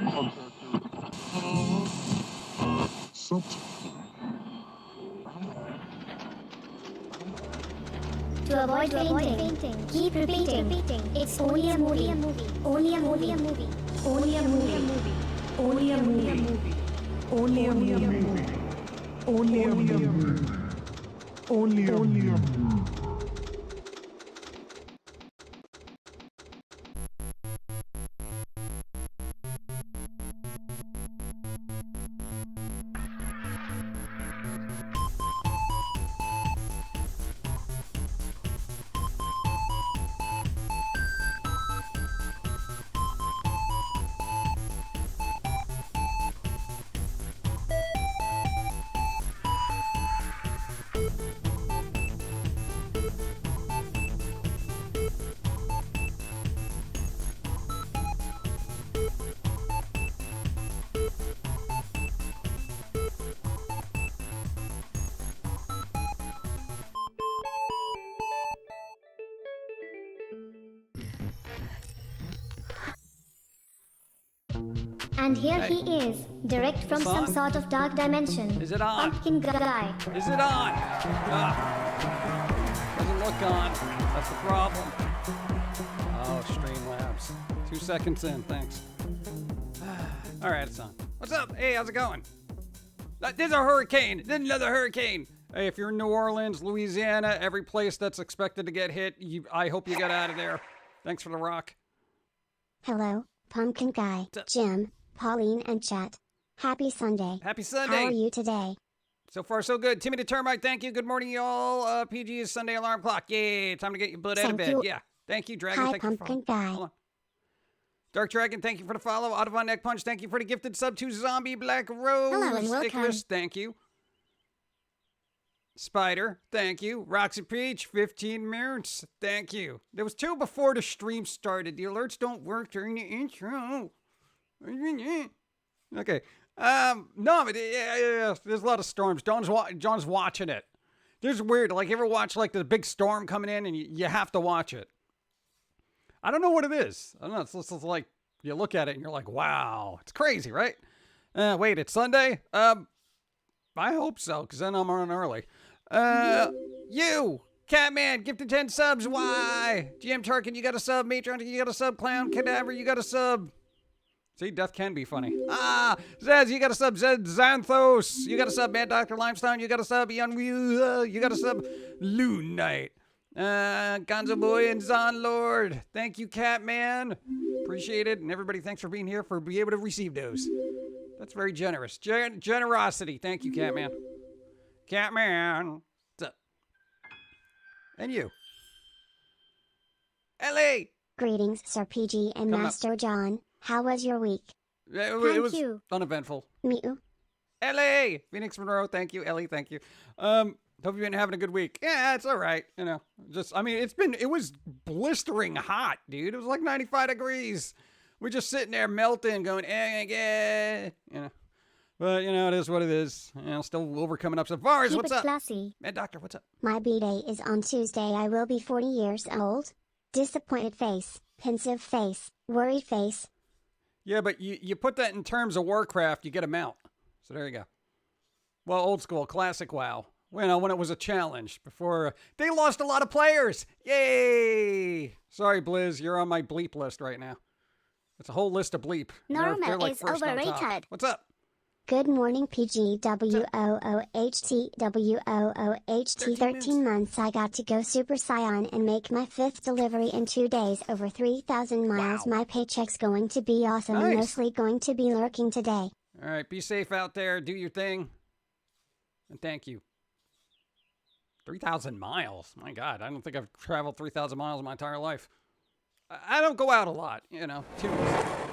To avoid fainting, keep repeating. It's only a movie. Only a movie. Only a movie. Only a movie. Only a movie. Only a movie. Only a movie. And here he is, direct from some sort of dark dimension. Is it on? Pumpkin guy. Is it on? Doesn't look on. That's the problem. Oh, Streamlabs. 2 seconds in, thanks. All right, it's on. What's up? Hey, how's it going? There's a hurricane. There's another hurricane. Hey, if you're in New Orleans, Louisiana, every place that's expected to get hit, I hope you get out of there. Thanks for the rock. Hello, Pumpkin Guy, Jim, Pauline, and Chet. Happy Sunday. Happy Sunday. How are you today? So far, so good. Timmy the Termite, thank you. Good morning, y'all. PG's Sunday alarm clock. Yay, time to get your butt out of bed. Yeah. Thank you, Dragon. Hi, thank Pumpkin you for Guy. Hold on. Dark Dragon, thank you for the follow. Audubon Neck Punch, thank you for the gifted sub to Zombie Black Rose. Hello and welcome. Icarus, thank you. Spider, thank you. Roxy Peach, 15 minutes, thank you. There was 2 before the stream started. The alerts don't work during the intro. Okay. No, but yeah, there's a lot of storms. John's watching it. There's weird. Like, you ever watch like the big storm coming in and you have to watch it? I don't know what it is. I don't know. It's like you look at it and you're like, wow, it's crazy, right? Wait, it's Sunday? I hope so, because then I'm on early. You, Catman, gifted 10 subs. Why? GM Tarkin, you got a sub. Matron, you got a sub. Clown Cadaver, you got a sub. See, death can be funny. Zaz, you got a sub. Zed Xanthos, you got a sub. Mad Dr. Limestone, you got a sub. You got a sub. Loon Knight. Gonzo Boy and Zon Lord. Thank you, Catman. Appreciate it. And everybody, thanks for being here, for being able to receive those. That's very generous. Generosity. Thank you, Catman. Catman. What's up? And you. Ellie. Greetings, Sir PG and Master John. How was your week? It was uneventful. Mew. Ellie. Phoenix Monroe. Thank you. Ellie. Thank you. Hope you've been having a good week. Yeah, it's all right. You know, it was blistering hot, dude. It was like 95 degrees. We're just sitting there melting, going, you know. But, you know, it is what it is. You know, still overcoming ups and bars. What's up? Classy. Mad Doctor, what's up? My B-Day is on Tuesday. I will be 40 years old. Disappointed face, pensive face, worried face. Yeah, but you put that in terms of Warcraft, you get a mount. So there you go. Well, old school, classic WoW. You know, when it was a challenge before they lost a lot of players. Yay! Sorry, Blizz, you're on my bleep list right now. It's a whole list of bleep. Norma like is overrated. What's up? Good morning, PG. WOOHT. 13 months. I got to go Super Saiyan and make my 5th delivery in 2 days, over 3,000 miles. Wow. My paycheck's going to be awesome. Nice. I'm mostly going to be lurking today. All right, be safe out there. Do your thing. And thank you. 3,000 miles. My God, I don't think I've traveled 3,000 miles in my entire life. I don't go out a lot, you know.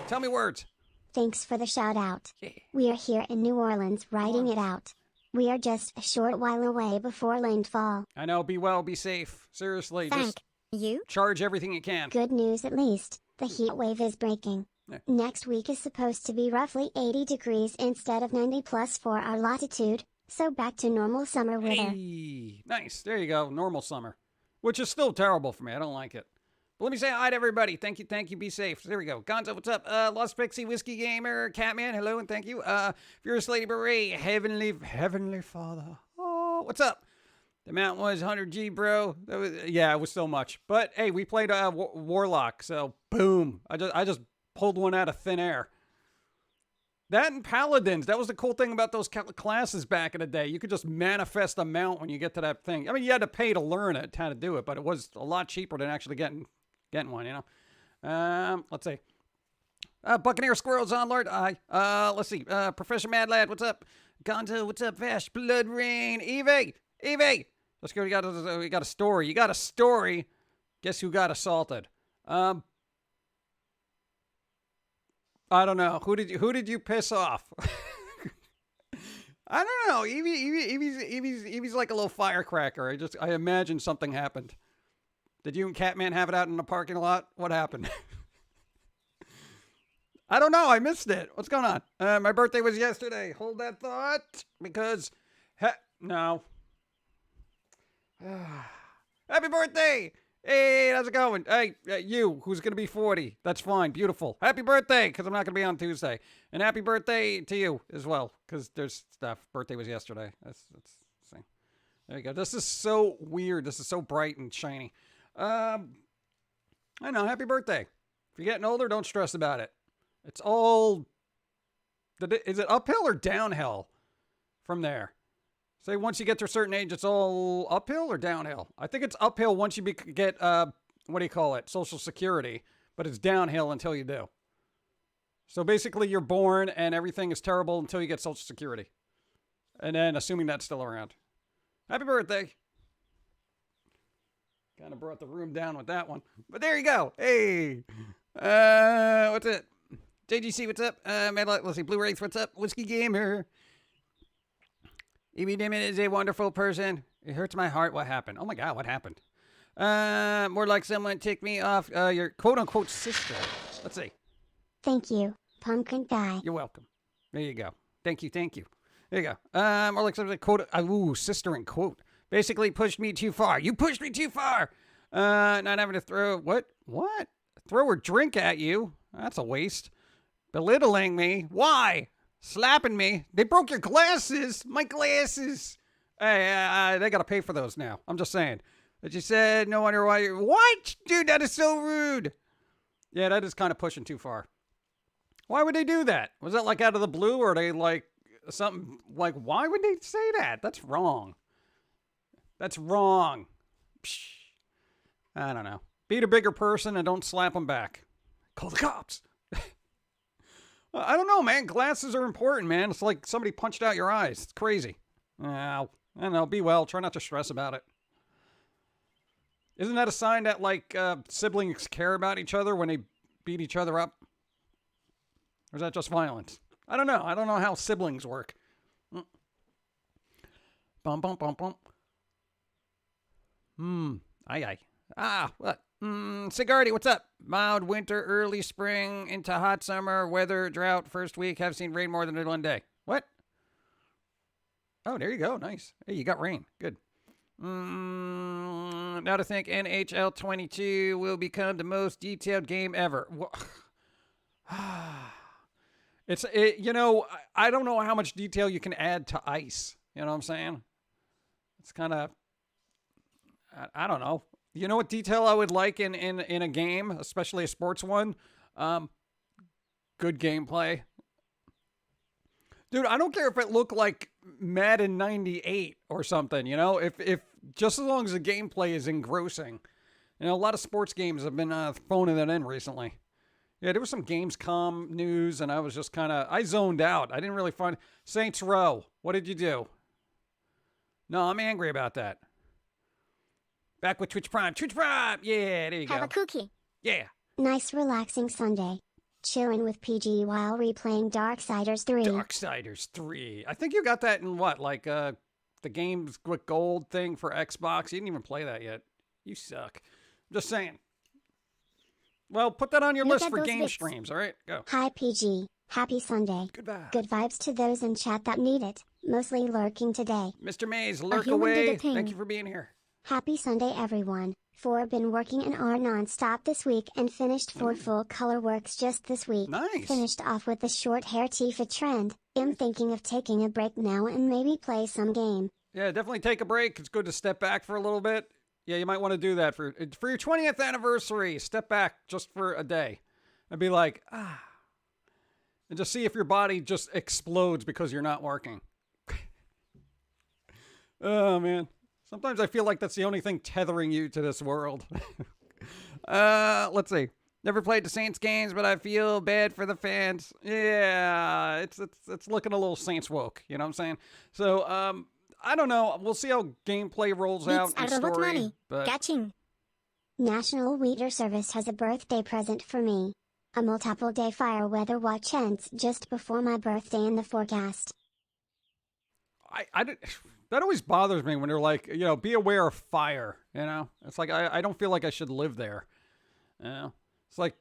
Tell me words. Thanks for the shout out. Yeah. We are here in New Orleans riding it out. We are just a short while away before landfall. I know, be well, be safe. Seriously, Thank you. Charge everything you can. Good news at least, the heat wave is breaking. Yeah. Next week is supposed to be roughly 80 degrees instead of 90 plus for our latitude, so back to normal summer weather. Hey, nice, there you go, normal summer. Which is still terrible for me, I don't like it. But let me say hi to everybody. Thank you. Be safe. There we go. Gonzo, what's up? Lost Pixie, Whiskey Gamer, Catman, hello and thank you. Furious Lady Beret, Heavenly Father. Oh, what's up? The amount was 100G, bro. It was so much. But hey, we played Warlock, so boom. I just pulled one out of thin air. That and Paladins. That was the cool thing about those classes back in the day. You could just manifest a mount when you get to that thing. I mean, you had to pay to learn it, how to do it, but it was a lot cheaper than actually getting one, you know. Let's see. Buccaneer Squirrels on Lord. Let's see. Professor Mad Lad, what's up? Gonzo, what's up? Vash, Blood Rain, Evie. Let's go. We got a story. You got a story. Guess who got assaulted? I don't know. Who did you piss off? I don't know. Evie's like a little firecracker. I imagine something happened. Did you and Catman have it out in the parking lot? What happened? I don't know. I missed it. What's going on? My birthday was yesterday. Hold that thought, because no. Happy birthday! Hey, how's it going? Hey, you, who's going to be 40. That's fine. Beautiful. Happy birthday, because I'm not going to be on Tuesday. And happy birthday to you as well, because there's stuff. Birthday was yesterday. Let's see. There you go. This is so weird. This is so bright and shiny. I know. Happy birthday. If you're getting older, don't stress about it. It's all... Is it uphill or downhill from there? Say once you get to a certain age, it's all uphill or downhill? I think it's uphill once you get, what do you call it? Social Security. But it's downhill until you do. So basically you're born and everything is terrible until you get Social Security. And then assuming that's still around. Happy birthday. Kind of brought the room down with that one. But there you go. Hey. What's it? JGC, what's up? Let's see. Blue Wraith, what's up? Whiskey Gamer. E.B. Dimon is a wonderful person. It hurts my heart. What happened? Oh my God, what happened? More like someone ticked me off your quote-unquote sister. Let's see. Thank you, Pumpkin Guy. You're welcome. There you go. Thank you. There you go. More like someone quote, sister in quote. Basically pushed me too far. You pushed me too far. Not having to throw, what? Throw her drink at you. That's a waste. Belittling me. Why? Slapping me. They broke your glasses. My glasses. Hey, they got to pay for those now. I'm just saying. But you said, no wonder why you're... What? Dude, that is so rude. Yeah, that is kind of pushing too far. Why would they do that? Was that like out of the blue, or are they like something like, why would they say that? That's wrong. Psh. I don't know. Beat a bigger person and don't slap them back. Call the cops. I don't know, man. Glasses are important, man. It's like somebody punched out your eyes. It's crazy. I don't know. Be well. Try not to stress about it. Isn't that a sign that, like, siblings care about each other when they beat each other up? Or is that just violence? I don't know. I don't know how siblings work. Bum, bum, bum, bum. Aye. What? Sigardi, what's up? Mild winter, early spring, into hot summer, weather, drought, first week, have seen rain more than in one day. What? Oh, there you go. Nice. Hey, you got rain. Good. Now to think NHL 22 will become the most detailed game ever. You know, I don't know how much detail you can add to ice. You know what I'm saying? It's kind of, I don't know. You know what detail I would like in a game, especially a sports one? Good gameplay. Dude, I don't care if it looked like Madden 98 or something, you know? If just as long as the gameplay is engrossing. You know, a lot of sports games have been phoning that in recently. Yeah, there was some Gamescom news, and I was just kind of, I zoned out. I didn't really find, Saints Row, what did you do? No, I'm angry about that. Back with Twitch Prime. Yeah, there you go. Have a cookie. Yeah. Nice relaxing Sunday. Chilling with PG while replaying Darksiders 3. Darksiders 3. I think you got that in what? Like the Games with Gold thing for Xbox? You didn't even play that yet. You suck. I'm just saying. Well, put that on your list for game streams, all right? Go. Hi, PG. Happy Sunday. Goodbye. Good vibes to those in chat that need it. Mostly lurking today. Mr. Maze, lurk away. Thank you for being here. Happy Sunday everyone. 4 been working an hour non-stop this week and finished 4 full color works just this week. Nice. Finished off with the short hair Tifa trend. I'm thinking of taking a break now and maybe play some game. Yeah, definitely take a break. It's good to step back for a little bit. Yeah, you might want to do that for your 20th anniversary. Step back just for a day and be like, and just see if your body just explodes because you're not working. Oh, man. Sometimes I feel like that's the only thing tethering you to this world. Let's see. Never played the Saints games, but I feel bad for the fans. Yeah, it's looking a little Saints woke. You know what I'm saying? So, I don't know. We'll see how gameplay rolls out in story. Money. But Catching. National Reader Service has a birthday present for me. A multiple day fire weather watch ends just before my birthday in the forecast. That always bothers me when they're like, be aware of fire, It's like, I don't feel like I should live there, It's like,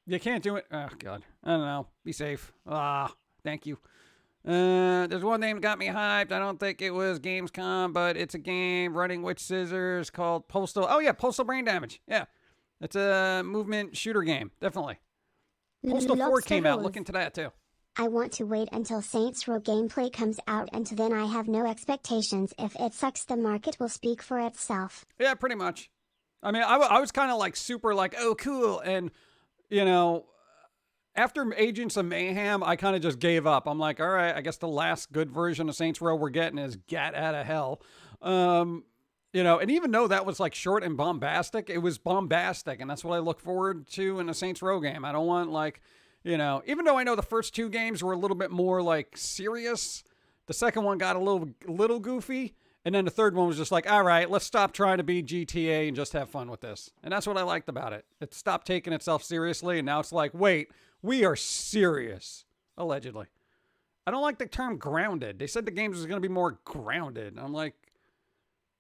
you can't do it. Oh, God. I don't know. Be safe. Thank you. There's one name that got me hyped. I don't think it was Gamescom, but it's a game running with scissors called Postal. Oh, yeah, Postal Brain Damage. Yeah. It's a movement shooter game. Definitely. Postal 4 came out. Look into that, too. I want to wait until Saints Row gameplay comes out, and then I have no expectations. If it sucks, the market will speak for itself. Yeah, pretty much. I mean, I was kind of like super like, oh, cool. And, after Agents of Mayhem, I kind of just gave up. I'm like, all right, I guess the last good version of Saints Row we're getting is Get Out of Hell. And even though that was like short and bombastic, it was bombastic. And that's what I look forward to in a Saints Row game. I don't want like, even though I know the first 2 games were a little bit more like serious, the second one got a little goofy. And then the third one was just like, all right, let's stop trying to be GTA and just have fun with this. And that's what I liked about it. It stopped taking itself seriously. And now it's like, wait, we are serious. Allegedly. I don't like the term grounded. They said the games was going to be more grounded. And I'm like,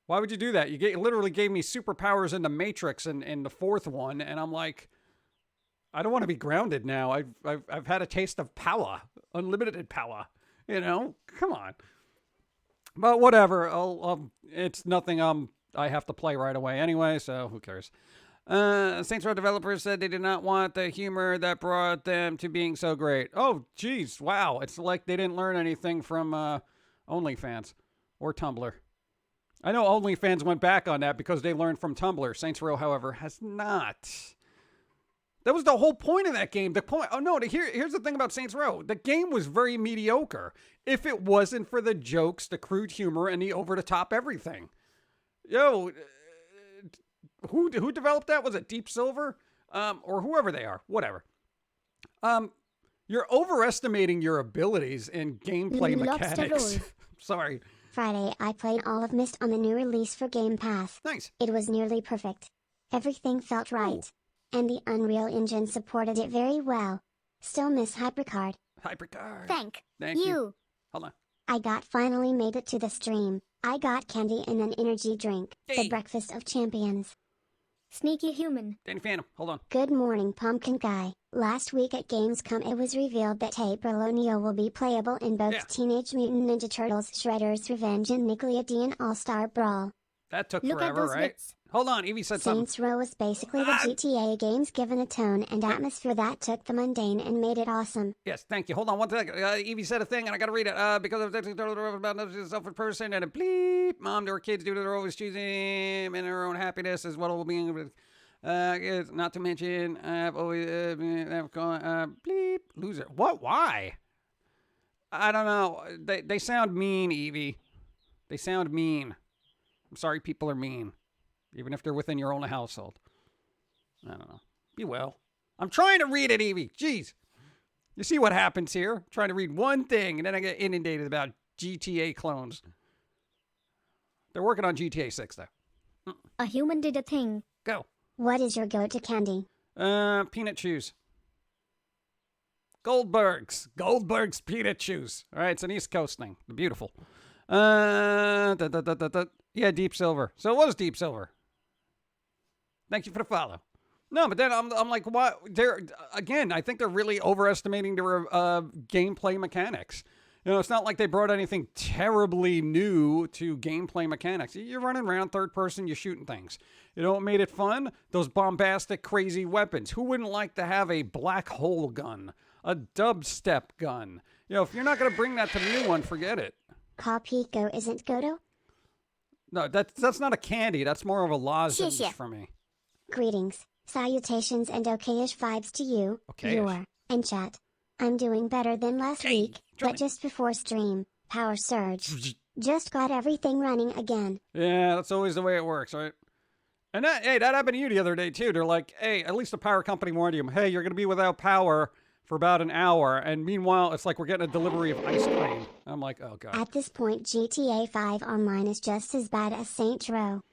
why would you do that? You literally gave me superpowers in the Matrix in the 4th one. And I'm like, I don't want to be grounded now. I've had a taste of power, unlimited power. Come on. But whatever. It's nothing. I have to play right away anyway. So who cares? Saints Row developers said they did not want the humor that brought them to being so great. Oh, geez, wow! It's like they didn't learn anything from OnlyFans or Tumblr. I know OnlyFans went back on that because they learned from Tumblr. Saints Row, however, has not. That was the whole point of that game. Here's the thing about Saints Row. The game was very mediocre if it wasn't for the jokes, the crude humor, and the over-the-top everything. Who developed that? Was it Deep Silver? Or whoever they are. Whatever. You're overestimating your abilities in gameplay mechanics. Sorry. Friday, I played all of Myst on the new release for Game Pass. Nice. It was nearly perfect. Everything felt right. Oh. And the Unreal Engine supported it very well. Still miss HyperCard. HyperCard. Thank you. you. Hold on. I finally made it to the stream. I got candy and an energy drink. Hey. The breakfast of champions. Sneaky human. Danny Phantom, hold on. Good morning, Pumpkin Guy. Last week at Gamescom it was revealed that April O'Neil will be playable in both Teenage Mutant Ninja Turtles Shredder's Revenge and Nickelodeon All-Star Brawl. That took Look forever, at those right? bits. Hold on, Evie said something. Saints Row is basically the GTA games given a tone and atmosphere that took the mundane and made it awesome. Yes, thank you. Hold on one second. Evie said a thing, and I got to read it. Because of about a selfish person and a bleep. Mom, to her kids, due to their always choosing and their own happiness is what will be. Not to mention, I've always been bleep loser. What? Why? I don't know. They sound mean, Evie. They sound mean. I'm sorry, people are mean. Even if they're within your own household. I don't know. Be well. I'm trying to read it, Evie. Jeez. You see what happens here? I'm trying to read one thing, and then I get inundated about GTA clones. They're working on GTA 6, though. A human did a thing. Go. What is your go-to candy? Peanut chews. Goldberg's peanut chews. All right, it's an East Coast thing. Beautiful. Yeah, Deep Silver. So it was Deep Silver. Thank you for the follow. No, but then I'm like, what? I think they're really overestimating their gameplay mechanics. You know, it's not like they brought anything terribly new to gameplay mechanics. You're running around third person, you're shooting things. You know what made it fun? Those bombastic, crazy weapons. Who wouldn't like to have a black hole gun? A dubstep gun? You know, if you're not going to bring that to the new one, forget it. Capico isn't Godo? No, that's not a candy. That's more of a lozenge for me. Greetings, salutations, and okayish vibes to you, Okayish. and chat. I'm doing better than last Hey, week, Johnny. but just before stream, power surge. Just got everything running again. Yeah, that's always the way it works, right? And that happened to you the other day, too. They're like, hey, at least the power company warned you, hey, you're going to be without power for about an hour. And meanwhile, it's like we're getting a delivery of ice cream. I'm like, oh, God. At this point, GTA 5 Online is just as bad as Saints Row.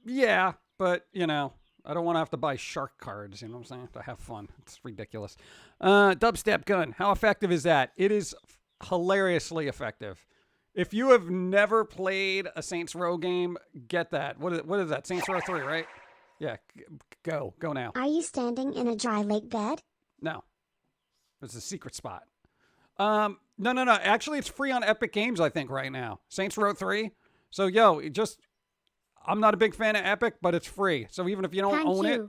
Yeah, but, you know, I don't want to have to buy shark cards, you know what I'm saying, to have fun. It's ridiculous. Dubstep gun, how effective is that? It is hilariously effective. If you have never played a Saints Row game, get that. What is that? Saints Row 3, right? Yeah, go now. Are you standing in a dry lake bed? No. It's a secret spot. No. Actually, it's free on Epic Games, I think, right now. Saints Row 3. So, I'm not a big fan of Epic, but it's free. So even if you don't own it,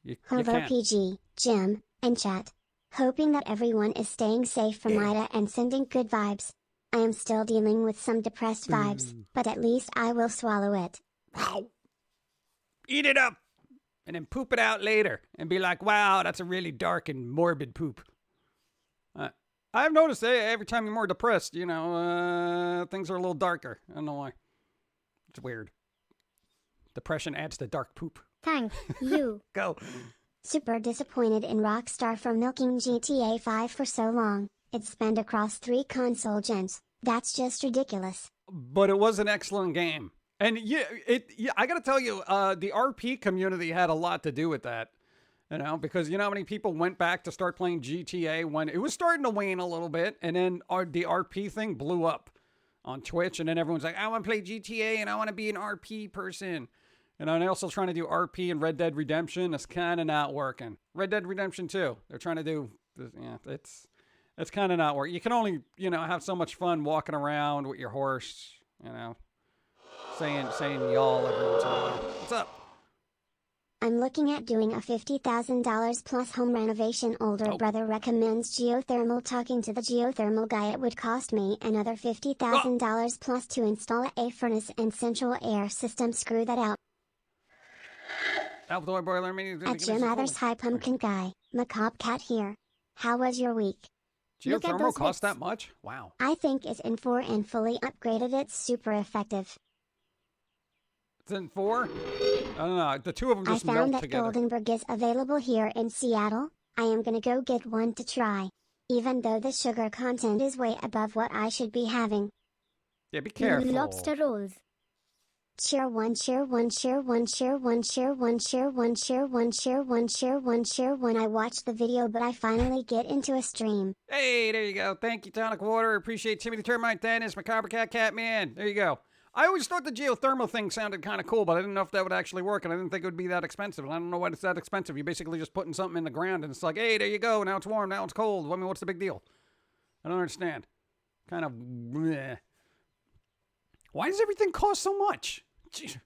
you Hello can. PG, Jim, and chat. Hoping that everyone is staying safe from Ida and sending good vibes. I am still dealing with some depressed vibes, but at least I will swallow it. Wow. Eat it up and then poop it out later and be like, wow, that's a really dark and morbid poop. I've noticed every time you're more depressed, things are a little darker. I don't know why. It's weird. Depression adds to dark poop. Thank you. Go. Super disappointed in Rockstar for milking GTA 5 for so long. It's spanned across 3 console gens. That's just ridiculous. But it was an excellent game. And I got to tell you, the RP community had a lot to do with that. Because you know how many people went back to start playing GTA when it was starting to wane a little bit, and then the RP thing blew up on Twitch, and then everyone's like, I want to play GTA and I want to be an RP person. And they're also trying to do RP and Red Dead Redemption. It's kind of not working. Red Dead Redemption 2. They're trying to do, it's kind of not working. You can only, have so much fun walking around with your horse, saying y'all every once in a while. What's up? I'm looking at doing a $50,000 plus home renovation. Older brother recommends geothermal. Talking to the geothermal guy, it would cost me another $50,000 plus to install a furnace and central air system. Screw that out. Outdoor boiler. At Jim Others, hi Pum'Kin guy, Macabre Cat here. How was your week? Look at Geothermal those costs hits. that much? Wow. I think it's in 4 and fully upgraded. It's super effective. It's in 4? I don't know. The two of them I just found melt that together. Goldenberg is available here in Seattle. I am gonna go get one to try. Even though the sugar content is way above what I should be having. Yeah, be careful. Lobster rolls. Cheer one, cheer one, cheer one, cheer one, cheer one, cheer one, cheer one, cheer one, cheer one, cheer one. I watched the video, but I finally get into a stream. Hey, there you go. Thank you, Tonic Water. Appreciate Timmy the Termite Dennis, Macabre Cat Catman. There you go. I always thought the geothermal thing sounded kind of cool, but I didn't know if that would actually work, and I didn't think it would be that expensive. And I don't know why it's that expensive. You're basically just putting something in the ground, and it's like, hey, there you go. Now it's warm. Now it's cold. I mean, what's the big deal? I don't understand. Kind of, bleh. Why does everything cost so much? Jeez.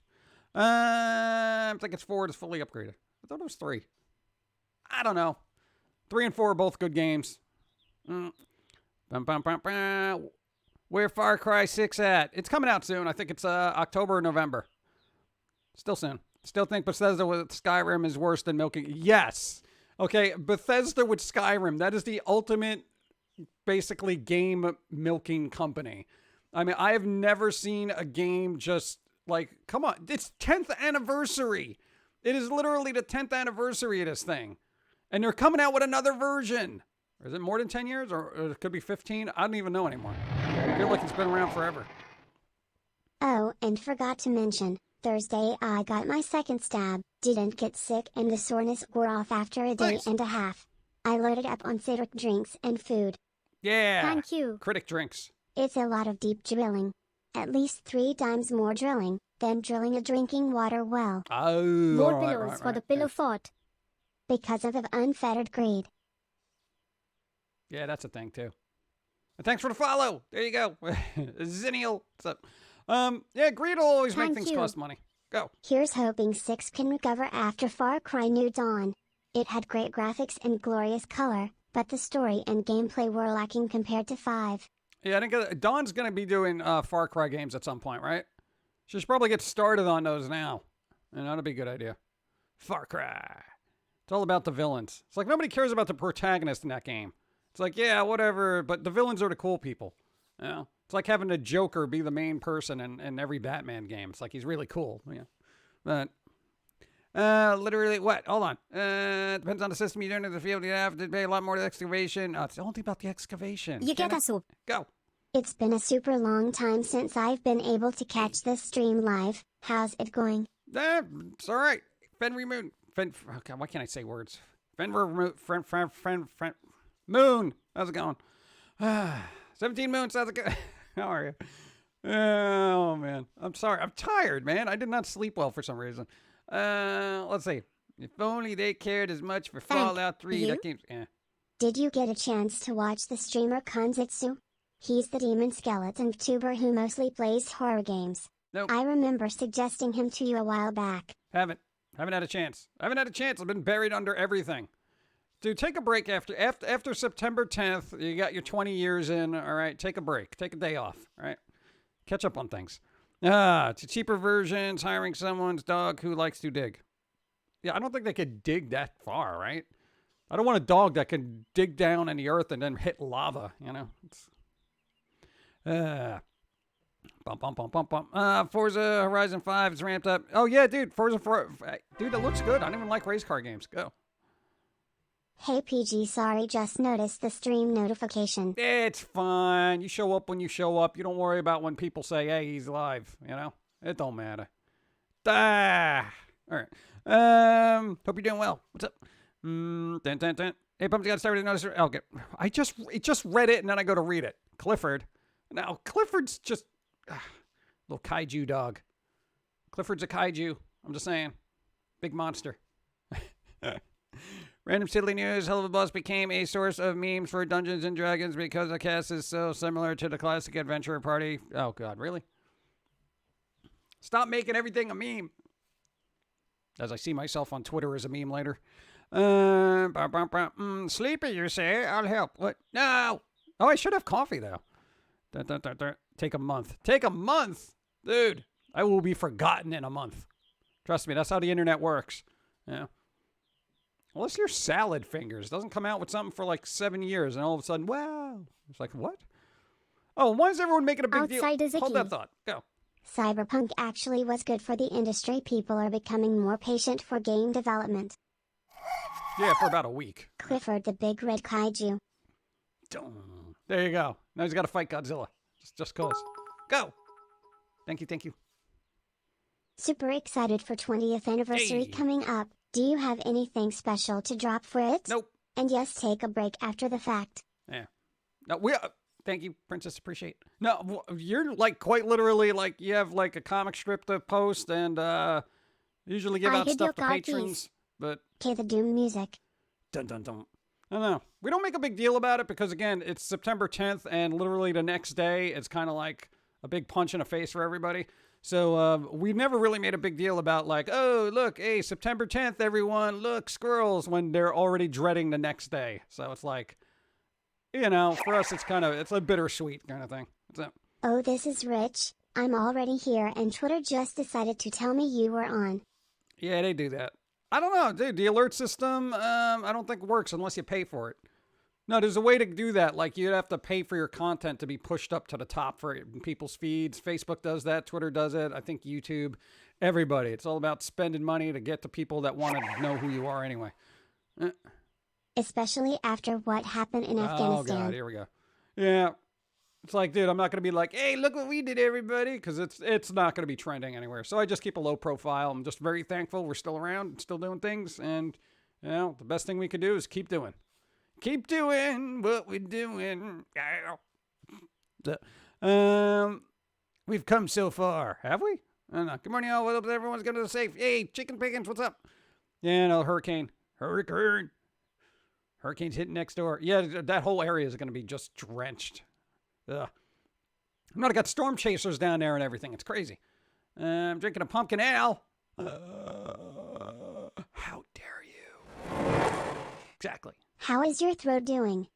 I think it's 4 is fully upgraded. I thought it was 3. I don't know. 3 and 4 are both good games. Bum, bum, bum, bum. Where Far Cry 6 at? It's coming out soon. I think it's October or November. Still soon. Still think Bethesda with Skyrim is worse than milking. Yes. Okay, Bethesda with Skyrim. That is the ultimate, basically, game milking company. I mean, I have never seen a game just like, come on. It's 10th anniversary. It is literally the 10th anniversary of this thing. And they're coming out with another version. Is it more than 10 years? Or it could be 15? I don't even know anymore. I feel like it's been around forever. Oh, and forgot to mention, Thursday I got my second stab. Didn't get sick and the soreness wore off after a day Nice. and a half. I loaded up on citric drinks and food. Yeah. Thank you. Critic drinks. It's a lot of deep drilling. At least 3 times more drilling than drilling a drinking water well. Oh, More all right, pillows right, for the right. pillow fort. Because of unfettered greed. Yeah, that's a thing too. And thanks for the follow. There you go. Zennial. What's up? Yeah, greed will always make Thank things you. cost money. Go. Here's hoping 6 can recover after Far Cry New Dawn. It had great graphics and glorious color, but the story and gameplay were lacking compared to 5. Yeah, I think Dawn's going to be doing Far Cry games at some point, right? She should probably get started on those now. And that'd be a good idea. Far Cry. It's all about the villains. It's like nobody cares about the protagonist in that game. It's like, yeah, whatever, but the villains are the cool people. You know? It's like having the Joker be the main person in every Batman game. It's like he's really cool. Yeah. But literally, what? Hold on. Depends on the system you're doing in the field. You have to pay a lot more to excavation. It's only about the excavation. You get us up. Go. It's been a super long time since I've been able to catch this stream live. How's it going? It's all right. Fenry Moon. Okay, why can't I say words? Fenrir Moon. How's it going? 17 moons. How's it going? How are you? Oh, man. I'm sorry. I'm tired, man. I did not sleep well for some reason. Let's see. If only they cared as much for Fallout 3. you? That game's... Did you get a chance to watch the streamer Kanzitsu? He's the demon skeleton tuber who mostly plays horror games. Nope. I remember suggesting him to you a while back. Haven't had a chance. I've been buried under everything. Dude, take a break after September 10th. You got your 20 years in. All right, take a break. Take a day off. All right, catch up on things. To cheaper versions, hiring someone's dog who likes to dig. Yeah, I don't think they could dig that far, right? I don't want a dog that can dig down in the earth and then hit lava. You know. Forza Horizon 5 is ramped up. Oh yeah, dude, Forza 4. Dude, it looks good. I don't even like race car games. Go. Hey PG, sorry, just noticed the stream notification. It's fine. You show up when you show up. You don't worry about when people say, hey, he's live. You know? It don't matter. All right. Hope you're doing well. What's up? Hey, Pum'Kin got started to notice. Okay. I just read it and then I go to read it. Clifford. Now, Clifford's just little kaiju dog. Clifford's a kaiju. I'm just saying. Big monster. Random Silly News. Hell of a Boss became a source of memes for Dungeons and Dragons because the cast is so similar to the classic adventure party. Oh, God. Really? Stop making everything a meme. As I see myself on Twitter as a meme later. Sleepy, you say? I'll help. What? No. Oh, I should have coffee, though. Take a month. Take a month? Dude, I will be forgotten in a month. Trust me, that's how the internet works. Yeah. Unless you're salad fingers. Doesn't come out with something for like 7 years and all of a sudden, wow. It's like, what? Oh, why is everyone making a big Outside deal? is a Hold key. that thought. Go. Cyberpunk actually was good for the industry. People are becoming more patient for game development. Yeah, for about a week. Clifford the Big Red Kaiju. There you go. Now he's got to fight Godzilla. Just cause. Go. Thank you. Super excited for 20th anniversary Hey. coming up. Do you have anything special to drop for it? Nope. And yes, take a break after the fact. Yeah. No, thank you, Princess. Appreciate. No, you're like quite literally like you have like a comic strip to post and usually give I out hid stuff your to car patrons. keys. But Okay, the Doom music. dun. I don't know. We don't make a big deal about it because again, it's September 10th and literally the next day it's kind of like a big punch in the face for everybody. So we never really made a big deal about like, oh, look, hey, September 10th, everyone, look, squirrels, when they're already dreading the next day. So it's like, you know, for us, it's a bittersweet kind of thing. What's up? Oh, this is Rich. I'm already here and Twitter just decided to tell me you were on. Yeah, they do that. I don't know, dude. The alert system, I don't think works unless you pay for it. No, there's a way to do that. Like, you'd have to pay for your content to be pushed up to the top for people's feeds. Facebook does that. Twitter does it. I think YouTube. Everybody. It's all about spending money to get to people that want to know who you are anyway. Especially after what happened in Oh, Afghanistan. God. Here we go. Yeah. It's like, dude, I'm not going to be like, hey, look what we did, everybody. Because it's not going to be trending anywhere. So I just keep a low profile. I'm just very thankful we're still around, still doing things. And, you know, the best thing we could do is keep doing. Keep doing what we're doing. We've come so far, have we? I don't know. Good morning, all. What up? Everyone's going to the safe. Hey, Chicken Pickens, what's up? Yeah, no, hurricane. Hurricane's hitting next door. Yeah, that whole area is going to be just drenched. Ugh. I'm not got storm chasers down there and everything. It's crazy. I'm drinking a pumpkin ale. How dare you? Exactly. How is your throat doing?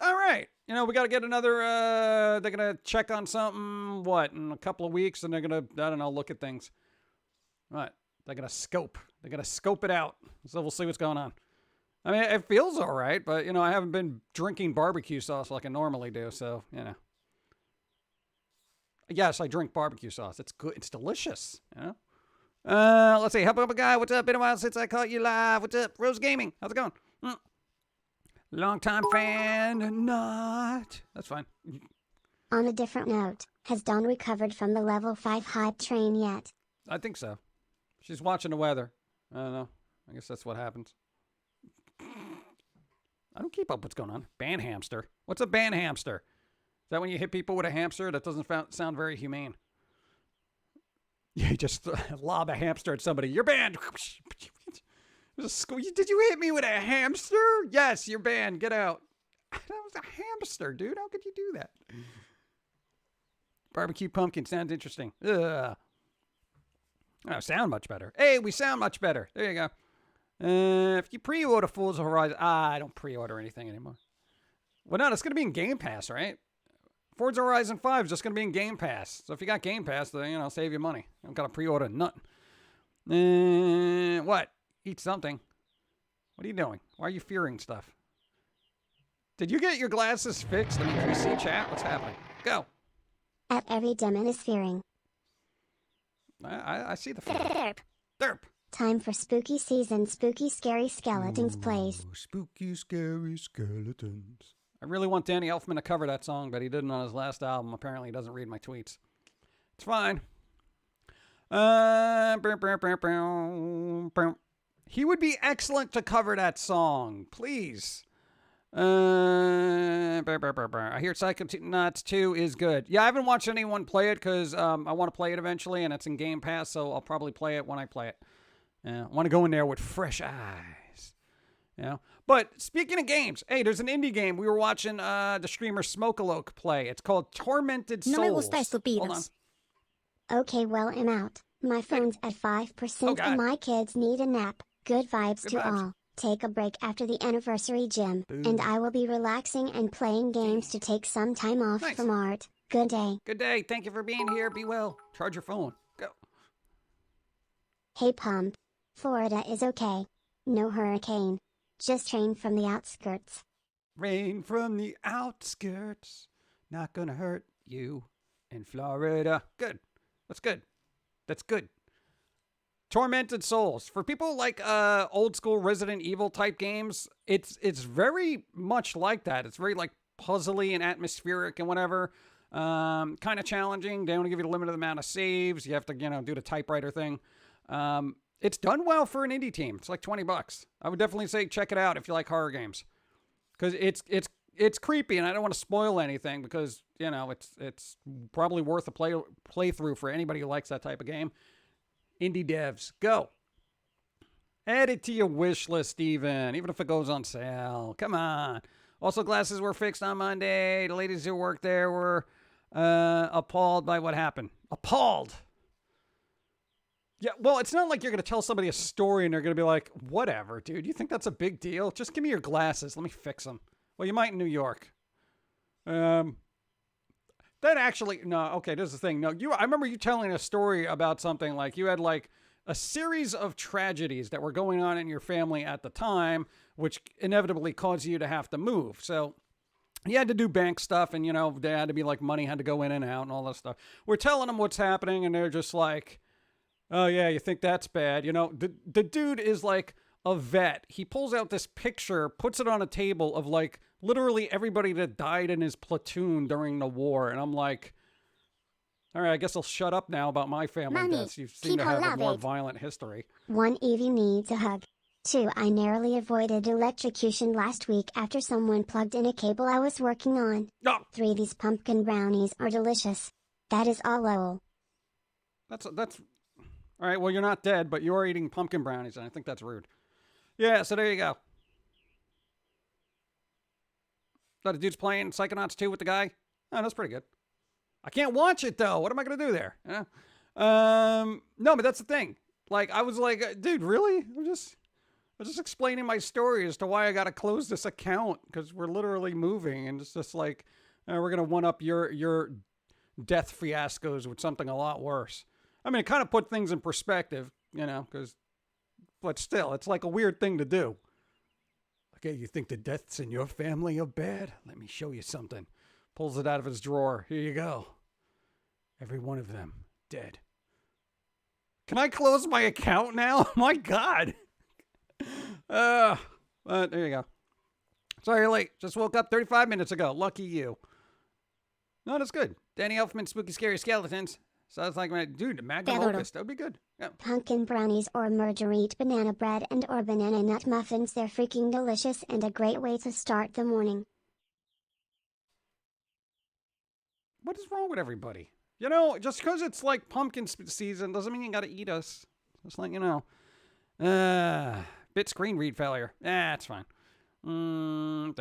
All right. You know, we got to get another, they're going to check on something, in a couple of weeks, and they're going to, I don't know, look at things. What? They're going to scope. They're going to scope it out. So we'll see what's going on. I mean, it feels all right, but, you know, I haven't been drinking barbecue sauce like I normally do, so, you know. Yes, I drink barbecue sauce. It's good. It's delicious, you know. Let's see. Help up a guy. What's up? Been a while since I caught you live. What's up? Rose Gaming. How's it going? Long-time fan. Not. That's fine. On a different note, has Dawn recovered from the level 5 hype train yet? I think so. She's watching the weather. I don't know. I guess that's what happens. I don't keep up what's going on. Ban hamster. What's a ban hamster? Is that when you hit people with a hamster? That doesn't sound very humane. You just lob a hamster at somebody. You're banned. Did you hit me with a hamster? Yes, you're banned. Get out. That was a hamster, dude. How could you do that? Barbecue pumpkin sounds interesting. Ugh. Oh, sound much better. Hey, we sound much better. There you go. If you pre-order Forza Horizon... I don't pre-order anything anymore. Well, no, it's going to be in Game Pass, right? Forza Horizon 5 is just going to be in Game Pass. So if you got Game Pass, then, you know, save you money. I don't got to pre-order nothing. What? Eat something. What are you doing? Why are you fearing stuff? Did you get your glasses fixed? I mean, can we see chat? What's happening? Go. At every demon is fearing. I see the fear. Derp. Derp. Time for spooky season, spooky scary skeletons plays. Spooky, scary skeletons. I really want Danny Elfman to cover that song, but he didn't on his last album. Apparently, he doesn't read my tweets. It's fine. He would be excellent to cover that song. Please. I hear Psychonauts 2 is good. Yeah, I haven't watched anyone play it because I want to play it eventually, and it's in Game Pass, so I'll probably play it when I play it. I want to go in there with fresh eyes. You know? But speaking of games, hey, there's an indie game. We were watching the streamer Smokaloke play. It's called Tormented Souls. No me gusta Hold on. estupidos. Okay, well, I'm out. My phone's at 5% and my kids need a nap. Good vibes Good to vibes. all. Take a break after the anniversary gym, and I will be relaxing and playing games to take some time off Nice. from art. Good day. Good day. Thank you for being here. Be well. Charge your phone. Go. Hey Pump. Florida is okay. No hurricane. Just rain from the outskirts. Rain from the outskirts. Not gonna hurt you in Florida. Good. That's good. That's good. Tormented Souls. For people like old school Resident Evil type games, it's very much like that. It's very like puzzly and atmospheric and whatever. Kind of challenging. They only give you a limited amount of saves. You have to, do the typewriter thing. It's done well for an indie team. It's like $20. I would definitely say check it out if you like horror games. Because it's creepy, and I don't want to spoil anything because, it's probably worth a playthrough for anybody who likes that type of game. Indie devs, go. Add it to your wish list, even if it goes on sale. Come on. Also, glasses were fixed on Monday. The ladies who worked there were appalled by what happened. Appalled. Yeah, well, it's not like you're going to tell somebody a story and they're going to be like, whatever, dude. You think that's a big deal? Just give me your glasses. Let me fix them. Well, you might in New York. That actually, no, okay, this is the thing. No, I remember you telling a story about something like you had like a series of tragedies that were going on in your family at the time, which inevitably caused you to have to move. So you had to do bank stuff and, they had to be like money had to go in and out and all that stuff. We're telling them what's happening and they're just like, oh yeah, you think that's bad? The dude is like a vet. He pulls out this picture, puts it on a table of like literally everybody that died in his platoon during the war. And I'm like, all right, I guess I'll shut up now about my family Mommy, deaths. You seem to people have a love more it. violent history. 1. Evie needs a hug. 2. I narrowly avoided electrocution last week after someone plugged in a cable I was working on. No, 3. These pumpkin brownies are delicious. That is all lol. that's all right. Well, you're not dead, but you are eating pumpkin brownies, and I think that's rude. Yeah, so there you go. So the dude's playing Psychonauts 2 with the guy. Oh, that's pretty good. I can't watch it though. What am I gonna do there? No, but that's the thing. Like, I was like, dude, really? I was just explaining my story as to why I gotta close this account because we're literally moving, and it's just like we're gonna one up your death fiascos with something a lot worse. I mean, it kind of put things in perspective, but still, it's like a weird thing to do. Okay, you think the deaths in your family are bad? Let me show you something. Pulls it out of his drawer. Here you go. Every one of them dead. Can I close my account now? My God. There you go. Sorry you're late. Just woke up 35 minutes ago. Lucky you. No, that's good. Danny Elfman, Spooky Scary Skeletons. Sounds like, dude, Magnum Opus. That would be good. Yeah. Pumpkin brownies or marguerite banana bread and or banana nut muffins. They're freaking delicious and a great way to start the morning. What is wrong with everybody? Just because it's like pumpkin season doesn't mean you gotta eat us. Just let you know. Bit screen read failure. It's fine. Want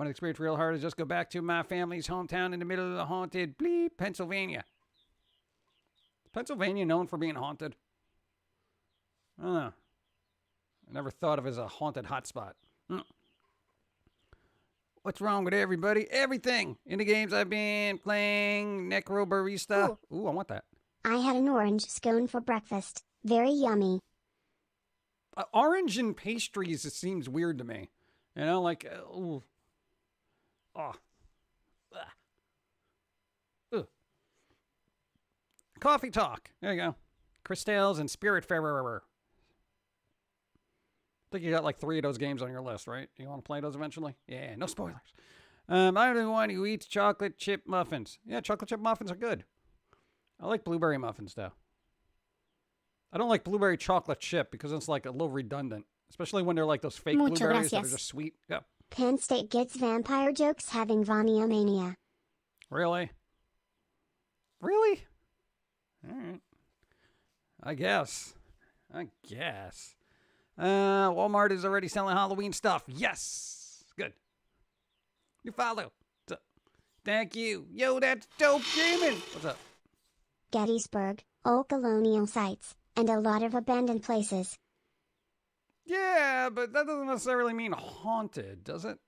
to experience real hard is just go back to my family's hometown in the middle of the haunted bleep, Pennsylvania. Is Pennsylvania known for being haunted? I don't know. I never thought of it as a haunted hotspot. What's wrong with everybody? Everything. In the games I've been playing, Necrobarista. Ooh, I want that. I had an orange scone for breakfast. Very yummy. Orange and pastries, it seems weird to me. Ooh. Oh. Coffee talk. There you go. Crystals and Spiritfarer. I think you got like 3 of those games on your list, right? You want to play those eventually? Yeah, no spoilers. I'm the one who eats chocolate chip muffins. Yeah, chocolate chip muffins are good. I like blueberry muffins, though. I don't like blueberry chocolate chip because it's like a little redundant, especially when they're like those fake blueberries that are just sweet. Yeah. Penn State gets vampire jokes having Vania mania. Really? Really? All right. I guess. Walmart is already selling Halloween stuff. Yes. Good. You follow. Thank you. Yo, that's dope gaming. What's up? Gettysburg, old colonial sites, and a lot of abandoned places. Yeah, but that doesn't necessarily mean haunted, does it?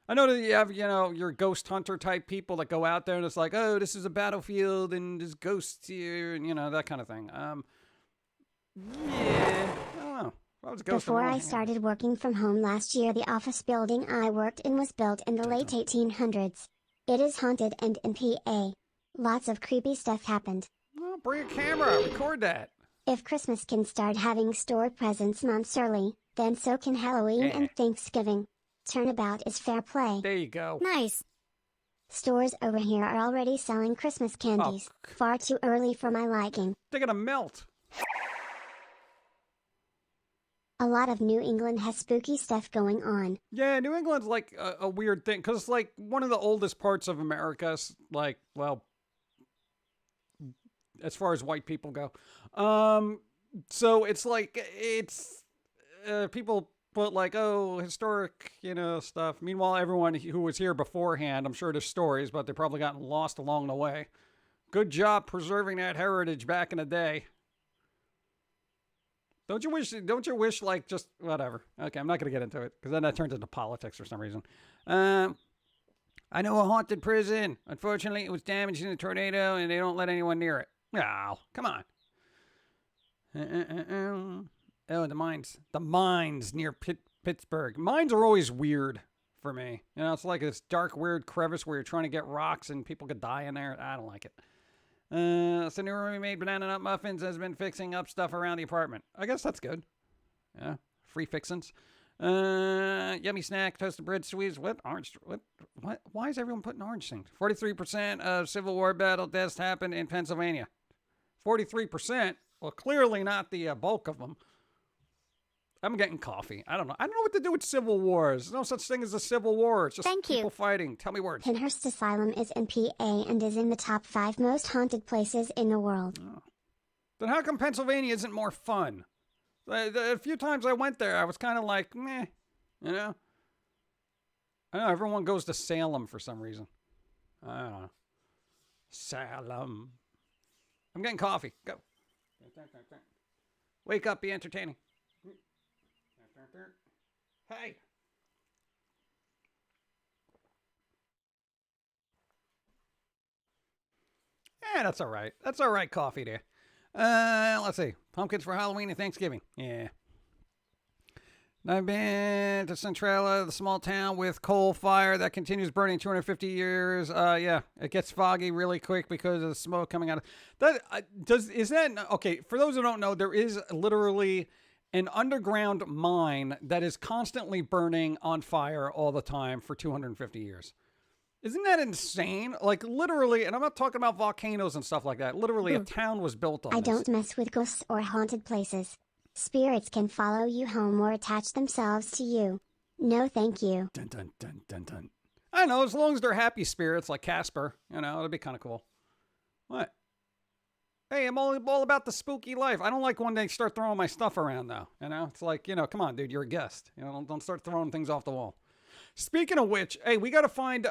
I know that you have, your ghost hunter type people that go out there and it's like, oh, this is a battlefield and there's ghosts here and, that kind of thing. Yeah, I don't know. Before I started working from home last year, the office building I worked in was built in the late 1800s. It is haunted and in PA. Lots of creepy stuff happened. Well, bring a camera, record that. If Christmas can start having store presents months early, then so can Halloween and Thanksgiving. Turnabout is fair play. There you go. Nice. Stores over here are already selling Christmas candies. Far too early for my liking. They're gonna melt. A lot of New England has spooky stuff going on. Yeah, New England's like a weird thing because it's like one of the oldest parts of America. Like, well, as far as white people go. So it's like, people put like, oh, historic, stuff. Meanwhile, everyone who was here beforehand, I'm sure there's stories, but they've probably gotten lost along the way. Good job preserving that heritage back in the day. Don't you wish like just whatever. Okay, I'm not going to get into it because then that turns into politics for some reason. I know a haunted prison. Unfortunately, it was damaged in a tornado and they don't let anyone near it. Oh, come on. Oh, the mines. The mines near Pittsburgh. Mines are always weird for me. It's like this dark, weird crevice where you're trying to get rocks and people could die in there. I don't like it. So new roomie made banana nut muffins has been fixing up stuff around the apartment. I guess that's good. Yeah, free fixins. Yummy snack, toasted bread, sweets. What? Orange? What? Why is everyone putting orange things? 43% of Civil War battle deaths happened in Pennsylvania. 43%? Well, clearly not the bulk of them. I'm getting coffee. I don't know. I don't know what to do with civil wars. There's no such thing as a civil war. It's just people fighting. Tell me words. Penhurst Asylum is in PA and is in the top 5 most haunted places in the world. Oh. Then how come Pennsylvania isn't more fun? A few times I went there, I was kind of like, meh. You know? I know everyone goes to Salem for some reason. I don't know. Salem. I'm getting coffee. Go. Wake up, be entertaining. Hey. Yeah, that's all right. That's all right, coffee there. Let's see. Pumpkins for Halloween and Thanksgiving. Yeah. I've been to Centralia, the small town with coal fire that continues burning 250 years. Yeah, it gets foggy really quick because of the smoke coming out of that. Is that okay? For those who don't know, there is literally an underground mine that is constantly burning on fire all the time for 250 years. Isn't that insane? Like literally, and I'm not talking about volcanoes and stuff like that. Literally, a town was built on I this. don't mess with ghosts or haunted places. Spirits can follow you home or attach themselves to you. No thank you. Dun, dun, dun, dun, dun. I know, as long as they're happy spirits like Casper, you know, it'd be kind of cool. What? Hey, I'm all about the spooky life. I don't like when they start throwing my stuff around, though. You know, it's like, you know, come on, dude, you're a guest. You know, don't start throwing things off the wall. Speaking of which, hey, we got to find,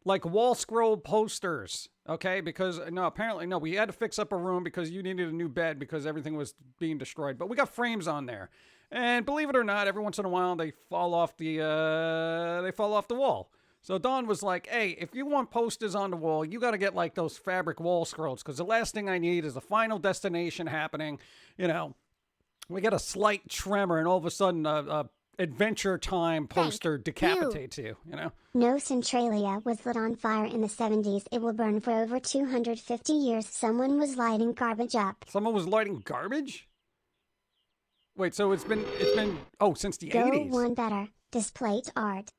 like wall scroll posters, okay? Because no, apparently no, we had to fix up a room because you needed a new bed because everything was being destroyed. But we got frames on there, and believe it or not, every once in a while they fall off the wall. So Dawn was like, "Hey, if you want posters on the wall, you got to get like those fabric wall scrolls because the last thing I need is the Final Destination happening. You know, we get a slight tremor, and all of a sudden a Adventure Time poster decapitates you, you know? No, Centralia was lit on fire in the 70s. It will burn for over 250 years. Someone was lighting garbage up. Someone was lighting garbage? Wait, so it's been since the Go 80s. one better. Displayed art.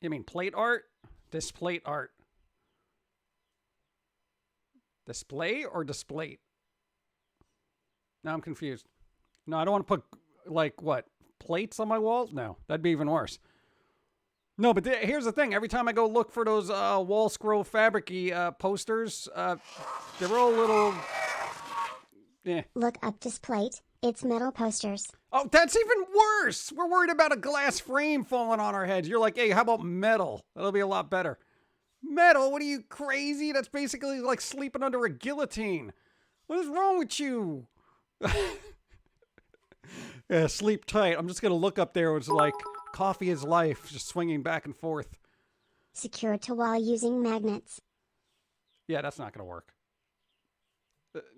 You mean plate art? Display art. Display or display? Now I'm confused. No, I don't want to put, like, what, plates on my walls? No, that'd be even worse. No, but here's the thing. Every time I go look for those wall scroll fabric-y posters, they're all little... Yeah. Look up displayed. It's metal posters. Oh, that's even worse. We're worried about a glass frame falling on our heads. You're like, hey, how about metal? That'll be a lot better. Metal? What are you, crazy? That's basically like sleeping under a guillotine. What is wrong with you? Yeah, sleep tight. I'm just going to look up there. It's like coffee is life, just swinging back and forth. Secured to wall using magnets. Yeah, that's not going to work.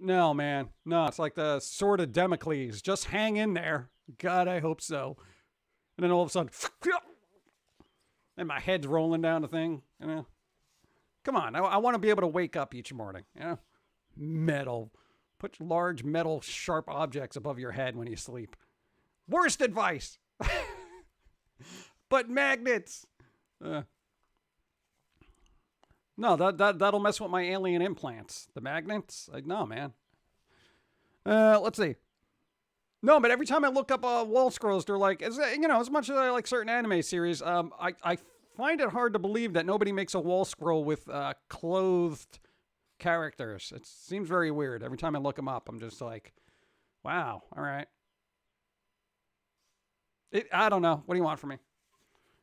No, man. No, it's like the sword of Damocles. Just hang in there. God, I hope so. And then all of a sudden, and my head's rolling down the thing. You know? Come on. I want to be able to wake up each morning. You know? Metal. Put large metal sharp objects above your head when you sleep. Worst advice. But magnets. No, that'll mess with my alien implants. The magnets? No, man. Let's see. No, but every time I look up wall scrolls, they're like, as much as I like certain anime series, I find it hard to believe that nobody makes a wall scroll with clothed characters. It seems very weird. Every time I look them up, I'm just like, wow, all right. I don't know. What do you want from me?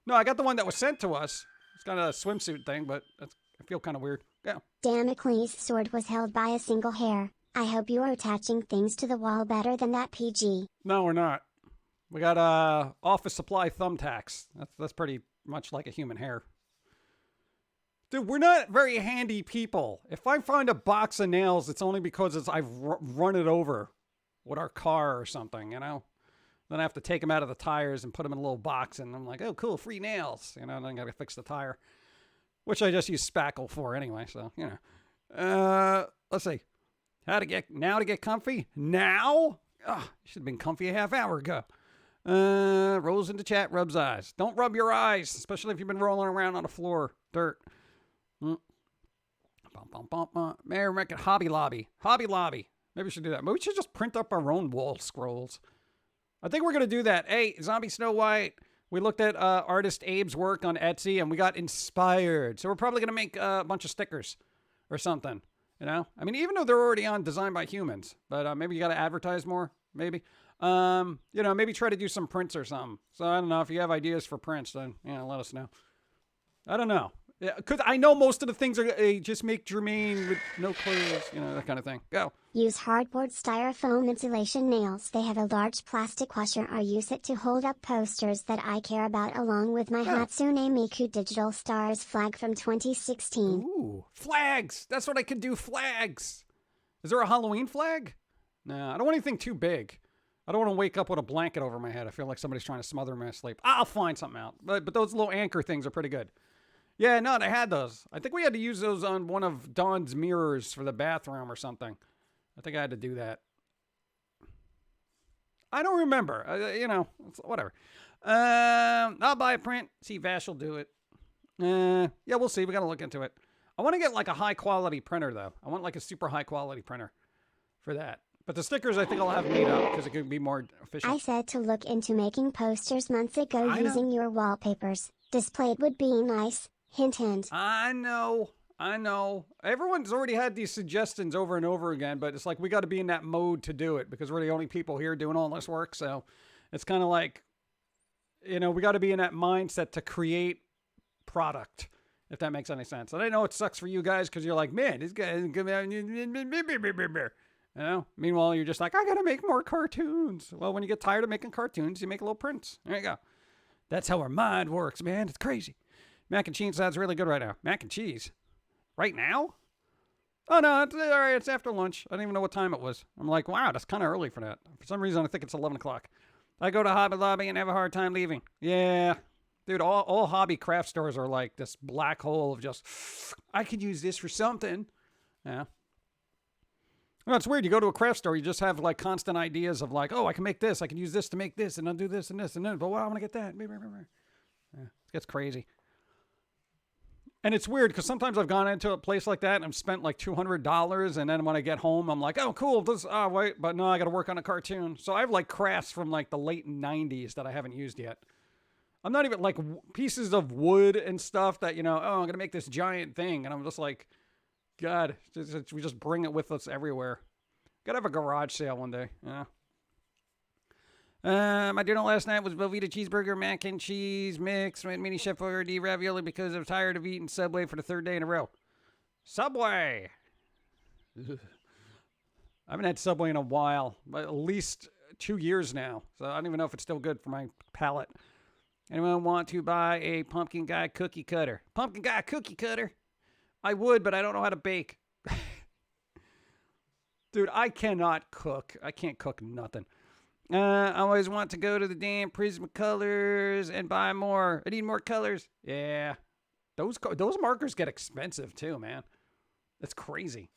No, I got the one that was sent to us. It's got a swimsuit thing, but I feel kind of weird. Yeah. Damocles' sword was held by a single hair. I hope you are attaching things to the wall better than that, PG. No, we're not. We got office supply thumbtacks. That's pretty much like a human hair. Dude, we're not very handy people. If I find a box of nails, it's only because I've run it over with our car or something, you know? Then I have to take them out of the tires and put them in a little box, and I'm like, oh, cool, free nails. You know, and then I got to fix the tire, which I just use spackle for anyway, so, you know. Let's see. To get comfy? Now? Oh, you should have been comfy a half hour ago. Rolls into chat, rubs eyes. Don't rub your eyes, especially if you've been rolling around on the floor. Dirt. Mayor Record Hobby Lobby. Hobby Lobby. Maybe we should do that. Maybe we should just print up our own wall scrolls. I think we're going to do that. Hey, Zombie Snow White. We looked at artist Abe's work on Etsy, and we got inspired. So we're probably going to make a bunch of stickers or something. You know? I mean, even though they're already on Designed by Humans. But maybe you got to advertise more. Maybe. Maybe try to do some prints or something. So I don't know if you have ideas for prints, then let us know. I don't know. Yeah, because I know most of the things are just make Jermaine with no clothes, that kind of thing. Go. Use hardboard styrofoam insulation nails. They have a large plastic washer or use it to hold up posters that I care about along with my Hatsune Miku Digital Stars flag from 2016. Ooh, flags. That's what I could do, flags. Is there a Halloween flag? No, I don't want anything too big. I don't want to wake up with a blanket over my head. I feel like somebody's trying to smother me in sleep. I'll find something out. But those little anchor things are pretty good. Yeah, no, they had those. I think we had to use those on one of Dawn's mirrors for the bathroom or something. I think I had to do that. I don't remember. Whatever. I'll buy a print. See if Vash will do it. Yeah, we'll see. We got to look into it. I want to get like a high quality printer though. I want like a super high quality printer for that. But the stickers I think I'll have made up because it could be more efficient. I said to look into making posters months ago using your wallpapers. Displayed would be nice. Hint, hint. I know. Everyone's already had these suggestions over and over again, but it's like we got to be in that mode to do it because we're the only people here doing all this work. So it's kind of like, we got to be in that mindset to create product, if that makes any sense. And I know it sucks for you guys because you're like, man, this guy isn't coming out. Meanwhile, you're just like, I got to make more cartoons. Well, when you get tired of making cartoons, you make little prints. There you go. That's how our mind works, man. It's crazy. Mac and cheese sounds really good right now. Mac and cheese? Right now? Oh, no, it's all right. It's after lunch. I don't even know what time it was. I'm like, wow, that's kind of early for that. For some reason, I think it's 11 o'clock. I go to Hobby Lobby and have a hard time leaving. Yeah. Dude, all hobby craft stores are like this black hole of just, I could use this for something. Yeah. Well, it's weird. You go to a craft store, you just have like constant ideas of like, oh, I can make this. I can use this to make this, and I'll do this and this and then. But I want to get that. Yeah, it gets crazy. And it's weird because sometimes I've gone into a place like that and I've spent like $200. And then when I get home, I'm like, oh, cool. Wait, but no, I got to work on a cartoon. So I have like crafts from like the late 90s that I haven't used yet. I'm not even like pieces of wood and stuff that, I'm going to make this giant thing. And I'm just like, God, we just bring it with us everywhere. Got to have a garage sale one day. Yeah. My dinner last night was Velveeta cheeseburger, mac and cheese mix, mini chef Boyardee ravioli because I'm tired of eating Subway for the third day in a row. Subway! Ugh. I haven't had Subway in a while, but at least 2 years now. So I don't even know if it's still good for my palate. Anyone want to buy a Pumpkin Guy cookie cutter? Pumpkin Guy cookie cutter? I would, but I don't know how to bake. Dude, I cannot cook. I can't cook nothing. I always want to go to the damn Prismacolors and buy more. I need more colors. Yeah. Those markers get expensive too, man. That's crazy.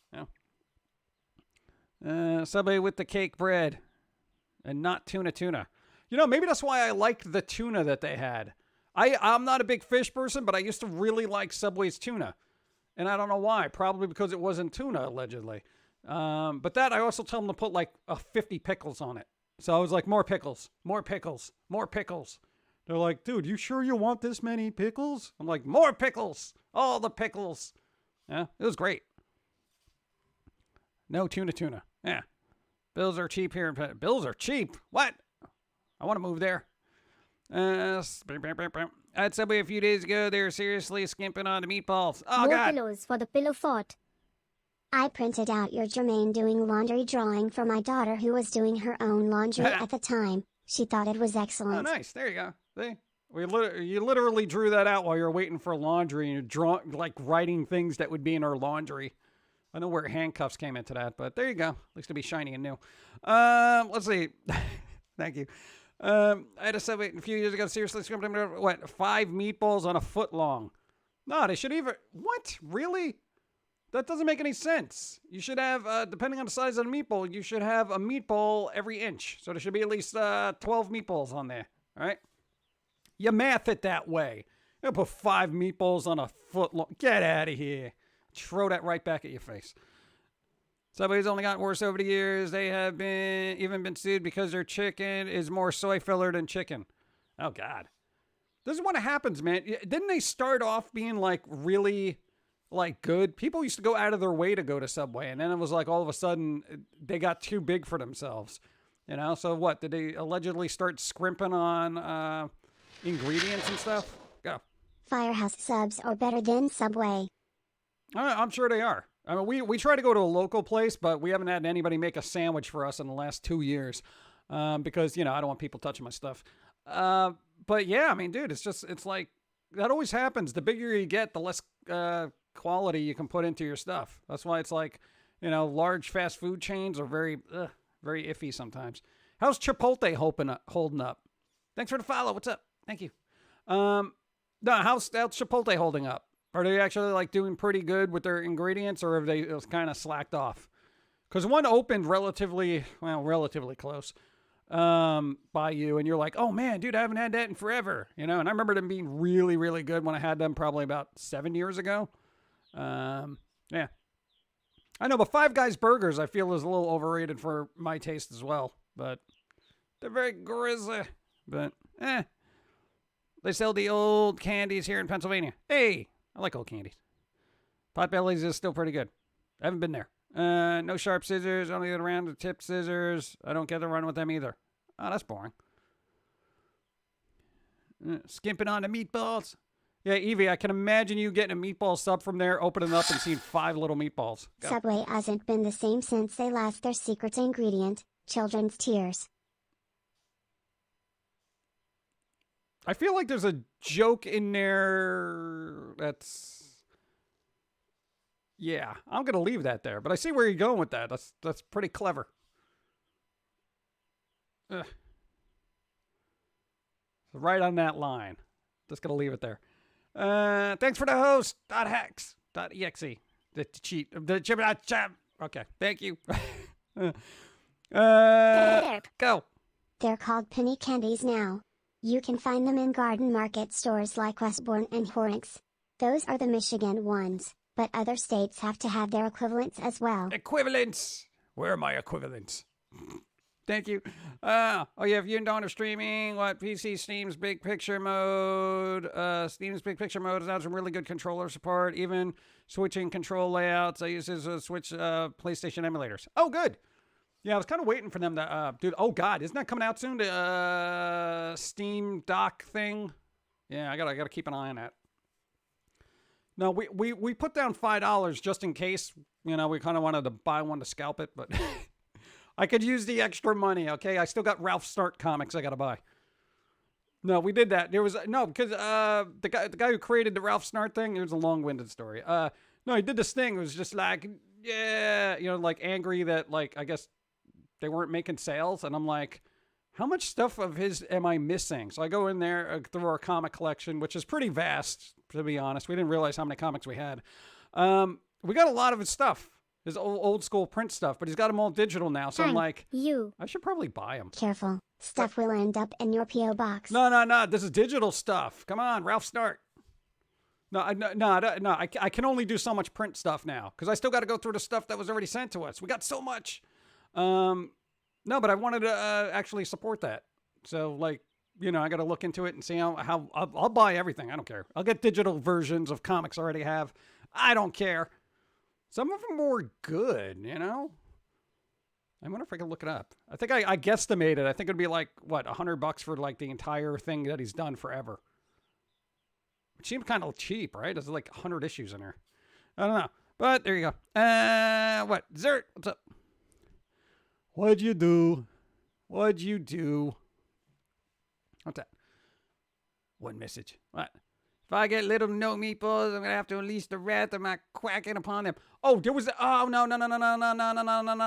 Yeah. Subway with the cake bread and not tuna. Maybe that's why I liked the tuna that they had. I'm not a big fish person, but I used to really like Subway's tuna. And I don't know why. Probably because it wasn't tuna, allegedly. But that, I also tell them to put like 50 pickles on it. So I was like, more pickles. They're like, dude, you sure you want this many pickles? I'm like, more pickles. All the pickles. Yeah, it was great. No tuna. Yeah. Bills are cheap here. Bills are cheap? What? I want to move there. I had Subway a few days ago. They were seriously skimping on the meatballs. Oh, More God. pillows for the pillow fort. I printed out your Jermaine doing laundry drawing for my daughter who was doing her own laundry at the time. She thought it was excellent. Oh, nice. There you go. See? You literally drew that out while you're waiting for laundry and you're writing things that would be in her laundry. I know where handcuffs came into that, but there you go. At least it'll be shiny and new. Let's see. Thank you. I had a Subway a few years ago. Seriously, 5 meatballs on a foot long. No, they should even. What? Really? That doesn't make any sense. You should have, depending on the size of the meatball, you should have a meatball every inch. So there should be at least 12 meatballs on there. All right? You math it that way. You put 5 meatballs on a foot long. Get out of here. Throw that right back at your face. Subway's only gotten worse over the years. They have been sued because their chicken is more soy filler than chicken. Oh, God. This is what happens, man. Didn't they start off being really good? People used to go out of their way to go to Subway. And then it was like all of a sudden they got too big for themselves. You know, so what? Did they allegedly start scrimping on ingredients and stuff? Go. Firehouse subs are better than Subway. I'm sure they are. I mean, we try to go to a local place, but we haven't had anybody make a sandwich for us in the last 2 years because, you know, I don't want people touching my stuff. But yeah, I mean, dude, it's like that always happens. The bigger you get, the less quality you can put into your stuff. That's why it's like, you know, large fast food chains are very iffy sometimes. How's Chipotle holding up? Thanks for the follow. What's up? Thank you. No, how's Chipotle holding up? Are they actually like doing pretty good with their ingredients, or have they kind of slacked off? Because one opened relatively close by you, and you're like, oh man, dude, I haven't had that in forever, you know. And I remember them being really, really good when I had them probably about 7 years ago. Yeah, I know, but Five Guys burgers I feel is a little overrated for my taste as well. But they're very grizzy. But they sell the old candies here in Pennsylvania. Hey, I like old candies. Potbelly's is still pretty good. I haven't been there. No sharp scissors, only around the tip scissors. I don't get to run with them either. Oh, that's boring. Skimping on the meatballs. Yeah, Evie, I can imagine you getting a meatball sub from there, opening up and seeing 5 little meatballs. Go. Subway hasn't been the same since they lost their secret ingredient, children's tears. I feel like there's a joke in there that's... Yeah, I'm going to leave that there. But I see where you're going with that. That's pretty clever. Ugh. Right on that line. Just going to leave it there. Thanks for the host. .hex.exe. The cheat. The chip. Okay, thank you. Go. They're called penny candies now. You can find them in garden market stores like Westbourne and Horrocks. Those are the Michigan ones, but other states have to have their equivalents as well. Equivalents. Where are my equivalents? Thank you. Oh yeah, viewing down or streaming. What PC Steam's big picture mode? Steam's big picture mode has some really good controller support. Even switching control layouts. I use this switch PlayStation emulators. Oh, good. Yeah, I was kind of waiting for them to, dude. Oh God, isn't that coming out soon? The Steam dock thing. Yeah, I gotta keep an eye on that. No, we put down $5 just in case. You know, we kind of wanted to buy one to scalp it, but I could use the extra money. Okay, I still got Ralph Snart comics I gotta buy. No, we did that. There was no because the guy who created the Ralph Snart thing. It was a long-winded story. No, he did this thing. It was just like, yeah, you know, like angry that like I guess they weren't making sales, and I'm like, how much stuff of his am I missing? So I go in there through our comic collection, which is pretty vast, to be honest. We didn't realize how many comics we had. We got a lot of his stuff, his old school print stuff, but he's got them all digital now. So I'm like, I should probably buy them. Careful, stuff will end up in your P.O. box. No. This is digital stuff. Come on, Ralph Snart. No. I can only do so much print stuff now because I still got to go through the stuff that was already sent to us. We got so much. No, but I wanted to actually support that. So, like, you know, I got to look into it and see how I'll buy everything. I don't care. I'll get digital versions of comics I already have. I don't care. Some of them were good, you know? I wonder if I can look it up. I think I guesstimated. I think it'd be like, what, $100 for like the entire thing that he's done forever. It seemed kind of cheap, right? There's like 100 issues in there. I don't know. But there you go. What? Zert, what's up? What'd you do? What'd you do? What's that? One message. What? If I get little no meatballs, I'm gonna have to unleash the wrath of my quacking upon them. Oh, there was. Oh no.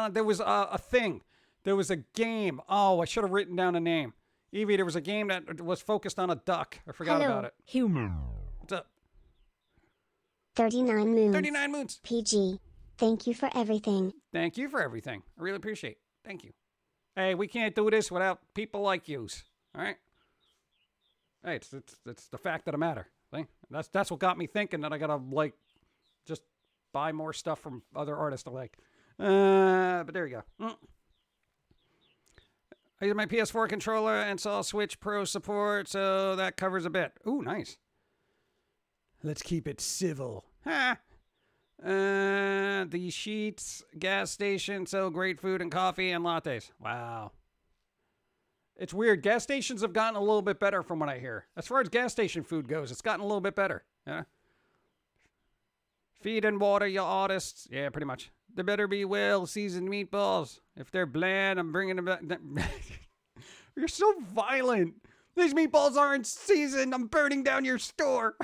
There was a thing. There was a game. Oh, I should have written down a name. Evie, there was a game that was focused on a duck. I forgot about it. Humor. What's up? 39 moons. 39 moons. PG. Thank you for everything. Thank you for everything. I really appreciate it. Thank you. Hey, we can't do this without people like yous. All right? Hey, it's the fact of the matter. See? That's what got me thinking that I gotta like just buy more stuff from other artists I like. But there you go. I use my PS4 controller and saw Switch Pro support, so that covers a bit. Ooh, nice. Let's keep it civil. Ha! The Sheets gas station sell great food and coffee and lattes. Wow. It's weird. Gas stations have gotten a little bit better from what I hear. As far as gas station food goes, it's gotten a little bit better. Yeah. Feed and water your artists. Yeah, pretty much. There better be well-seasoned meatballs. If they're bland, I'm bringing them back. You're so violent. These meatballs aren't seasoned. I'm burning down your store.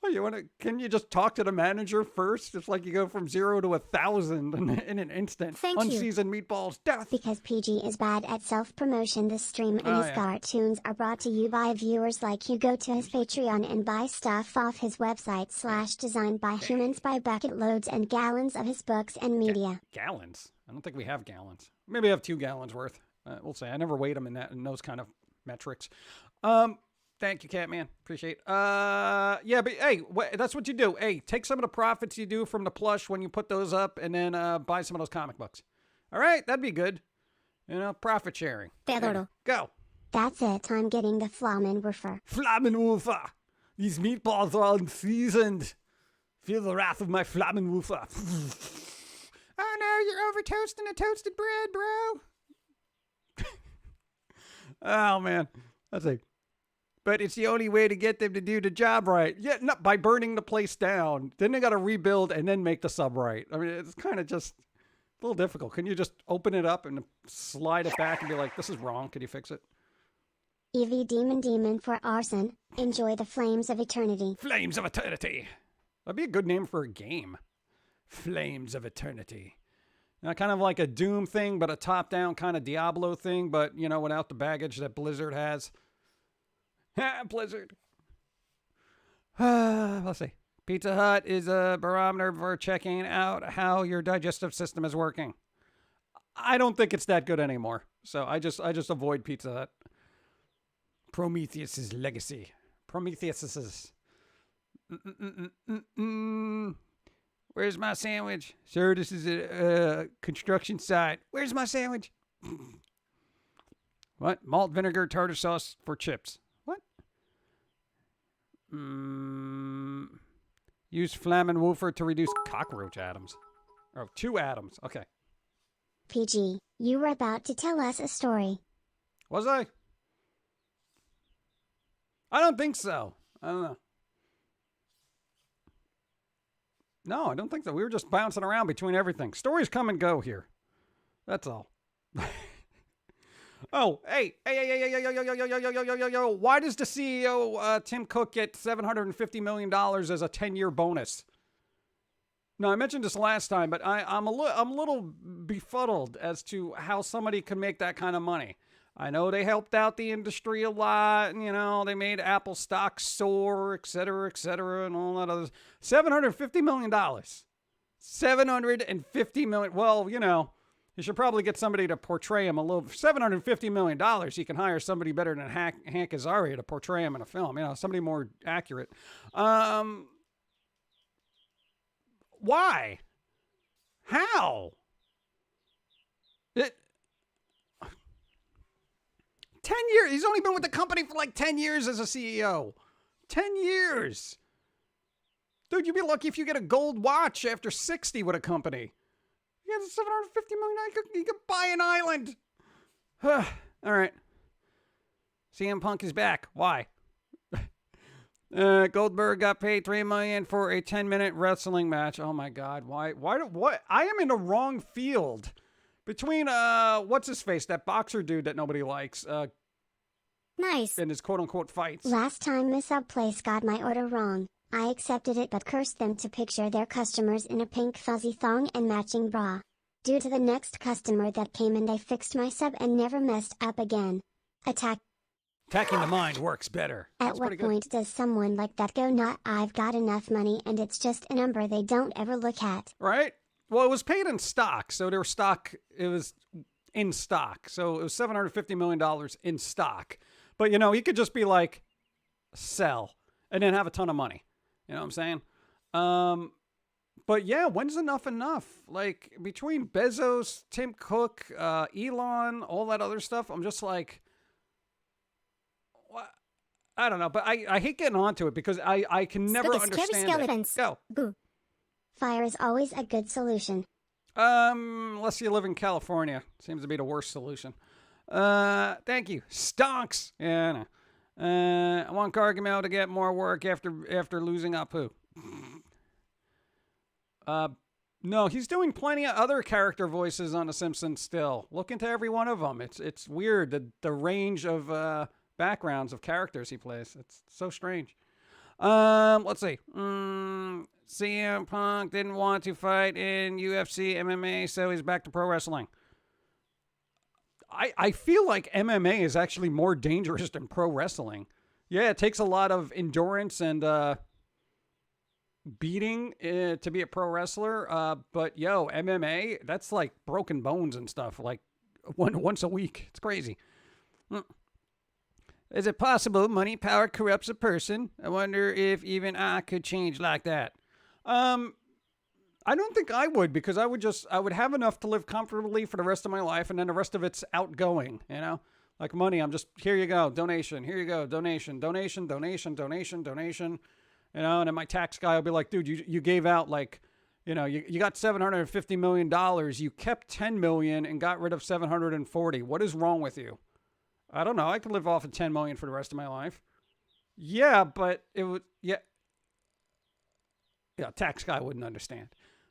What, can you just talk to the manager first? It's like you go from 0 to 1,000 in an instant. Thank you. Unseasoned meatballs, death. Because PG is bad at self-promotion, this stream and his cartoons are brought to you by viewers like you. Go to his Patreon and buy stuff off his website / designed by humans, by bucket loads and gallons of his books and media. Gallons? I don't think we have gallons. Maybe I have 2 gallons worth. We'll say. I never weighed them in those kind of metrics. Thank you, Catman. Appreciate it. Yeah, but hey, that's what you do. Hey, take some of the profits you do from the plush when you put those up and then buy some of those comic books. All right, that'd be good. You know, profit sharing. Pedro. Go. That's it. I'm getting the Flammenwerfer. Flammenwerfer. These meatballs are unseasoned. Feel the wrath of my Flammenwerfer. Oh no, you're over toasting a toasted bread, bro. Oh man, that's a. But it's the only way to get them to do the job right. Yeah, not by burning the place down. Then they got to rebuild and then make the sub right. I mean, it's kind of just a little difficult. Can you just open it up and slide it back and be like, this is wrong. Can you fix it? EV Demon for arson. Enjoy the flames of eternity. Flames of Eternity. That'd be a good name for a game. Flames of Eternity. Kind of like a Doom thing, but a top-down kind of Diablo thing, but, you know, without the baggage that Blizzard has. Blizzard. Let's see. Pizza Hut is a barometer for checking out how your digestive system is working. I don't think it's that good anymore, so I just avoid Pizza Hut. Prometheus's legacy. Prometheus's. Where's my sandwich? Sir, this is a construction site. Where's my sandwich? What? Malt vinegar tartar sauce for chips. What? Use Flammenwerfer to reduce cockroach atoms. Oh, 2 atoms. Okay. PG, you were about to tell us a story. Was I? I don't think so. I don't know. No, I don't think so. We were just bouncing around between everything. Stories come and go here. That's all. Oh, hey. Why does the CEO, Tim Cook, get $750 million as a 10-year bonus? No, I mentioned this last time, but I'm a little befuddled as to how somebody can make that kind of money. I know they helped out the industry a lot, and, you know, they made Apple stock soar, et cetera, and all that other. $750 million. $750 million. Well, you know, you should probably get somebody to portray him a little. $750 million, you can hire somebody better than Hank Azaria to portray him in a film. You know, somebody more accurate. Why? How? 10 years. He's only been with the company for like 10 years as a CEO. 10 years. Dude, you'd be lucky if you get a gold watch after 60 with a company. You get $750 million. You could buy an island. All right. CM Punk is back. Why? Goldberg got paid $3 million for a 10-minute wrestling match. Oh my God. Why? What? I am in the wrong field. Between, what's his face? That boxer dude that nobody likes. Nice. In his quote-unquote fights. Last time Miss Up Place got my order wrong. I accepted it but cursed them to picture their customers in a pink fuzzy thong and matching bra. Due to the next customer that came in, they fixed my sub and never messed up again. Attacking the mind works better. At what point does someone like that go, not I've got enough money and it's just a number they don't ever look at? Right? Well, it was paid in stock, so it was in stock. So it was $750 million in stock. But, you know, he could just be like, sell, and then have a ton of money. You know what I'm saying? But yeah, when's enough? Like, between Bezos, Tim Cook, Elon, all that other stuff, I'm just like, what? I don't know. But I hate getting onto it because I can never understand it. Go. Boo. Fire is always a good solution. Unless you live in California. Seems to be the worst solution. Thank you. Stonks. Yeah. I want Gargamel to get more work after losing Apu. No, he's doing plenty of other character voices on The Simpsons still. Look into every one of them. It's weird, the range of backgrounds of characters he plays. It's so strange. Let's see. CM Punk didn't want to fight in UFC MMA, so he's back to pro wrestling. I feel like MMA is actually more dangerous than pro wrestling. Yeah, it takes a lot of endurance and beating to be a pro wrestler. But yo, MMA, that's like broken bones and stuff, like once a week. It's crazy. Is it possible money power corrupts a person? I wonder if even I could change like that. I don't think I would, because I would have enough to live comfortably for the rest of my life, and then the rest of it's outgoing, you know? Like money, I'm just, here you go, donation, here you go, donation, donation, donation, donation, donation, you know? And then my tax guy will be like, dude, you gave out like, you know, you got $750 million, you kept 10 million and got rid of 740. What is wrong with you? I don't know, I could live off of 10 million for the rest of my life. Yeah, but it would, yeah, tax guy wouldn't understand.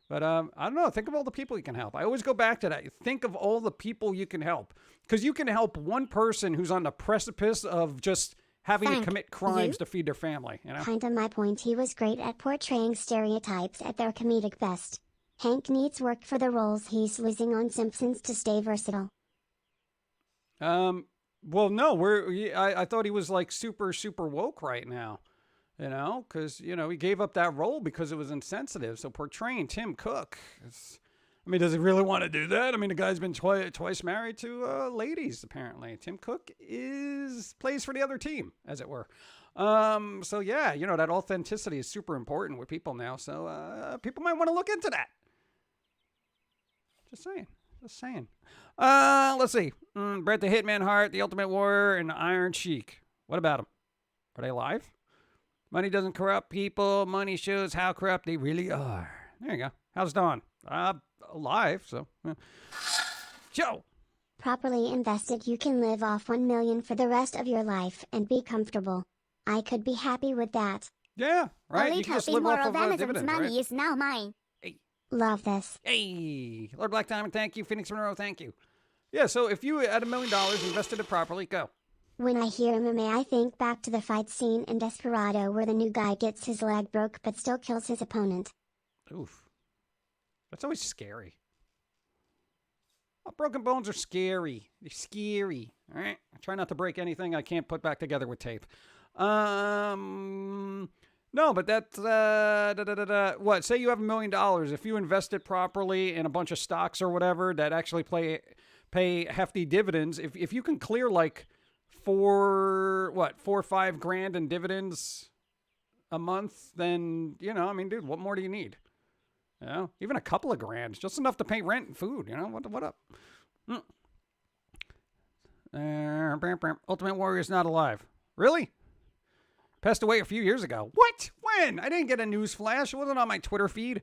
But I don't know. Think of all the people you can help. I always go back to that. Think of all the people you can help. Because you can help one person who's on the precipice of just having to commit crimes to feed their family. You know? Kinda my point. He was great at portraying stereotypes at their comedic best. Hank needs work for the roles he's losing on Simpsons to stay versatile. Well, no. I thought he was like super, super woke right now. You know, because, you know, he gave up that role because it was insensitive. So portraying Tim Cook, does he really want to do that? I mean, the guy's been twice married to ladies, apparently. Tim Cook plays for the other team, as it were. So, yeah, you know, that authenticity is super important with people now. So people might want to look into that. Just saying. Let's see. Bret the Hitman Hart, the Ultimate Warrior, and the Iron Sheik. What about them? Are they alive? Money doesn't corrupt people. Money shows how corrupt they really are. There you go. How's Dawn? Alive, so. Joe. Properly invested, you can live off 1 million for the rest of your life and be comfortable. I could be happy with that. Yeah, right. You can just live off of dividends, money right? is now mine. Hey. Love this. Hey, Lord Black Diamond, thank you. Phoenix Monroe, thank you. Yeah, so if you had $1 million, invested it properly, go. When I hear MMA, I think back to the fight scene in Desperado where the new guy gets his leg broke but still kills his opponent. Oof. That's always scary. Well, broken bones are scary. They're scary. All right? I try not to break anything I can't put back together with tape. No, but that's, what? Say you have $1 million. If you invest it properly in a bunch of stocks or whatever that actually pay hefty dividends, if you can clear like $4 or $5,000 in dividends a month, then, you know, I mean, dude, what more do you need? You know, even a couple of grand, just enough to pay rent and food. You know, what up? Ultimate Warrior's not alive. Really? Passed away a few years ago. What? When? I didn't get a news flash. It wasn't on my Twitter feed.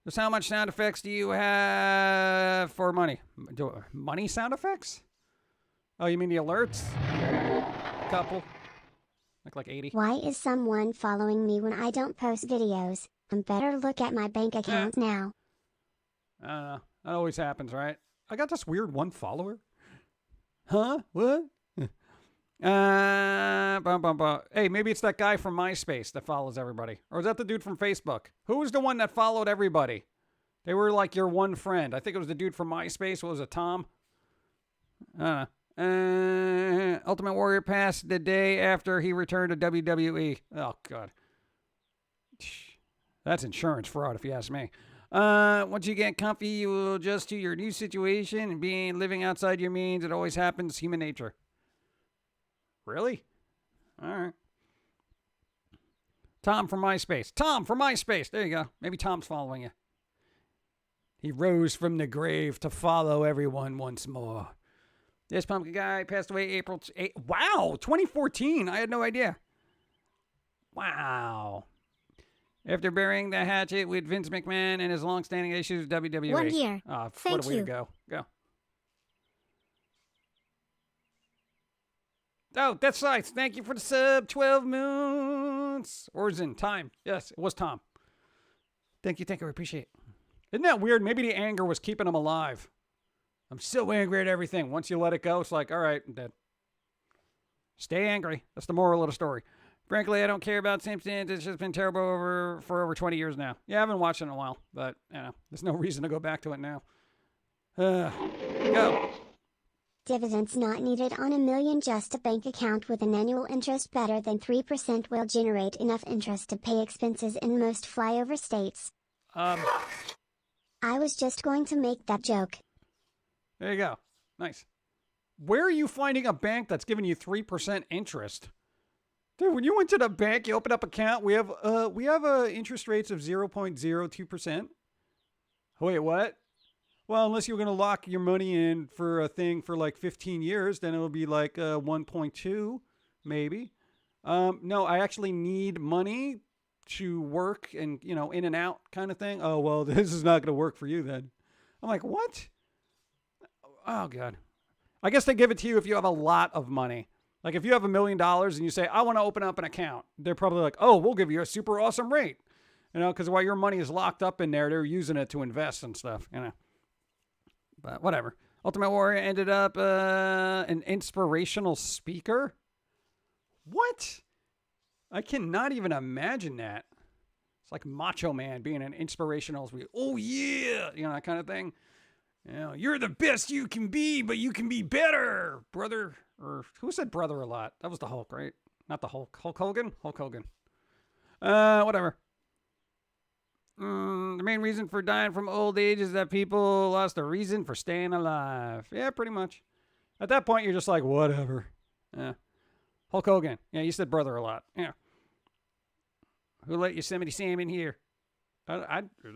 Just how much sound effects do you have for money? Money sound effects? Oh, you mean the alerts? Couple. Like 80. Why is someone following me when I don't post videos? I better look at my bank account now. I don't know. That always happens, right? I got this weird one follower. Huh? What? Hey, maybe it's that guy from MySpace that follows everybody. Or is that the dude from Facebook? Who was the one that followed everybody? They were like your one friend. I think it was the dude from MySpace. What was it, Tom? Ultimate Warrior passed the day after he returned to WWE. Oh, God. That's insurance fraud, if you ask me. Once you get comfy, you will adjust to your new situation and living outside your means. It always happens. Human nature. Really? All right. Tom from MySpace. Tom from MySpace. There you go. Maybe Tom's following you. He rose from the grave to follow everyone once more. This pumpkin guy passed away April 8. Wow, 2014. I had no idea. Wow. After burying the hatchet with Vince McMahon and his long-standing issues with WWE. 1 year. What Thank a way you. to go. Go. Oh, that's nice. Thank you for the sub. 12 months. Origin, time. Yes, it was Tom. Thank you. I appreciate it. Isn't that weird? Maybe the anger was keeping him alive. I'm so angry at everything. Once you let it go, it's like, all right, I'm dead. Stay angry. That's the moral of the story. Frankly, I don't care about Simpsons. It's just been terrible for over 20 years now. Yeah, I haven't watched it in a while, but there's no reason to go back to it now. Go. Dividends not needed on $1 million. Just a bank account with an annual interest better than 3% will generate enough interest to pay expenses in most flyover states. I was just going to make that joke. There you go. Nice. Where are you finding a bank that's giving you 3% interest? Dude, when you went to the bank, you open up an account, we have interest rates of 0.02%. Wait, what? Well, unless you're going to lock your money in for a thing for like 15 years, then it'll be like 1.2, maybe. No, I actually need money to work and, in and out kind of thing. Oh, well, this is not going to work for you then. I'm like, what? Oh, God. I guess they give it to you if you have a lot of money. Like if you have $1 million and you say, I want to open up an account, they're probably like, oh, we'll give you a super awesome rate. Because while your money is locked up in there, they're using it to invest and stuff, But whatever. Ultimate Warrior ended up an inspirational speaker. What? I cannot even imagine that. It's like Macho Man being an inspirational speaker. Oh, yeah. That kind of thing. You're the best you can be, but you can be better, brother. Or who said brother a lot? That was the Hulk, right? Not the Hulk. Hulk Hogan? Hulk Hogan. Whatever. The main reason for dying from old age is that people lost a reason for staying alive. Yeah, pretty much. At that point, you're just like, whatever. Yeah. Hulk Hogan. Yeah, you said brother a lot. Yeah. Who let Yosemite Sam in here? Is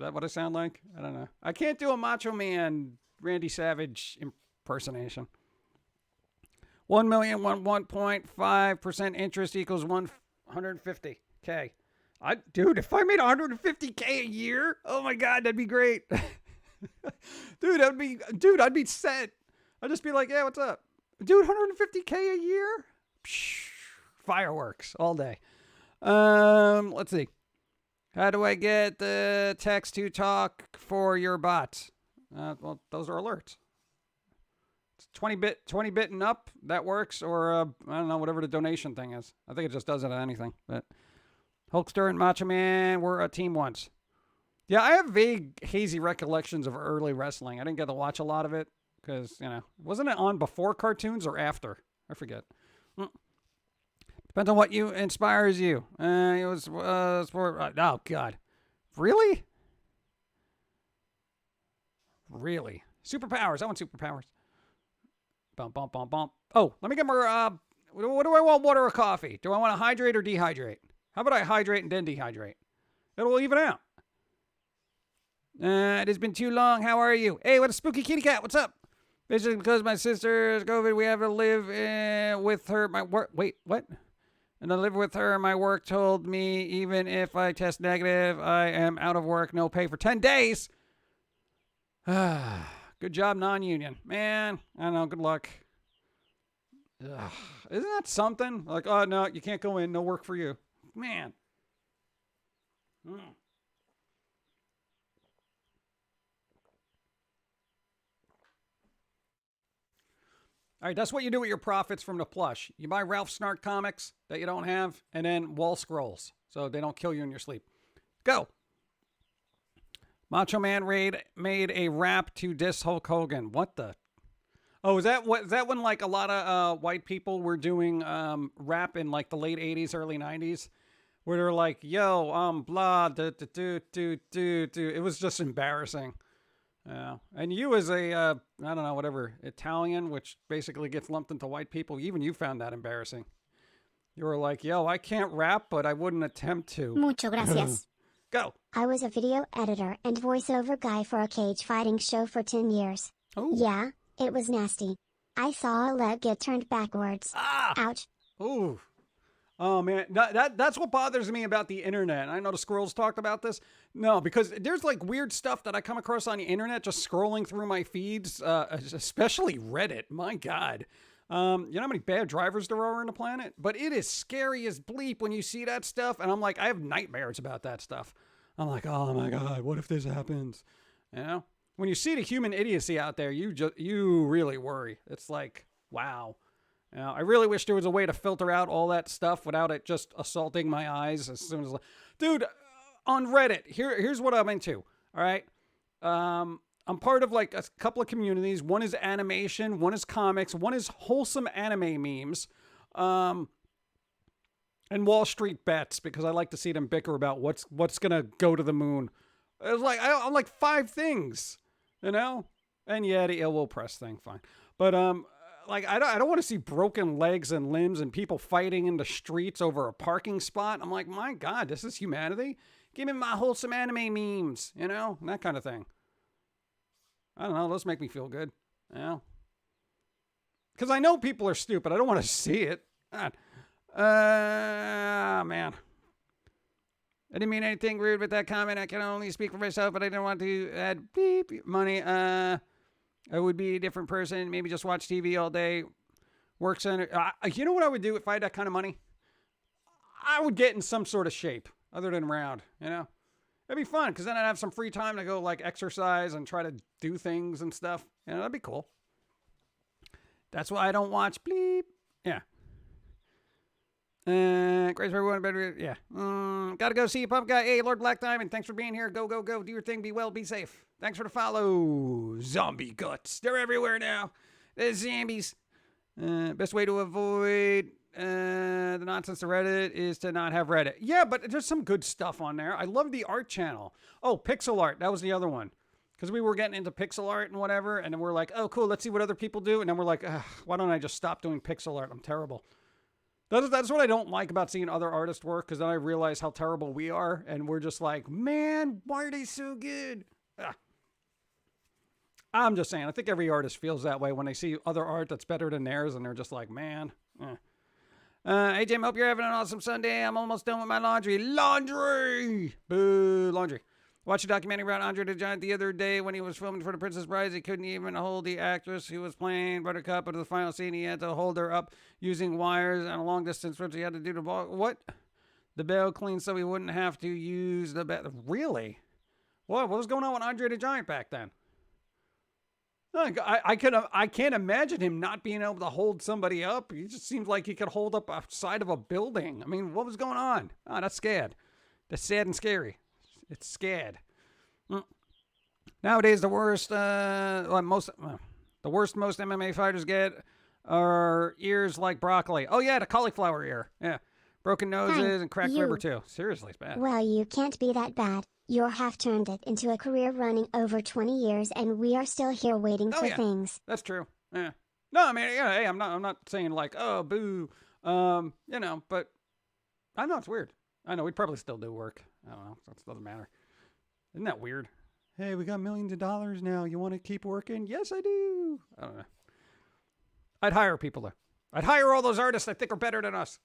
that what I sound like? I don't know. I can't do a Macho Man Randy Savage impersonation. 1,000,000 interest equals 150K. Dude, if I made 150K a year, oh my God, that'd be great. I'd be set. I'd just be like, yeah, what's up? Dude, 150K a year? Psh, fireworks all day. Let's see. How do I get the text to talk for your bots? Well, those are alerts. It's 20 bit and up. That works. Or, I don't know, whatever the donation thing is. I think it just does it on anything. But Hulkster and Macho Man were a team once. Yeah, I have vague, hazy recollections of early wrestling. I didn't get to watch a lot of it because, wasn't it on before cartoons or after? I forget. Depends on what inspires you. It was sport. Oh God, really? Really? Superpowers. I want superpowers. Bump, bump, bump, bump. Oh, let me get more. What do I want? Water or coffee? Do I want to hydrate or dehydrate? How about I hydrate and then dehydrate? It'll even out. It has been too long. How are you? Hey, what a spooky kitty cat. What's up? Basically, because my sister's COVID, we have to live with her. My work. Wait, what? And I live with her. My work told me even if I test negative, I am out of work, no pay for 10 days. Good job, non-union. Man, I don't know. Good luck. Ugh. Isn't that something? Like, oh, no, you can't go in. No work for you. Man. All right, that's what you do with your profits from the plush. You buy Ralph Snart comics that you don't have, and then wall scrolls so they don't kill you in your sleep. Go. Macho Man made a rap to diss Hulk Hogan. What the? Oh, is that when like a lot of white people were doing rap in like the late 80s, early 90s? Where they're like, yo, blah, do. It was just embarrassing. Yeah. And you as a, I don't know, whatever, Italian, which basically gets lumped into white people, even you found that embarrassing. You were like, yo, I can't rap, but I wouldn't attempt to. Mucho gracias. Go. I was a video editor and voiceover guy for a cage fighting show for 10 years. Ooh. Yeah, it was nasty. I saw a leg get turned backwards. Ah! Ouch. Ooh. Oh, man. That's what bothers me about the internet. I know the squirrels talked about this. No, because there's like weird stuff that I come across on the internet just scrolling through my feeds, especially Reddit. My God. You know how many bad drivers there are on the planet? But it is scary as bleep when you see that stuff. And I'm like, I have nightmares about that stuff. I'm like, oh my God, what if this happens? You know? When you see the human idiocy out there, you really worry. It's like, wow. You know, I really wish there was a way to filter out all that stuff without it just assaulting my eyes as soon as... Dude, on Reddit, here's what I'm into, all right? I'm part of like a couple of communities. One is animation, one is comics, one is wholesome anime memes, and Wall Street bets, because I like to see them bicker about what's gonna go to the moon. It's like I'm like 5 things, you know, and yeah, the ill will press thing, fine, but like I don't want to see broken legs and limbs and people fighting in the streets over a parking spot. I'm like, my God, this is humanity. Give me my wholesome anime memes, you know, and that kind of thing. I don't know. Those make me feel good. You know? Because I know people are stupid. I don't want to see it. God. Man. I didn't mean anything rude with that comment. I can only speak for myself, but I didn't want to add beep money. I would be a different person. Maybe just watch TV all day. Work center. You know what I would do if I had that kind of money? I would get in some sort of shape other than round, you know? It'd be fun, because then I'd have some free time to go, like, exercise and try to do things and stuff. You know, that'd be cool. That's why I don't watch bleep. Yeah. Grace for everyone. Better, yeah. Gotta go see Pum'Kin. Hey, Lord Black Diamond, thanks for being here. Go, go, go. Do your thing. Be well. Be safe. Thanks for the follow. Zombie guts. They're everywhere now. There's zombies. Best way to avoid... the nonsense of Reddit is to not have Reddit. Yeah, but there's some good stuff on there. I love the art channel. Oh, pixel art. That was the other one. Because we were getting into pixel art and whatever. And then we're like, oh, cool. Let's see what other people do. And then we're like, why don't I just stop doing pixel art? I'm terrible. That's what I don't like about seeing other artists work. Because then I realize how terrible we are. And we're just like, man, why are they so good? I'm just saying. I think every artist feels that way when they see other art that's better than theirs. And they're just like, man, hey, Jim, hope you're having an awesome Sunday. I'm almost done with my laundry. Laundry! Boo, laundry. Watched a documentary about Andre the Giant the other day when he was filming for The Princess Bride. He couldn't even hold the actress who was playing Buttercup. But in the final scene, he had to hold her up using wires and a long distance switch. He had to do the ball. What? The bell clean so he wouldn't have to use the bell. Really? What was going on with Andre the Giant back then? I can't imagine him not being able to hold somebody up. He just seems like he could hold up a side of a building. I mean, what was going on? Oh, that's scared. That's sad and scary. It's scared. Nowadays, the worst most MMA fighters get are ears like broccoli. Oh yeah, the cauliflower ear. Yeah, broken noses and cracked ribber too. Seriously, it's bad. Well, you can't be that bad. You have turned it into a career running over 20 years, and we are still here waiting for things. That's true. Yeah. No, I mean, yeah, hey, I'm not saying like, oh, boo, you know, but I know it's weird. I know we'd probably still do work. I don't know. It doesn't matter. Isn't that weird? Hey, we got millions of dollars now. You want to keep working? Yes, I do. I don't know. I'd hire people though. I'd hire all those artists I think are better than us.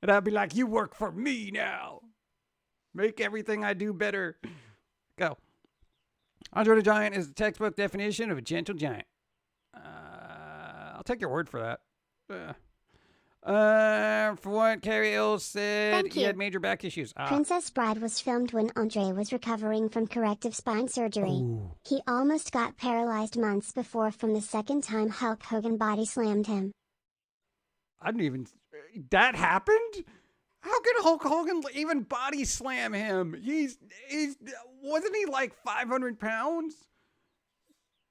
And I'd be like, you work for me now. Make everything I do better. Go. Andre the Giant is the textbook definition of a gentle giant. I'll take your word for that. For what Carrie Hill said, he had major back issues. Princess Bride was filmed when Andre was recovering from corrective spine surgery. Ooh. He almost got paralyzed months before from the second time Hulk Hogan body slammed him. I didn't even... That happened? How could Hulk Hogan even body slam him? He's wasn't he like 500 pounds?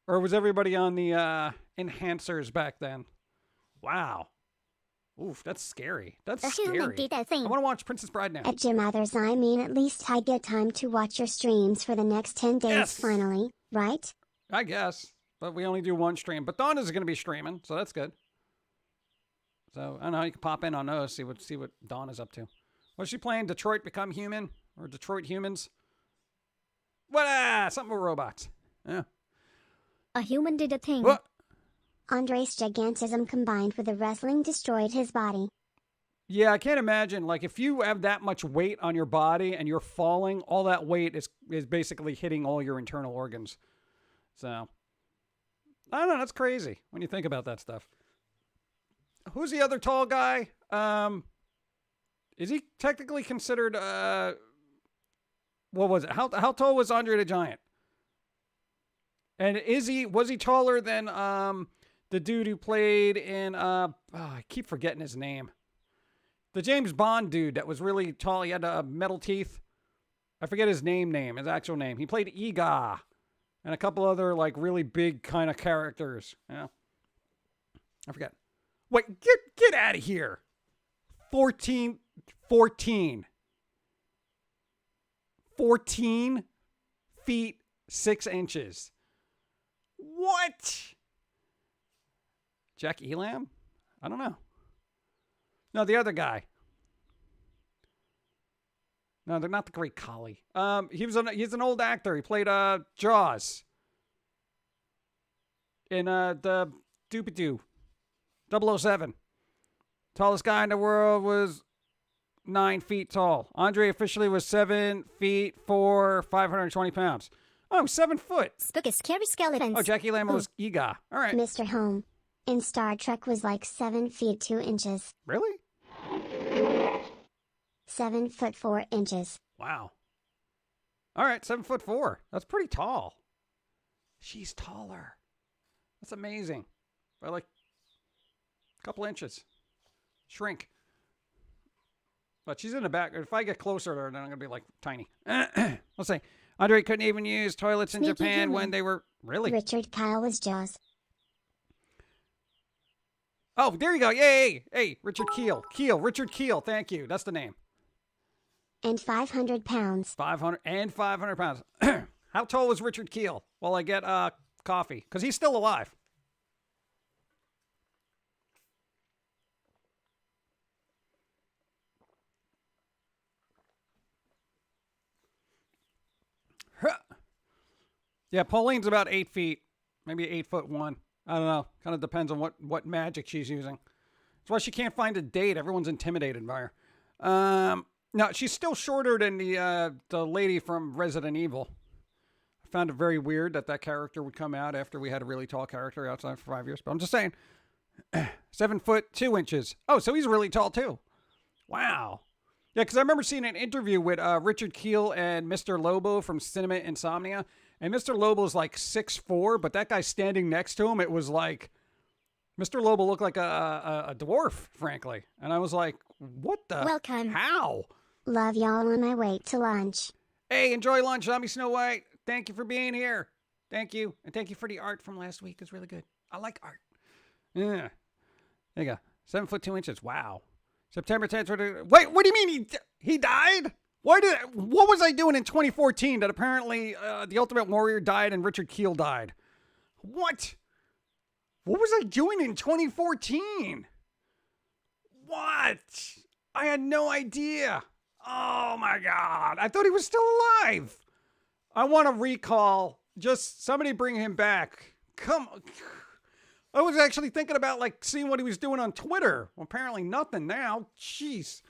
Or was everybody on the enhancers back then? Wow. Oof, that's scary. That's scary. I want to watch Princess Bride now. At Jim Others, I mean, at least I get time to watch your streams for the next 10 days finally, right? I guess. But we only do one stream. But Donna's going to be streaming, so that's good. So, I don't know, you can pop in on those, see what Dawn is up to. Was she playing Detroit Become Human? Or Detroit Humans? What? Something with robots. Yeah. A human did a thing. What? Andre's gigantism combined with the wrestling destroyed his body. Yeah, I can't imagine. Like, if you have that much weight on your body and you're falling, all that weight is basically hitting all your internal organs. So, I don't know. That's crazy when you think about that stuff. Who's the other tall guy? Is he technically considered, what was it? How tall was Andre the Giant? And was he taller than, the dude who played in, I keep forgetting his name. The James Bond dude that was really tall. He had metal teeth. I forget his his actual name. He played Ega and a couple other like really big kind of characters. Yeah. I forget. Wait, get out of here. 14 feet 6 inches. What? J.i.M? I don't know. No, the other guy. No, they're not the Great Collie. He's an old actor. He played Jaws in the Doobie-Doo 007. Tallest guy in the world was 9 feet tall. Andre officially was 7 feet 4, 520 pounds. Oh, 7 foot. Spooky scary skeletons. Oh, J.i.M was Ega. All right. Mr. Home in Star Trek was like 7 feet 2 inches. Really? 7 foot 4 inches. Wow. All right, 7 foot 4. That's pretty tall. She's taller. That's amazing. By like a couple inches. Shrink. But she's in the back. If I get closer to her, then I'm going to be like tiny. Let's see. Andre couldn't even use toilets in Sneaky Japan human. when they were... Really? Richard Kyle was Jaws. Oh, there you go. Yay. Hey, Richard Keel. Richard Keel. Thank you. That's the name. And 500 pounds. 500 pounds. How tall was Richard Keel? While I get coffee. Because he's still alive. Yeah, Pauline's about 8 feet. Maybe 8'1". I don't know. Kind of depends on what magic she's using. That's why she can't find a date. Everyone's intimidated by her. No, she's still shorter than the lady from Resident Evil. I found it very weird that character would come out after we had a really tall character outside for 5 years. But I'm just saying, 7 foot 2 inches. Oh, so he's really tall too. Wow. Yeah, because I remember seeing an interview with Richard Keel and Mr. Lobo from Cinema Insomnia. And Mr. Lobo's like 6'4", but that guy standing next to him, it was like, Mr. Lobo looked like a dwarf, frankly. And I was like, what the? Welcome. How? Love y'all on my way to lunch. Hey, enjoy lunch, Zombie Snow White. Thank you for being here. Thank you. And thank you for the art from last week. It's really good. I like art. Yeah. There you go. 7 foot 2 inches. Wow. September 10th. Wait, what do you mean he died? What was I doing in 2014 that apparently the Ultimate Warrior died and Richard Keel died? What? What was I doing in 2014? What? I had no idea. Oh my God. I thought he was still alive. I want to recall. Just somebody bring him back. Come on. I was actually thinking about like seeing what he was doing on Twitter. Well, apparently nothing now. Jeez.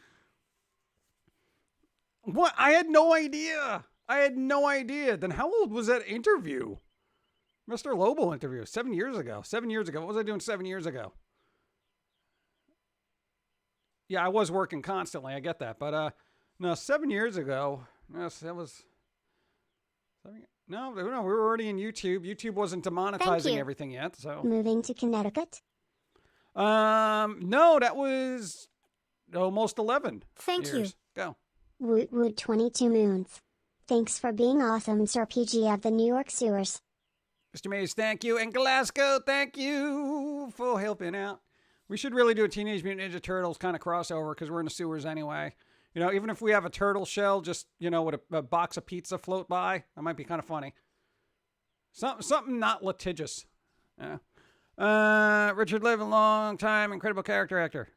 What? I had no idea. Then how old was that interview? Mr. Lobo interview. 7 years ago. 7 years ago. What was I doing 7 years ago? Yeah, I was working constantly. I get that. But no, 7 years ago. Yes, that was... No, we were already in YouTube. YouTube wasn't demonetizing everything yet. So Moving to Connecticut? No, that was almost 11 Thank years. you. Go. Woot woot 22 moons. Thanks for being awesome, Sir PG of the New York sewers. Mr. Mays, thank you. And Glasgow, thank you for helping out. We should really do a Teenage Mutant Ninja Turtles kind of crossover because we're in the sewers anyway. You know, even if we have a turtle shell, just, you know, with a box of pizza float by, that might be kind of funny. Something not litigious. Yeah. Richard lived a long time, incredible character actor.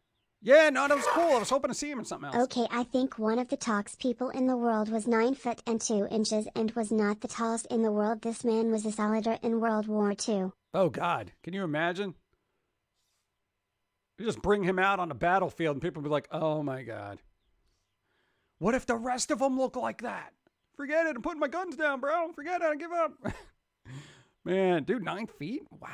Yeah, no, that was cool. I was hoping to see him in something else. Okay, I think one of the talks people in the world was 9 foot and 2 inches and was not the tallest in the world. This man was a soldier in World War II. Oh, God. Can you imagine? You just bring him out on the battlefield and people be like, oh, my God. What if the rest of them look like that? Forget it. I'm putting my guns down, bro. Forget it. I give up. Man, dude, 9 feet? Wow.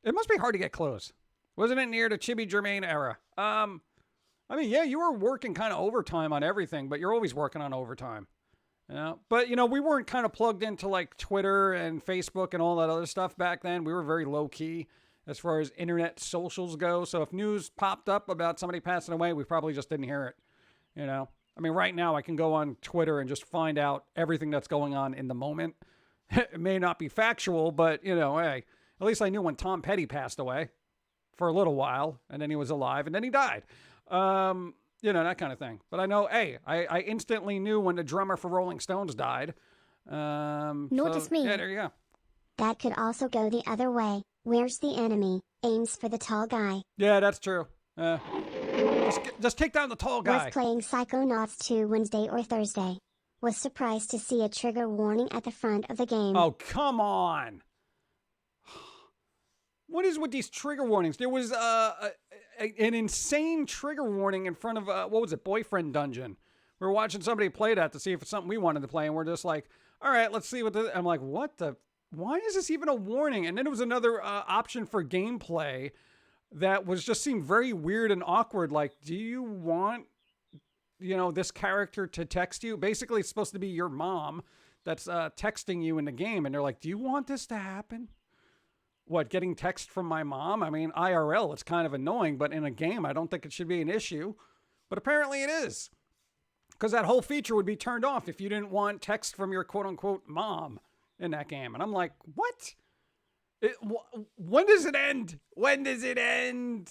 It must be hard to get clothes. Wasn't it near the Chibi Germain era? I mean, yeah, you were working kind of overtime on everything, but you're always working on overtime. Yeah. But, we weren't kind of plugged into like Twitter and Facebook and all that other stuff back then. We were very low key as far as internet socials go. So if news popped up about somebody passing away, we probably just didn't hear it. I mean, right now I can go on Twitter and just find out everything that's going on in the moment. It may not be factual, but, hey, at least I knew when Tom Petty passed away for a little while, and then he was alive, and then he died. That kind of thing. But I know, hey, I instantly knew when the drummer for Rolling Stones died. Notice me. Yeah, there you go. That could also go the other way. Where's the enemy? Aims for the tall guy. Yeah, that's true. Just take down the tall guy. Was playing Psychonauts 2 Wednesday or Thursday. Was surprised to see a trigger warning at the front of the game. Oh, come on. What is with these trigger warnings? There was an insane trigger warning in front of, what was it, Boyfriend Dungeon. We were watching somebody play that to see if it's something we wanted to play, and we're just like, all right, let's see what this... I'm like, why is this even a warning? And then there was another option for gameplay that just seemed very weird and awkward. Like, do you want, this character to text you? Basically, it's supposed to be your mom that's texting you in the game, and they're like, do you want this to happen? What, getting text from my mom? I mean, IRL, it's kind of annoying, but in a game, I don't think it should be an issue. But apparently it is. Because that whole feature would be turned off if you didn't want text from your quote-unquote mom in that game. And I'm like, what? When does it end? When does it end?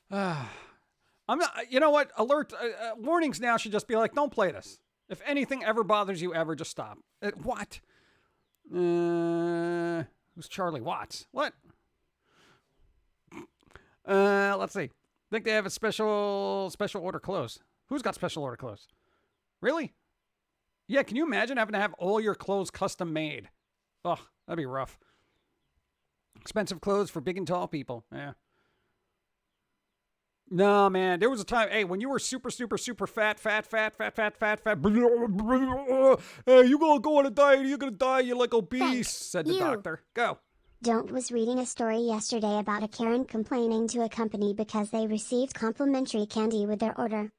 I'm not, you know what? Warnings now should just be like, don't play this. If anything ever bothers you ever, just stop. What? Who's Charlie Watts? What? Let's see. Think they have a special order clothes. Who's got special order clothes? Really? Yeah, can you imagine having to have all your clothes custom made? Ugh, that'd be rough. Expensive clothes for big and tall people. Yeah. No, man. There was a time, hey, when you were super, super, super fat, hey, you gonna go on a diet, you're gonna die, you're like obese, Thanks. said the doctor. Go. Don't was reading a story yesterday about a Karen complaining to a company because they received complimentary candy with their order.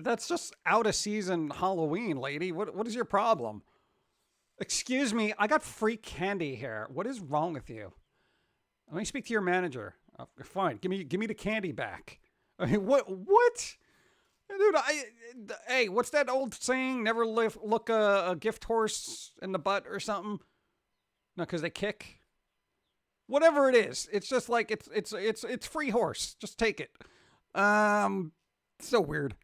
That's just out of season Halloween, lady. What is your problem? Excuse me, I got free candy here. What is wrong with you? Let me speak to your manager. Fine, give me the candy back. I mean, what? Dude, hey, what's that old saying? Never look a gift horse in the butt or something? No, because they kick. Whatever it is, it's just like it's free horse. Just take it. So weird.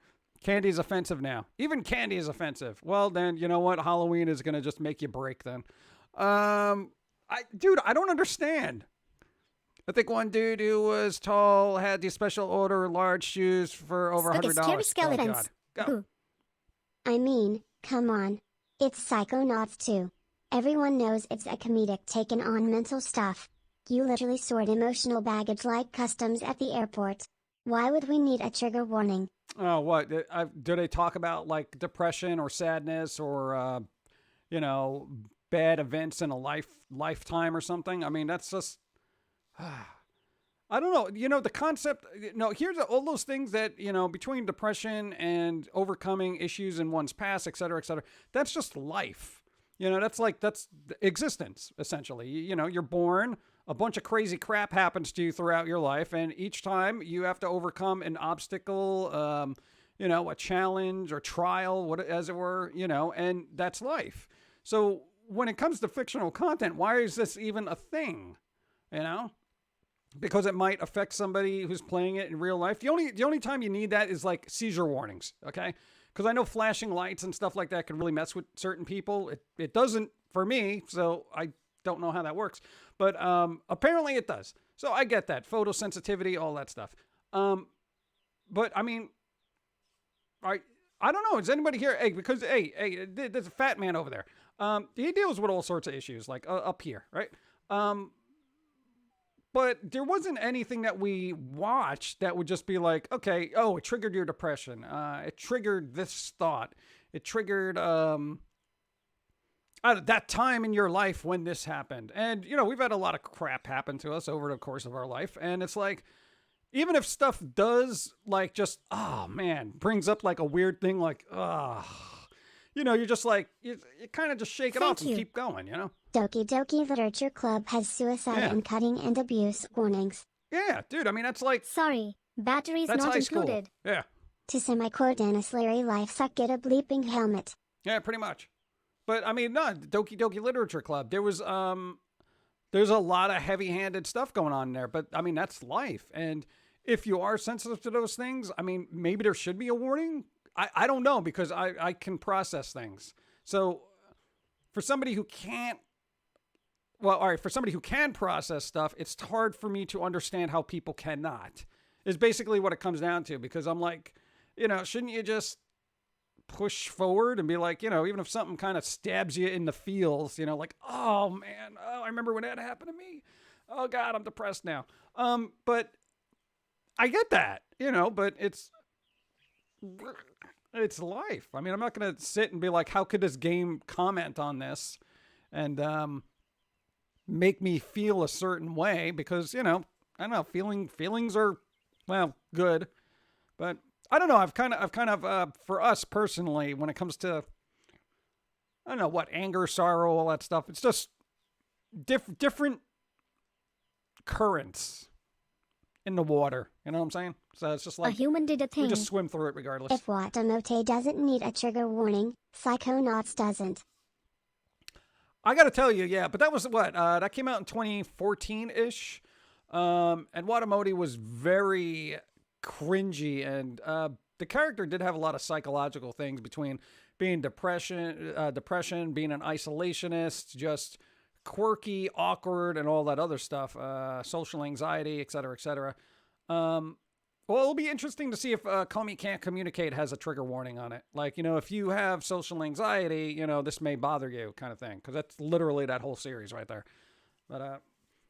Candy is offensive now. Even candy is offensive. Well, then you know what? Halloween is gonna just make you break. Then, dude, I don't understand. I think one dude who was tall had the special order large shoes for over Look at $100. scary skeletons. Oh, God. Go. Ooh. I mean, come on. It's Psychonauts 2. Everyone knows it's a comedic taken on mental stuff. You literally sort emotional baggage like customs at the airport. Why would we need a trigger warning? Oh, what? Do they talk about like depression or sadness or, bad events in a lifetime or something? I mean, that's just... I don't know. The concept, here's all those things that, between depression and overcoming issues in one's past, et cetera, that's just life. That's existence, essentially. You're born, a bunch of crazy crap happens to you throughout your life, and each time you have to overcome an obstacle, a challenge or trial, as it were, and that's life. So when it comes to fictional content, why is this even a thing? Because it might affect somebody who's playing it in real life. The only time you need that is like seizure warnings, okay? Because I know flashing lights and stuff like that can really mess with certain people. It doesn't for me, so I don't know how that works. But apparently it does. So I get that. Photosensitivity, all that stuff. But I mean, I don't know. Is anybody here? Hey, because, hey, there's a fat man over there. He deals with all sorts of issues, like up here, right? But there wasn't anything that we watched that would just be like, okay, oh, it triggered your depression. It triggered this thought. It triggered, that time in your life when this happened. And, you know, we've had a lot of crap happen to us over the course of our life. And it's like, even if stuff does, like, just, oh, man, brings up, like, a weird thing, like, you know, you're just like, you kind of just shake it off and keep going, you know? Doki Doki Literature Club has suicide and cutting and abuse warnings. Yeah, dude, I mean, that's like... Sorry, batteries that's not high included. School. Yeah. To semi-quote Dennis Leary, life suck, get a bleeping helmet. Yeah, pretty much. But, I mean, no, Doki Doki Literature Club, there's a lot of heavy-handed stuff going on there, but, I mean, that's life. And if you are sensitive to those things, I mean, maybe there should be a warning. I don't know, because I can process things. So, for somebody who can't, well, all right, for somebody who can process stuff, it's hard for me to understand how people cannot, is basically what it comes down to, because I'm like, you know, shouldn't you just push forward and be like, you know, even if something kind of stabs you in the feels, you know, like, oh man, I remember when that happened to me. Oh God, I'm depressed now. But I get that, you know, but it's life. I mean, I'm not going to sit and be like, how could this game comment on this and make me feel a certain way? Because, you know, I don't know, feelings are, well, good, but I don't know. I've kind of, for us personally, when it comes to, I don't know what, anger, sorrow, all that stuff, it's just different currents in the water. You know what I'm saying? So it's just like, A human did a thing. we just swim through it regardless. If Watamote doesn't need a trigger warning, Psychonauts doesn't. I got to tell you, yeah, but that was what? That came out in 2014-ish. And Watamote was very cringy, and the character did have a lot of psychological things between being depression, being an isolationist, just quirky, awkward, and all that other stuff, social anxiety, et cetera, et cetera. Well, it'll be interesting to see if Comey Can't Communicate has a trigger warning on it. Like, you know, if you have social anxiety, you know, this may bother you kind of thing, because that's literally that whole series right there. But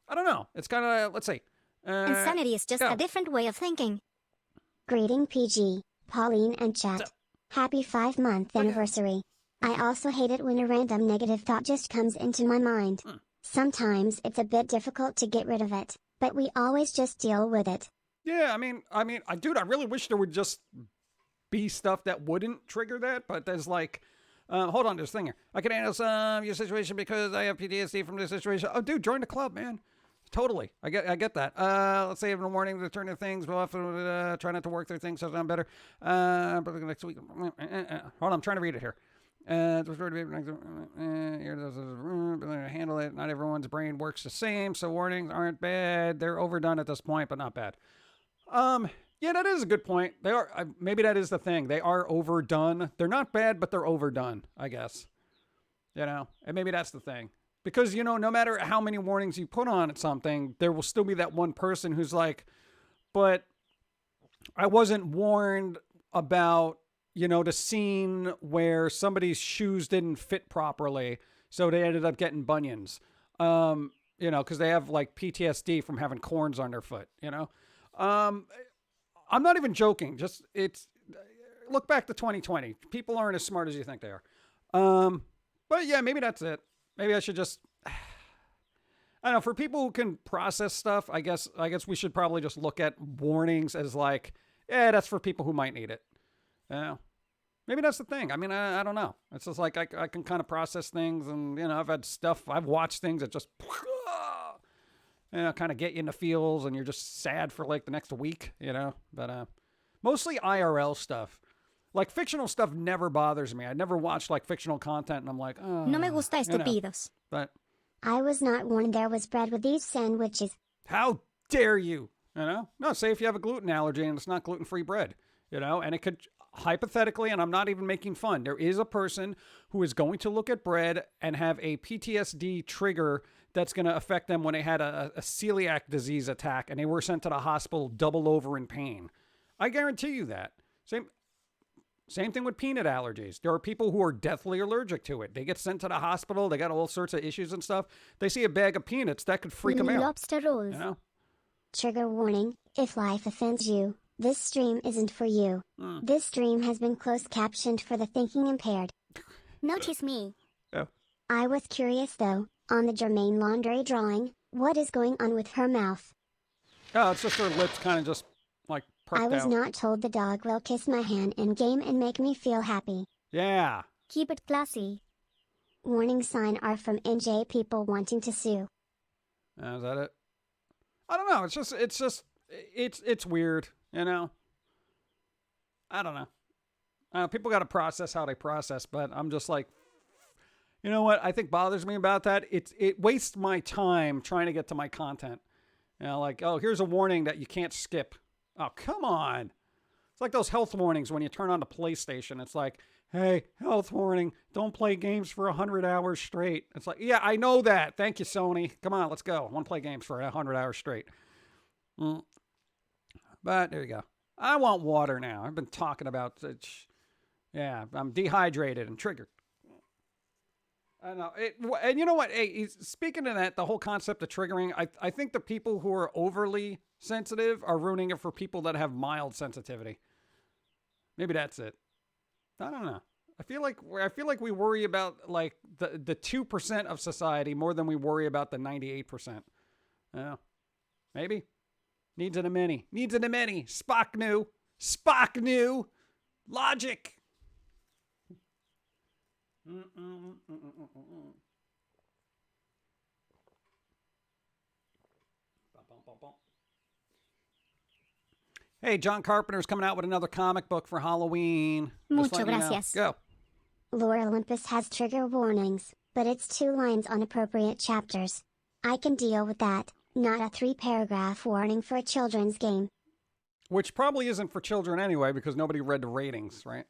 I don't know. It's kind of, let's see. Insanity is just a different way of thinking. Greeting PG, Pauline and chat. Happy 5-month anniversary. I also hate it when a random negative thought just comes into my mind. Sometimes it's a bit difficult to get rid of it, but we always just deal with it. Yeah, I mean, dude, I really wish there would just be stuff that wouldn't trigger that, but there's like, hold on, there's a thing here. I can handle your situation because I have PTSD from this situation. Oh, dude, join the club, man. Totally. I get that. Let's say in the morning to turn to things, we'll have to try not to work through things so I'm better. Next week. Hold on, I'm trying to read it here. Handle it. Not everyone's brain works the same, so warnings aren't bad. They're overdone at this point, but not bad. Yeah, that is a good point. They are. Maybe that is the thing. They are overdone. They're not bad, but they're overdone, I guess. You know, and maybe that's the thing. Because, you know, no matter how many warnings you put on something, there will still be that one person who's like, but I wasn't warned about, you know, the scene where somebody's shoes didn't fit properly, so they ended up getting bunions. You know, because they have like PTSD from having corns on their foot, you know. I'm not even joking. Just look back to 2020. People aren't as smart as you think they are. But yeah, maybe that's it. Maybe I should just, I don't know, for people who can process stuff, I guess we should probably just look at warnings as like, yeah, that's for people who might need it. You know? Maybe that's the thing. I mean, I don't know. It's just like, I can kind of process things, and, you know, I've watched things that just, you know, kind of get you in the feels, and you're just sad for like the next week, you know, but, mostly IRL stuff. Like, fictional stuff never bothers me. I never watch, like, fictional content, and I'm like, oh. No me gusta estúpidos. You know, but I was not warned there was bread with these sandwiches. how dare you? You know? No, say if you have a gluten allergy and it's not gluten-free bread, you know? And it could, hypothetically, and I'm not even making fun, there is a person who is going to look at bread and have a PTSD trigger that's going to affect them when they had a celiac disease attack and they were sent to the hospital double over in pain. I guarantee you that. Same thing with peanut allergies. There are people who are deathly allergic to it. They get sent to the hospital. They got all sorts of issues and stuff. They see a bag of peanuts that could freak them out. Lobster rolls. You know? Trigger warning, if life offends you, this stream isn't for you. This stream has been closed captioned for the thinking impaired. Notice me. Yeah. I was curious though, on the Jermaine laundry drawing, what is going on with her mouth? Oh, it's just her lips kind of just like I perked was out. not told the dog will kiss my hand in game and make me feel happy. Yeah. Keep it classy. Warning sign are from NJ people wanting to sue. Is that it? I don't know. It's weird, you know? I don't know. People got to process how they process, but I'm just like, you know what I think bothers me about that? It wastes my time trying to get to my content. You know, like, oh, here's a warning that you can't skip. Oh, come on. It's like those health warnings when you turn on the PlayStation. It's like, hey, health warning, don't play games for 100 hours straight. It's like, yeah, I know that. Thank you, Sony. Come on, let's go. I want to play games for 100 hours straight. But there you go. I want water now. I've been talking about it. Yeah, I'm dehydrated and triggered. I know. And you know what? Hey, speaking of that, the whole concept of triggering, I think the people who are overly sensitive are ruining it for people that have mild sensitivity. Maybe that's it. I don't know. I feel like we worry about like the 2% of society more than we worry about the 98%. Yeah. Maybe. Needs in a many. Needs in a many. Spock knew. Spock knew. Logic. Hey, John Carpenter's coming out with another comic book for Halloween. Mucho gracias. Go. Lore Olympus has trigger warnings, but it's 2 lines on appropriate chapters. I can deal with that, not a 3-paragraph warning for a children's game. Which probably isn't for children anyway, because nobody read the ratings, right?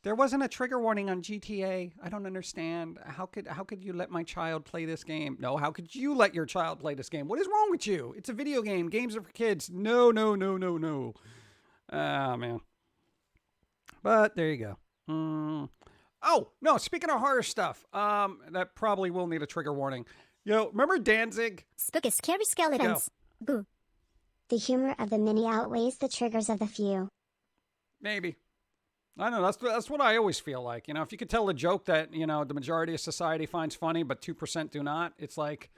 There wasn't a trigger warning on GTA. I don't understand. How could you let my child play this game? No, how could you let your child play this game? What is wrong with you? It's a video game. Games are for kids. No. Ah, man. But there you go. Oh, no, speaking of horror stuff, that probably will need a trigger warning. Yo, remember Danzig? Spooky scary skeletons. Boo. The humor of the many outweighs the triggers of the few. Maybe. I don't know. That's what I always feel like. You know, if you could tell a joke that, you know, the majority of society finds funny, but 2% do not, it's like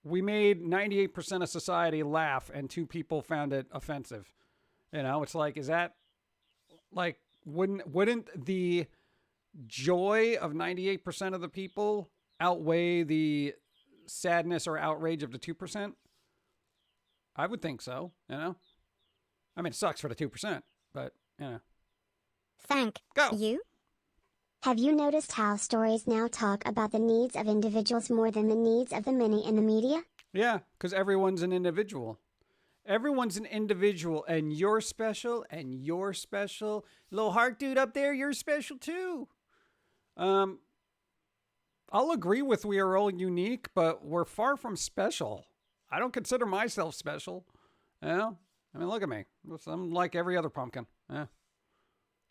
we made 98% of society laugh and 2 people found it offensive. You know, it's like, is that like, wouldn't the joy of 98% of the people outweigh the sadness or outrage of the 2%? I would think so, you know? I mean, it sucks for the 2%, but, you know. Thank Go. you. Have you noticed how stories now talk about the needs of individuals more than the needs of the many in the media? Yeah, because everyone's an individual. Everyone's an individual, and you're special, and you're special. Little heart dude up there, you're special too. I'll agree with we are all unique, but we're far from special. I don't consider myself special. You know? I mean, look at me. I'm like every other pumpkin. Yeah.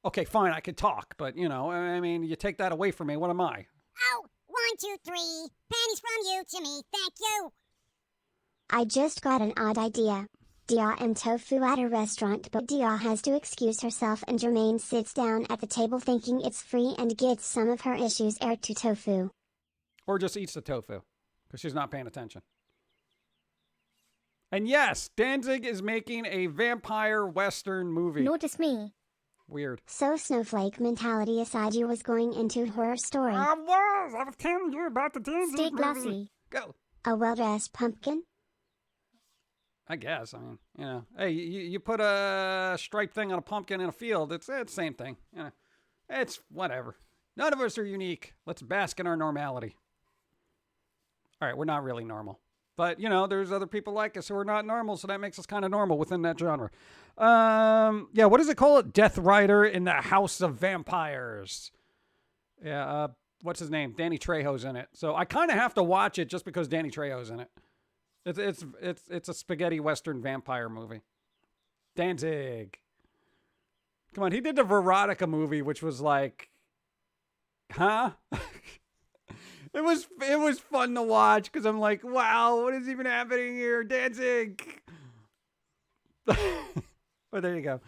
Okay, fine, I could talk, but, you know, I mean, you take that away from me, what am I? Oh, 1, 2, 3. Pennies from you to me, thank you. I just got an odd idea. J.i.M tofu at a restaurant, but Dia has to excuse herself and Jermaine sits down at the table thinking it's free and gets some of her issues aired to tofu. Or just eats the tofu, because she's not paying attention. And yes, Danzig is making a vampire Western movie. Notice me. Weird. So snowflake mentality aside, you was going into horror story. I was telling you about the Danzig Stay movie. classy. Go. A well-dressed pumpkin? I guess. I mean, you know, hey, you put a striped thing on a pumpkin in a field. It's the same thing. You know, it's whatever. None of us are unique. Let's bask in our normality. All right, we're not really normal. But, you know, there's other people like us who are not normal, so that makes us kind of normal within that genre. Yeah, what does it call it? Death Rider in the House of Vampires. Yeah, what's his name? Danny Trejo's in it. So I kind of have to watch it just because Danny Trejo's in it. It's a spaghetti Western vampire movie. Danzig. Come on, he did the Veronica movie, which was like, huh? It was fun to watch because I'm like, wow, what is even happening here? Danzig. But there you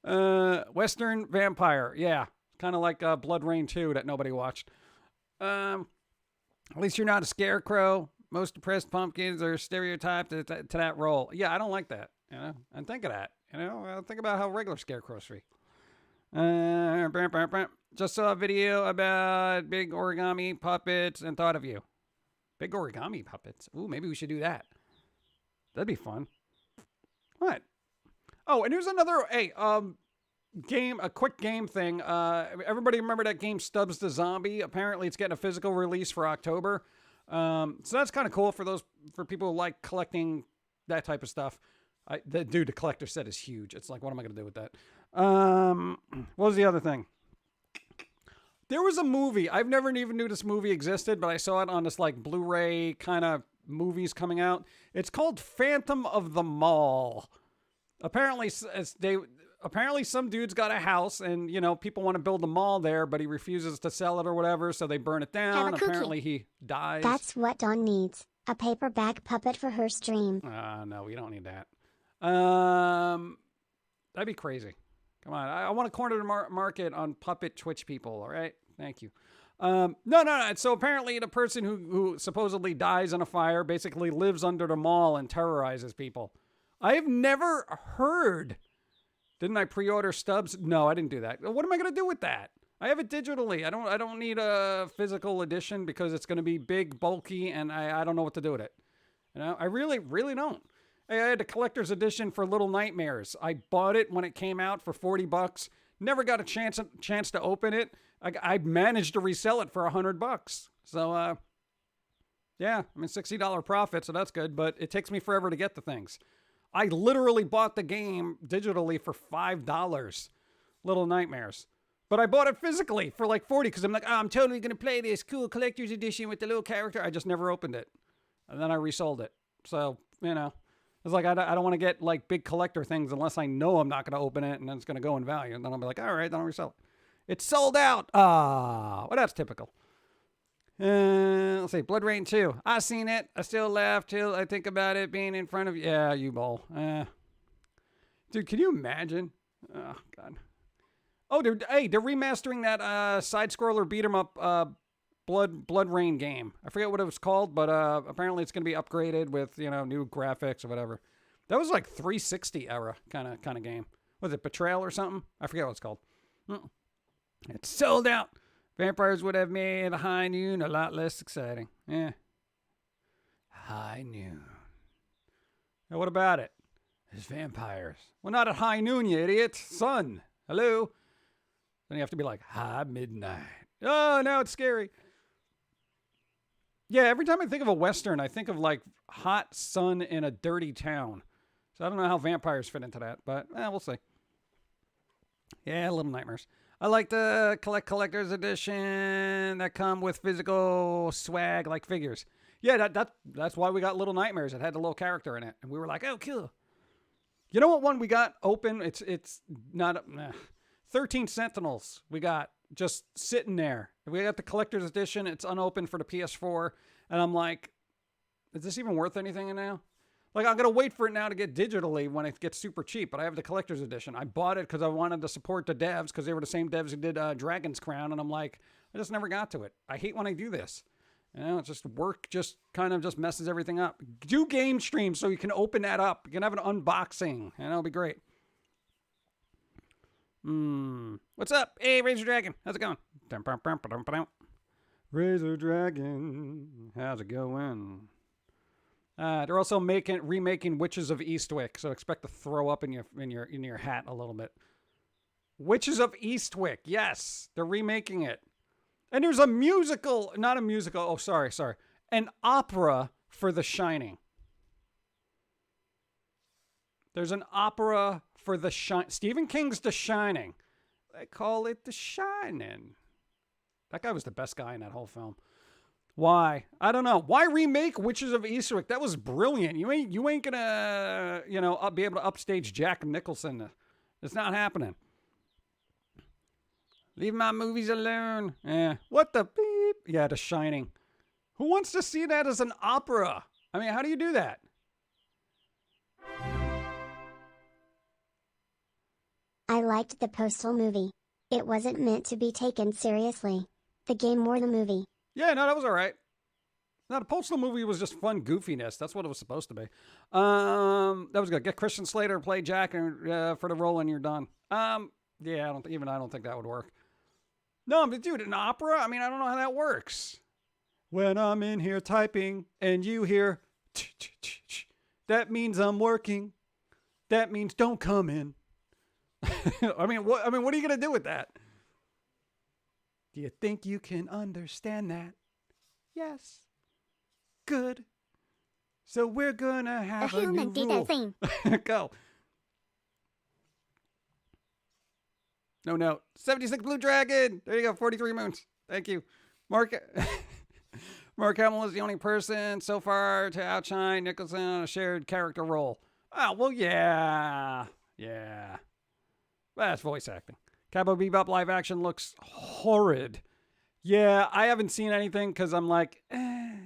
go. Western vampire. Yeah. Kind of like Blood Rain 2 that nobody watched. At least you're not a scarecrow. Most depressed pumpkins are stereotyped to that role. Yeah, I don't like that. And think of that. Think about how regular scarecrows feel. Just saw a video about big origami puppets and thought of you. Big origami puppets. Ooh, maybe we should do that. That'd be fun. What? Oh, and here's another game, a quick game thing. Everybody remember that game Stubbs the Zombie? Apparently it's getting a physical release for October. So that's kind of cool for people who like collecting that type of stuff. The collector set is huge. It's like, what am I going to do with that? What was the other thing? There was a movie. I've never even knew this movie existed, but I saw it on this like Blu-ray kind of movies coming out. It's called Phantom of the Mall. Apparently some dude's got a house and, people want to build a mall there, but he refuses to sell it or whatever, so they burn it down. Apparently he dies. That's what Dawn needs. A paperback puppet for her stream. No, we don't need that. That'd be crazy. Come on. I want to corner the market on puppet Twitch people, all right? Thank you. No. So apparently the person who supposedly dies in a fire basically lives under the mall and terrorizes people. I have never heard. Didn't I pre-order Stubbs? No, I didn't do that. What am I going to do with that? I have it digitally. I don't need a physical edition because it's going to be big, bulky, and I don't know what to do with it. I really, really don't. I had a collector's edition for Little Nightmares. I bought it when it came out for $40. Never got a chance to open it. I managed to resell it for $100. So, yeah, $60 profit, so that's good. But it takes me forever to get the things. I literally bought the game digitally for $5. Little Nightmares. But I bought it physically for like $40 because I'm like, I'm totally going to play this cool collector's edition with the little character. I just never opened it. And then I resold it. So, it's like I don't want to get like big collector things unless I know I'm not going to open it and then it's going to go in value. And then I'll be like, all right, then I'll resell it. It's sold out. Well, that's typical. Let's see. Blood Rain 2. I seen it. I still laugh till I think about it being in front of you. Yeah, you bowl. Dude, can you imagine? Oh, God. Oh, they're remastering that side-scroller beat-em-up Blood Rain game. I forget what it was called, but apparently it's going to be upgraded with, new graphics or whatever. That was like 360 era kind of game. Was it Betrayal or something? I forget what it's called. It's sold out. Vampires would have made High Noon a lot less exciting. Yeah. High Noon. Now, what about it? There's vampires. Well, not at high noon, you idiot. Sun. Hello. Then you have to be like, high midnight. Oh, now it's scary. Yeah, every time I think of a Western, I think of like hot sun in a dirty town. So I don't know how vampires fit into that, but we'll see. Yeah, Little Nightmares. I like the collector's edition that come with physical swag like figures. Yeah, that's why we got Little Nightmares. It had the little character in it, and we were like, oh, cool. You know what one we got open? It's not 13 Sentinels. We got just sitting there. We got the collector's edition. It's unopened for the PS4, and I'm like, is this even worth anything now? Like, I'm going to wait for it now to get digitally when it gets super cheap, but I have the collector's edition. I bought it because I wanted to support the devs because they were the same devs who did Dragon's Crown, and I'm like, I just never got to it. I hate when I do this. It's just work just kind of just messes everything up. Do game streams so you can open that up. You can have an unboxing, and it'll be great. What's up? Hey, Razor Dragon. How's it going? Razor Dragon. How's it going? They're also remaking Witches of Eastwick, so expect to throw up in your hat a little bit. Witches of Eastwick, yes, they're remaking it, and there's a musical, not a musical. Oh, sorry, an opera for The Shining. There's an opera for Stephen King's The Shining. They call it The Shining. That guy was the best guy in that whole film. Why? I don't know. Why remake Witches of Eastwick? That was brilliant. You ain't gonna, be able to upstage Jack Nicholson. It's not happening. Leave my movies alone. What the beep? Yeah, The Shining. Who wants to see that as an opera? I mean, how do you do that? I liked the Postal movie. It wasn't meant to be taken seriously. The game or the movie. Yeah, no, that was all right. No, the Postal movie was just fun goofiness. That's what it was supposed to be. That was good. Get Christian Slater to play Jack for the role and you're done. Yeah, I don't think that would work. No, but dude, an opera? I mean, I don't know how that works. When I'm in here typing and you hear, that means I'm working. That means don't come in. I mean, what are you gonna do with that? Do you think you can understand that? Yes. Good. So we're gonna have a new human did a rule. thing. Go. No. 76 Blue Dragon. There you go. 43 moons. Thank you. Mark Hamill is the only person so far to outshine Nicholson on a shared character role. Oh, well, yeah. That's voice acting. Cowboy Bebop live action looks horrid. Yeah, I haven't seen anything because I'm like, you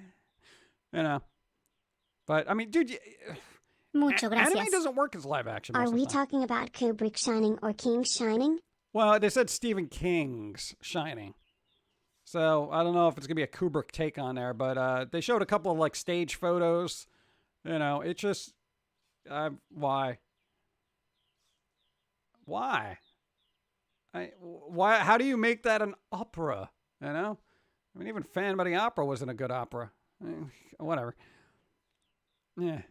know. But, I mean, dude, Mucho anime gracias. doesn't work as live action. Are most of we the time. talking about Kubrick Shining or King Shining? Well, they said Stephen King's Shining. So I don't know if it's going to be a Kubrick take on there, but they showed a couple of like stage photos. You know, it just, why? Why? Why? How do you make that an opera? You know? I mean, even Fan by the Opera wasn't a good opera. I mean, whatever. Yeah.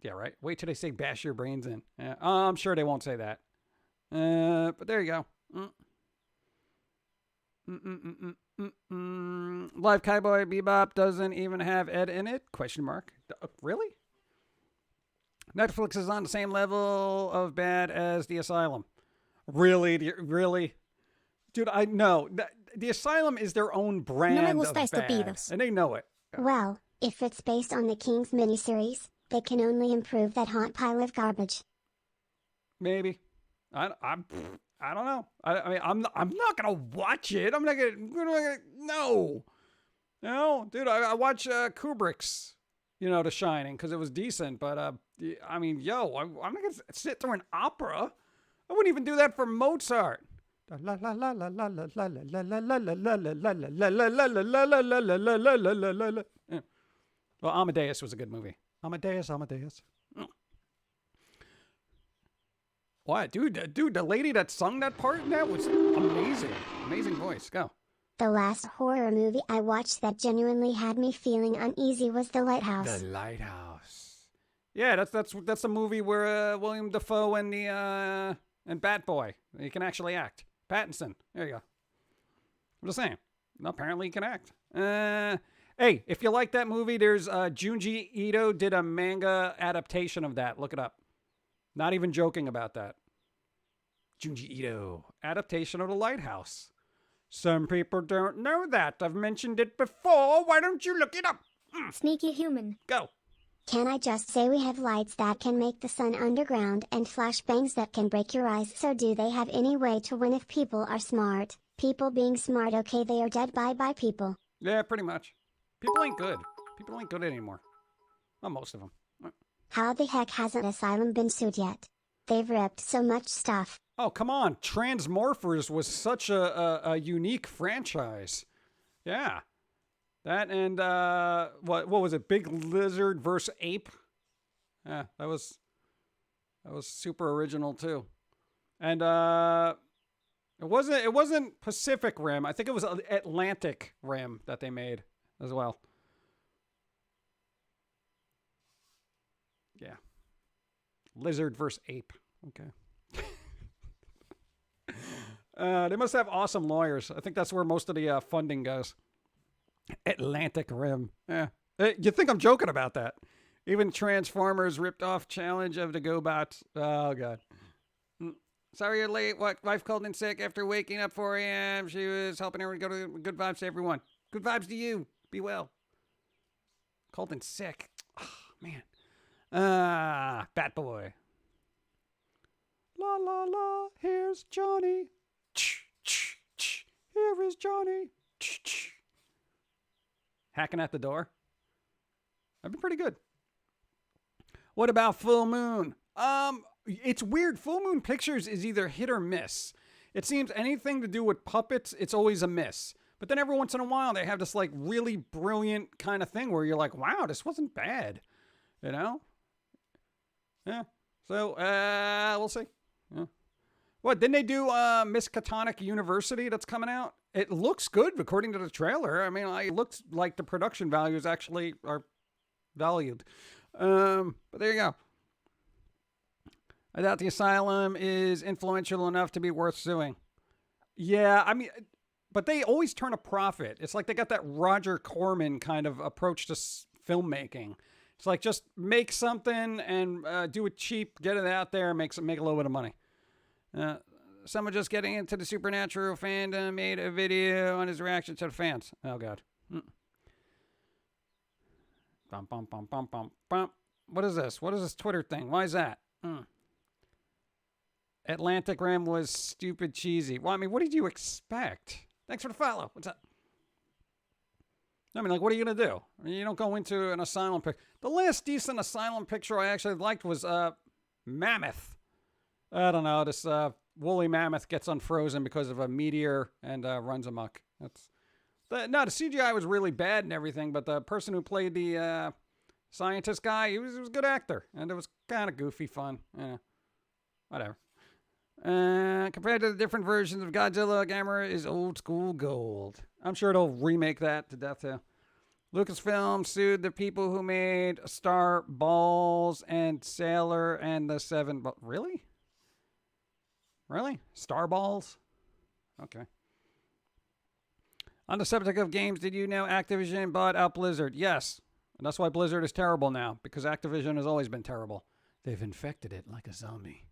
Yeah, right. Wait till they say bash your brains in. Yeah. I'm sure they won't say that. But there you go. Live Cowboy Bebop doesn't even have Ed in it? Question mark. Really? Netflix is on the same level of bad as The Asylum. Really? Really? Dude, I know. The Asylum is their own brand gusta of bad. estúpidos. And they know it. Well, if it's based on the King's miniseries, they can only improve that hot pile of garbage. Maybe. I don't know. I mean, I'm not gonna watch it. I'm not gonna. No, dude. I watch Kubrick's, The Shining, because it was decent. But I mean, I'm not gonna sit through an opera. I wouldn't even do that for Mozart. Well, Amadeus was a good movie. Amadeus. What, dude? The lady that sung that part in that was amazing. Amazing voice. Go. The last horror movie I watched that genuinely had me feeling uneasy was The Lighthouse. The Lighthouse. Yeah, that's a movie where William Dafoe and Bat Boy, he can actually act. Pattinson. There you go. I'm just saying. Apparently he can act. Hey, if you like that movie, there's Junji Ito did a manga adaptation of that. Look it up. Not even joking about that. Junji Ito. Adaptation of The Lighthouse. Some people don't know that. I've mentioned it before. Why don't you look it up? Sneaky human. Go. Can I just say we have lights that can make the sun underground and flashbangs that can break your eyes? So do they have any way to win if people are smart? People being smart, okay, they are dead. Bye people. Yeah, pretty much. People ain't good. People ain't good anymore. Well, most of them. How the heck hasn't Asylum been sued yet? They've ripped so much stuff. Oh, come on. Transmorphers was such a unique franchise. Yeah. That and, what was it? Big Lizard versus Ape? Yeah, that was super original too. And, it wasn't Pacific Rim. I think it was Atlantic Rim that they made as well. Yeah. Lizard versus Ape. Okay. They must have awesome lawyers. I think that's where most of the funding goes. Atlantic Rim. Yeah. You think I'm joking about that? Even Transformers ripped off Challenge of the GoBots. Oh, God. Sorry you're late. What? Wife called in sick after waking up 4 a.m. She was helping her go to good vibes to everyone. Good vibes to you. Be well. Called in sick. Oh, man. Bat Boy. La la la, here's Johnny. Here is Johnny. Hacking at the door. I've been pretty good. What about Full Moon? It's weird. Full Moon Pictures is either hit or miss. It seems anything to do with puppets, it's always a miss. But then every once in a while, they have this like really brilliant kind of thing where you're like, wow, this wasn't bad. You know? Yeah. So, we'll see. Yeah. What, didn't they do Miskatonic University that's coming out? It looks good according to the trailer. I mean, it looks like the production values actually are valued. But there you go. I doubt the asylum is influential enough to be worth suing. Yeah, I mean, but they always turn a profit. It's like they got that Roger Corman kind of approach to filmmaking. It's like just make something and do it cheap, get it out there, make a little bit of money. Someone just getting into the Supernatural fandom made a video on his reaction to the fans. Oh, God. Bum, bum, bum, bum, bum, bum. What is this? What is this Twitter thing? Why is that? Atlantic Rim was stupid cheesy. Well, I mean, what did you expect? Thanks for the follow. What's up? I mean, like, what are you going to do? I mean, you don't go into an asylum picture. The last decent asylum picture I actually liked was Mammoth. I don't know. This woolly mammoth gets unfrozen because of a meteor and runs amok. The CGI was really bad and everything, but the person who played the scientist guy, he was a good actor. And it was kind of goofy fun. Yeah, whatever. Compared to the different versions of Godzilla, Gamera is old school gold. I'm sure they'll remake that to death too. Lucasfilm sued the people who made Star Balls and Sailor and the Seven. Really? Really? Star Balls? Okay. On the subject of games, did you know Activision bought out Blizzard? Yes. And that's why Blizzard is terrible now, because Activision has always been terrible. They've infected it like a zombie.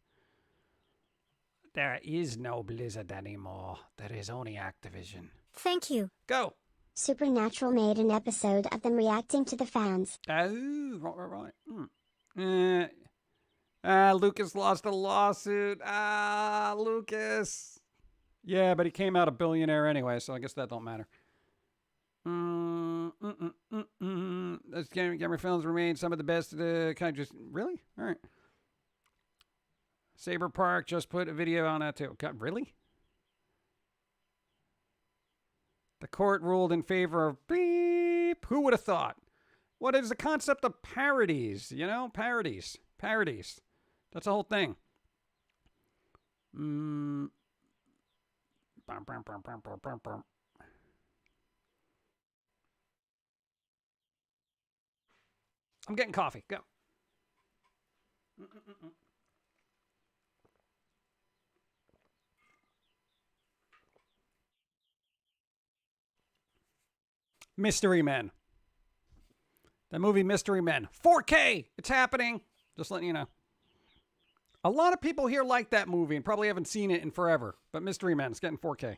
There is no Blizzard anymore. There is only Activision. Thank you. Go. Supernatural made an episode of them reacting to the fans. Oh, right. Lucas lost a lawsuit. Lucas. Yeah, but he came out a billionaire anyway, so I guess that don't matter. This Gamer Films remain some of the best. Kind of just really? All right. Saber Park just put a video on that too. God, really? The court ruled in favor of beep. Who would have thought? What is the concept of parodies? You know, parodies. That's the whole thing. I'm getting coffee. Go. Mystery Men. The movie Mystery Men. 4K! It's happening. Just letting you know. A lot of people here like that movie and probably haven't seen it in forever. But Mystery Men is getting 4K.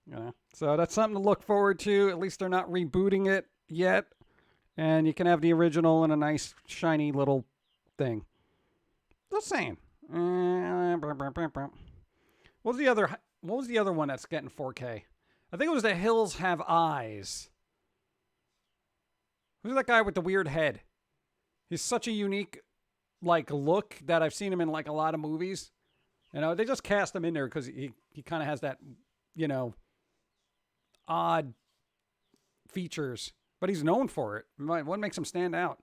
You know? So that's something to look forward to. At least they're not rebooting it yet. And you can have the original in a nice, shiny little thing. Just saying. What was the other one that's getting 4K? I think it was The Hills Have Eyes. Who's that guy with the weird head? He's such a unique, like, look that I've seen him in, like, a lot of movies. You know, they just cast him in there because he kind of has that, you know, odd features. But he's known for it. What makes him stand out?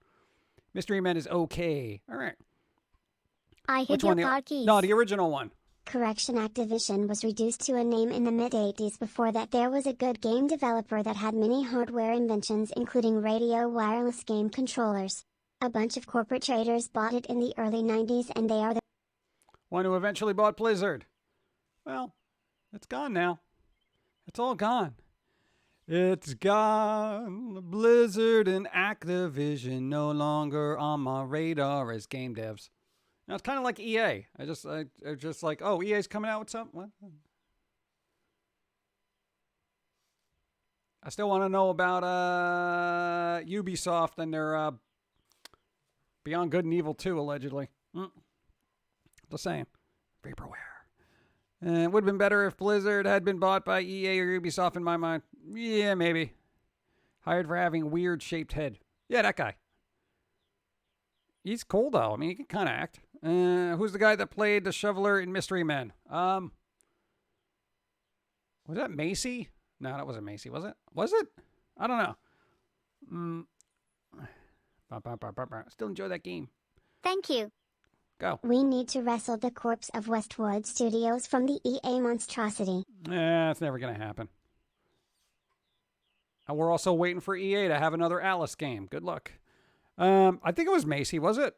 Mystery Men is okay. All right. I hid your car keys. No, the original one. Correction, Activision was reduced to a name in the mid-80s. Before that, there was a good game developer that had many hardware inventions, including radio wireless game controllers. A bunch of corporate traders bought it in the early 90s, and they are the one who eventually bought Blizzard. Well, it's gone now. It's all gone. It's gone. Blizzard and Activision no longer on my radar as game devs. Now, it's kind of like EA. I just like, oh, EA's coming out with something? What? I still want to know about Ubisoft and their Beyond Good and Evil 2, allegedly. The same. Vaporware. It would have been better if Blizzard had been bought by EA or Ubisoft in my mind. Yeah, maybe. Hired for having weird shaped head. Yeah, that guy. He's cool, though. I mean, he can kind of act. Who's the guy that played the shoveler in Mystery Men? Was that Macy? No, that wasn't Macy, was it? Was it? I don't know. Still enjoy that game. Thank you. Go. We need to wrestle the corpse of Westwood Studios from the EA monstrosity. It's never going to happen. And we're also waiting for EA to have another Alice game. Good luck. I think it was Macy, was it?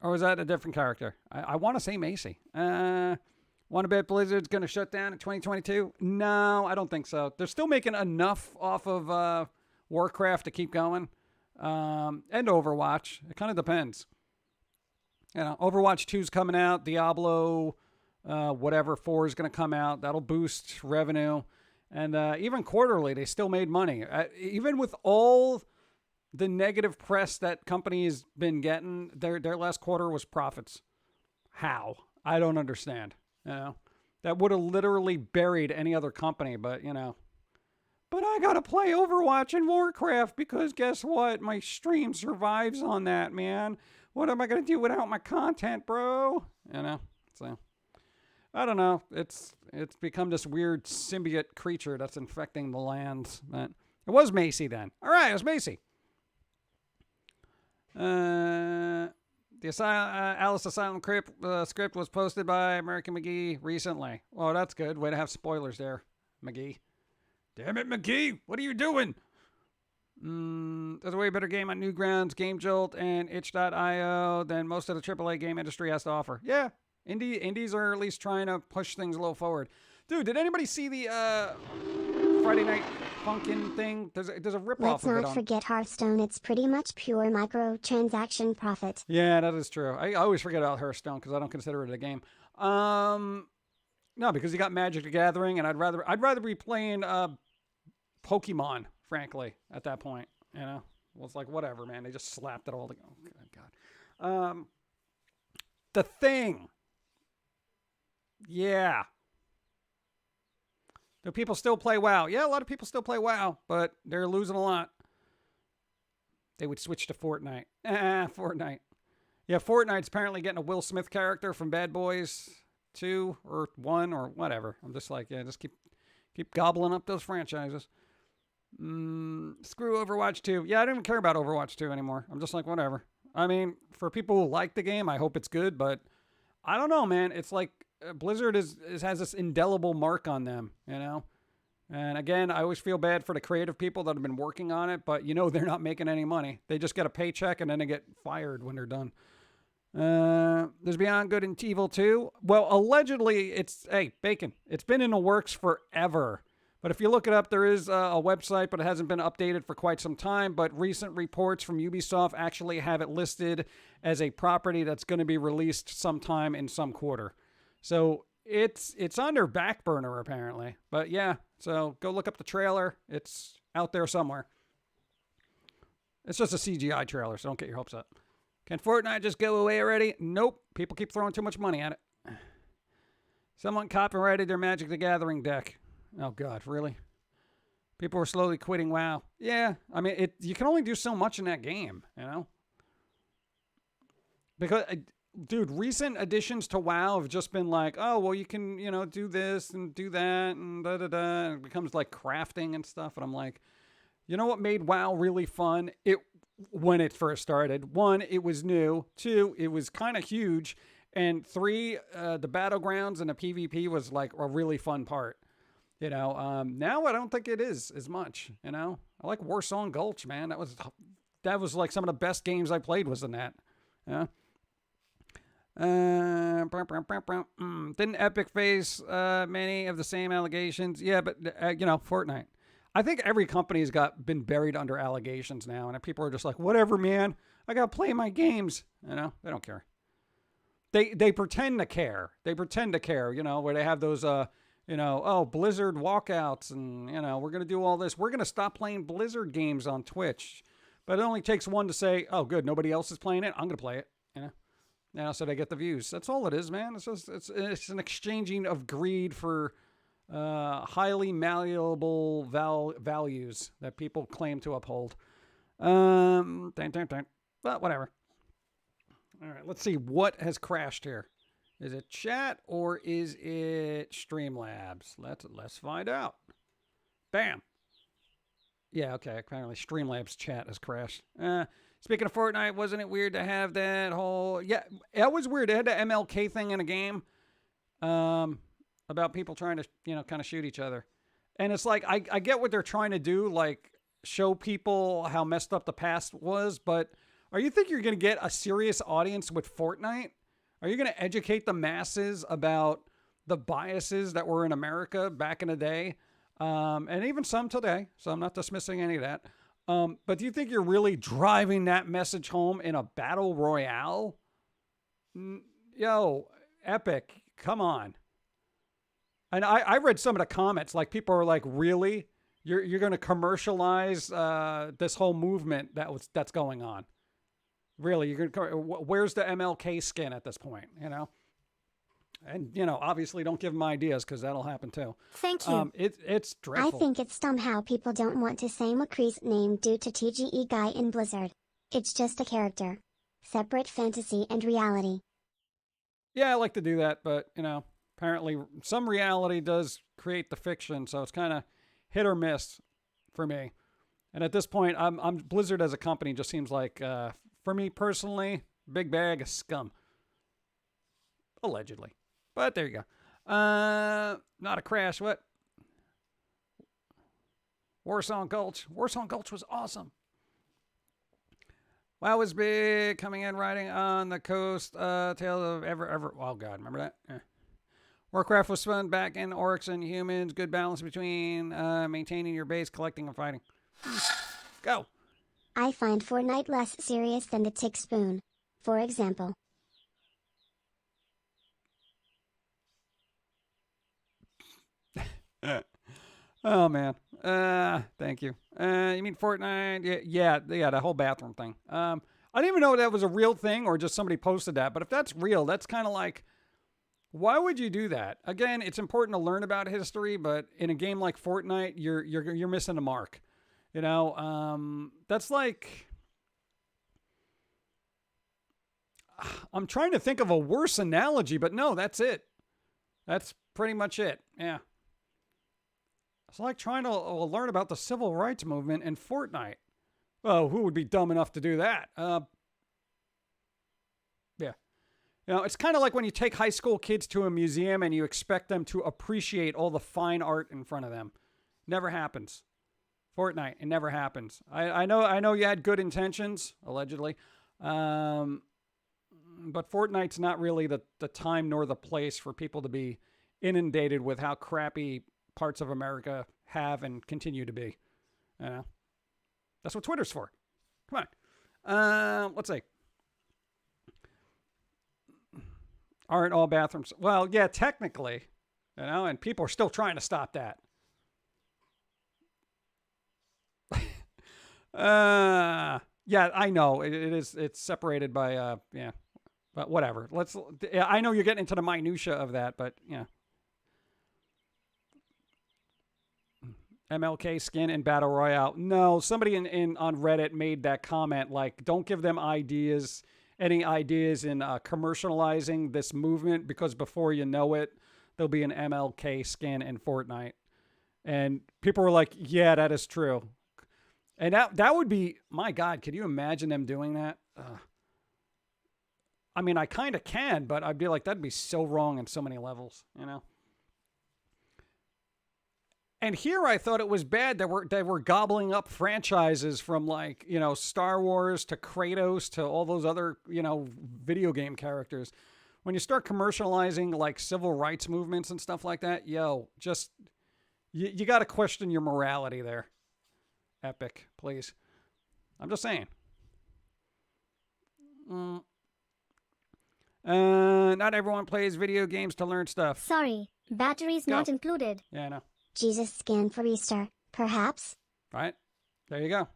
Or was that a different character? I want to say Macy. Want to bet Blizzard's going to shut down in 2022? No, I don't think so. They're still making enough off of Warcraft to keep going. And Overwatch. It kind of depends. You know, Overwatch 2's coming out. Diablo, whatever, 4 is going to come out. That'll boost revenue. And even quarterly, they still made money. Even with all the negative press that company's been getting, their last quarter was profits. How? I don't understand. You know, that would have literally buried any other company, but you know. But I gotta play Overwatch and Warcraft because guess what? My stream survives on that, man. What am I gonna do without my content, bro? You know, so I don't know. It's become this weird symbiote creature that's infecting the lands. But it was Macy then. All right, it was Macy. The Alice Asylum script was posted by American McGee recently. Oh, that's good. Way to have spoilers there, McGee. Damn it, McGee! What are you doing? There's a way better game on Newgrounds, Game Jolt, and itch.io than most of the AAA game industry has to offer. Yeah, indies are at least trying to push things a little forward. Dude, did anybody see the Friday Night Pum'Kin thing? There's a ripoff Let's of it not on. forget Hearthstone. It's pretty much pure microtransaction profit. Yeah, that is true. I always forget about Hearthstone because I don't consider it a game. No, because you got Magic the Gathering, and I'd rather be playing Pokemon, frankly, at that point. You know, well, it's like whatever, man. They just slapped it all together. Oh, good God. The Thing. Yeah. Do people still play WoW? Yeah, a lot of people still play WoW, but they're losing a lot. They would switch to Fortnite. Fortnite. Yeah, Fortnite's apparently getting a Will Smith character from Bad Boys 2 or 1 or whatever. I'm just like, yeah, just keep gobbling up those franchises. Screw Overwatch 2. Yeah, I don't even care about Overwatch 2 anymore. I'm just like, whatever. I mean, for people who like the game, I hope it's good, but I don't know, man. It's like Blizzard has this indelible mark on them, you know? And again, I always feel bad for the creative people that have been working on it, but you know they're not making any money. They just get a paycheck and then they get fired when they're done. There's Beyond Good and Evil 2. Well, allegedly, Bacon. It's been in the works forever. But if you look it up, there is a website, but it hasn't been updated for quite some time. But recent reports from Ubisoft actually have it listed as a property that's going to be released sometime in some quarter. So it's on their back burner, apparently. But yeah, so go look up the trailer. It's out there somewhere. It's just a CGI trailer, so don't get your hopes up. Can Fortnite just go away already? Nope. People keep throwing too much money at it. Someone copyrighted their Magic the Gathering deck. Oh, God, really? People are slowly quitting WoW. Yeah, I mean, you can only do so much in that game, you know? Because, dude, recent additions to WoW have just been like, oh, well, you can, you know, do this and do that and da-da-da. And it becomes like crafting and stuff. And I'm like, you know what made WoW really fun? When it first started. 1, it was new. 2, it was kind of huge. And 3, the battlegrounds and the PvP was like a really fun part. You know, now I don't think it is as much, you know. I like Warsong Gulch, man. That was like some of the best games I played was in that. Yeah. Didn't Epic face many of the same allegations? Yeah, but, you know, Fortnite. I think every company's been buried under allegations now, and people are just like, whatever, man. I got to play my games. You know, they don't care. They pretend to care. They pretend to care, you know, where they have those... you know, oh, Blizzard walkouts and, you know, we're going to do all this. We're going to stop playing Blizzard games on Twitch. But it only takes one to say, oh, good, nobody else is playing it. I'm going to play it, you know, so they get the views. That's all it is, man. It's just, it's an exchanging of greed for highly malleable values that people claim to uphold. But whatever. All right, let's see what has crashed here. Is it chat or is it Streamlabs? Let's find out. Bam. Yeah, okay. Apparently Streamlabs chat has crashed. Speaking of Fortnite, wasn't it weird to have that whole... Yeah, it was weird. They had the MLK thing in a game about people trying to, kind of shoot each other. And it's like, I get what they're trying to do, like show people how messed up the past was, but you think you're going to get a serious audience with Fortnite? Are you going to educate the masses about the biases that were in America back in the day? And even some today, so I'm not dismissing any of that. But do you think you're really driving that message home in a battle royale? Yo, Epic, come on. And I read some of the comments, like people are like, really? You're going to commercialize this whole movement that's going on? Really? Where's the MLK skin at this point, And, obviously don't give them ideas because that'll happen too. Thank you. It's dreadful. I think it's dumb how people don't want to say McCree's name due to TGE guy in Blizzard. It's just a character. Separate fantasy and reality. Yeah, I like to do that, but, apparently some reality does create the fiction, so it's kind of hit or miss for me. And at this point, I'm Blizzard as a company just seems like, for me personally, big bag of scum. Allegedly. But there you go. Not a crash. What? Warsong Gulch. Warsong Gulch was awesome. WoW was big. Coming in, riding on the coast. Tales of ever. Oh, God. Remember that? Yeah. Warcraft was fun back in orcs and humans. Good balance between maintaining your base, collecting, and fighting. Go. I find Fortnite less serious than the Tick Spoon. For example. Oh, man. Thank you. You mean Fortnite? Yeah, the whole bathroom thing. I didn't even know that was a real thing or just somebody posted that. But if that's real, that's kind of like, why would you do that? Again, it's important to learn about history, but in a game like Fortnite, you're missing the mark. That's like, I'm trying to think of a worse analogy, but no, that's it. That's pretty much it. Yeah. It's like trying to learn about the civil rights movement in Fortnite. Well, who would be dumb enough to do that? Yeah. It's kind of like when you take high school kids to a museum and you expect them to appreciate all the fine art in front of them. Never happens. Fortnite, it never happens. I know you had good intentions, allegedly. But Fortnite's not really the time nor the place for people to be inundated with how crappy parts of America have and continue to be. That's what Twitter's for. Come on. Let's see. Aren't all bathrooms? Well, yeah, technically, and people are still trying to stop that. Yeah, I know it's separated by, but whatever. I know you're getting into the minutia of that, but yeah. MLK skin in Battle Royale. No, somebody on Reddit made that comment, like, don't give them any ideas in commercializing this movement, because before you know it, there'll be an MLK skin in Fortnite. And people were like, yeah, that is true. And that would be, my God, could you imagine them doing that? I mean, I kind of can, but I'd be like, that'd be so wrong in so many levels, And here I thought it was bad that they were gobbling up franchises from like, Star Wars to Kratos to all those other, video game characters. When you start commercializing like civil rights movements and stuff like that, you got to question your morality there. Epic, please. I'm just saying. Not everyone plays video games to learn stuff. Sorry, batteries not included. Yeah, I know. Jesus skin for Easter, perhaps? Right. There you go.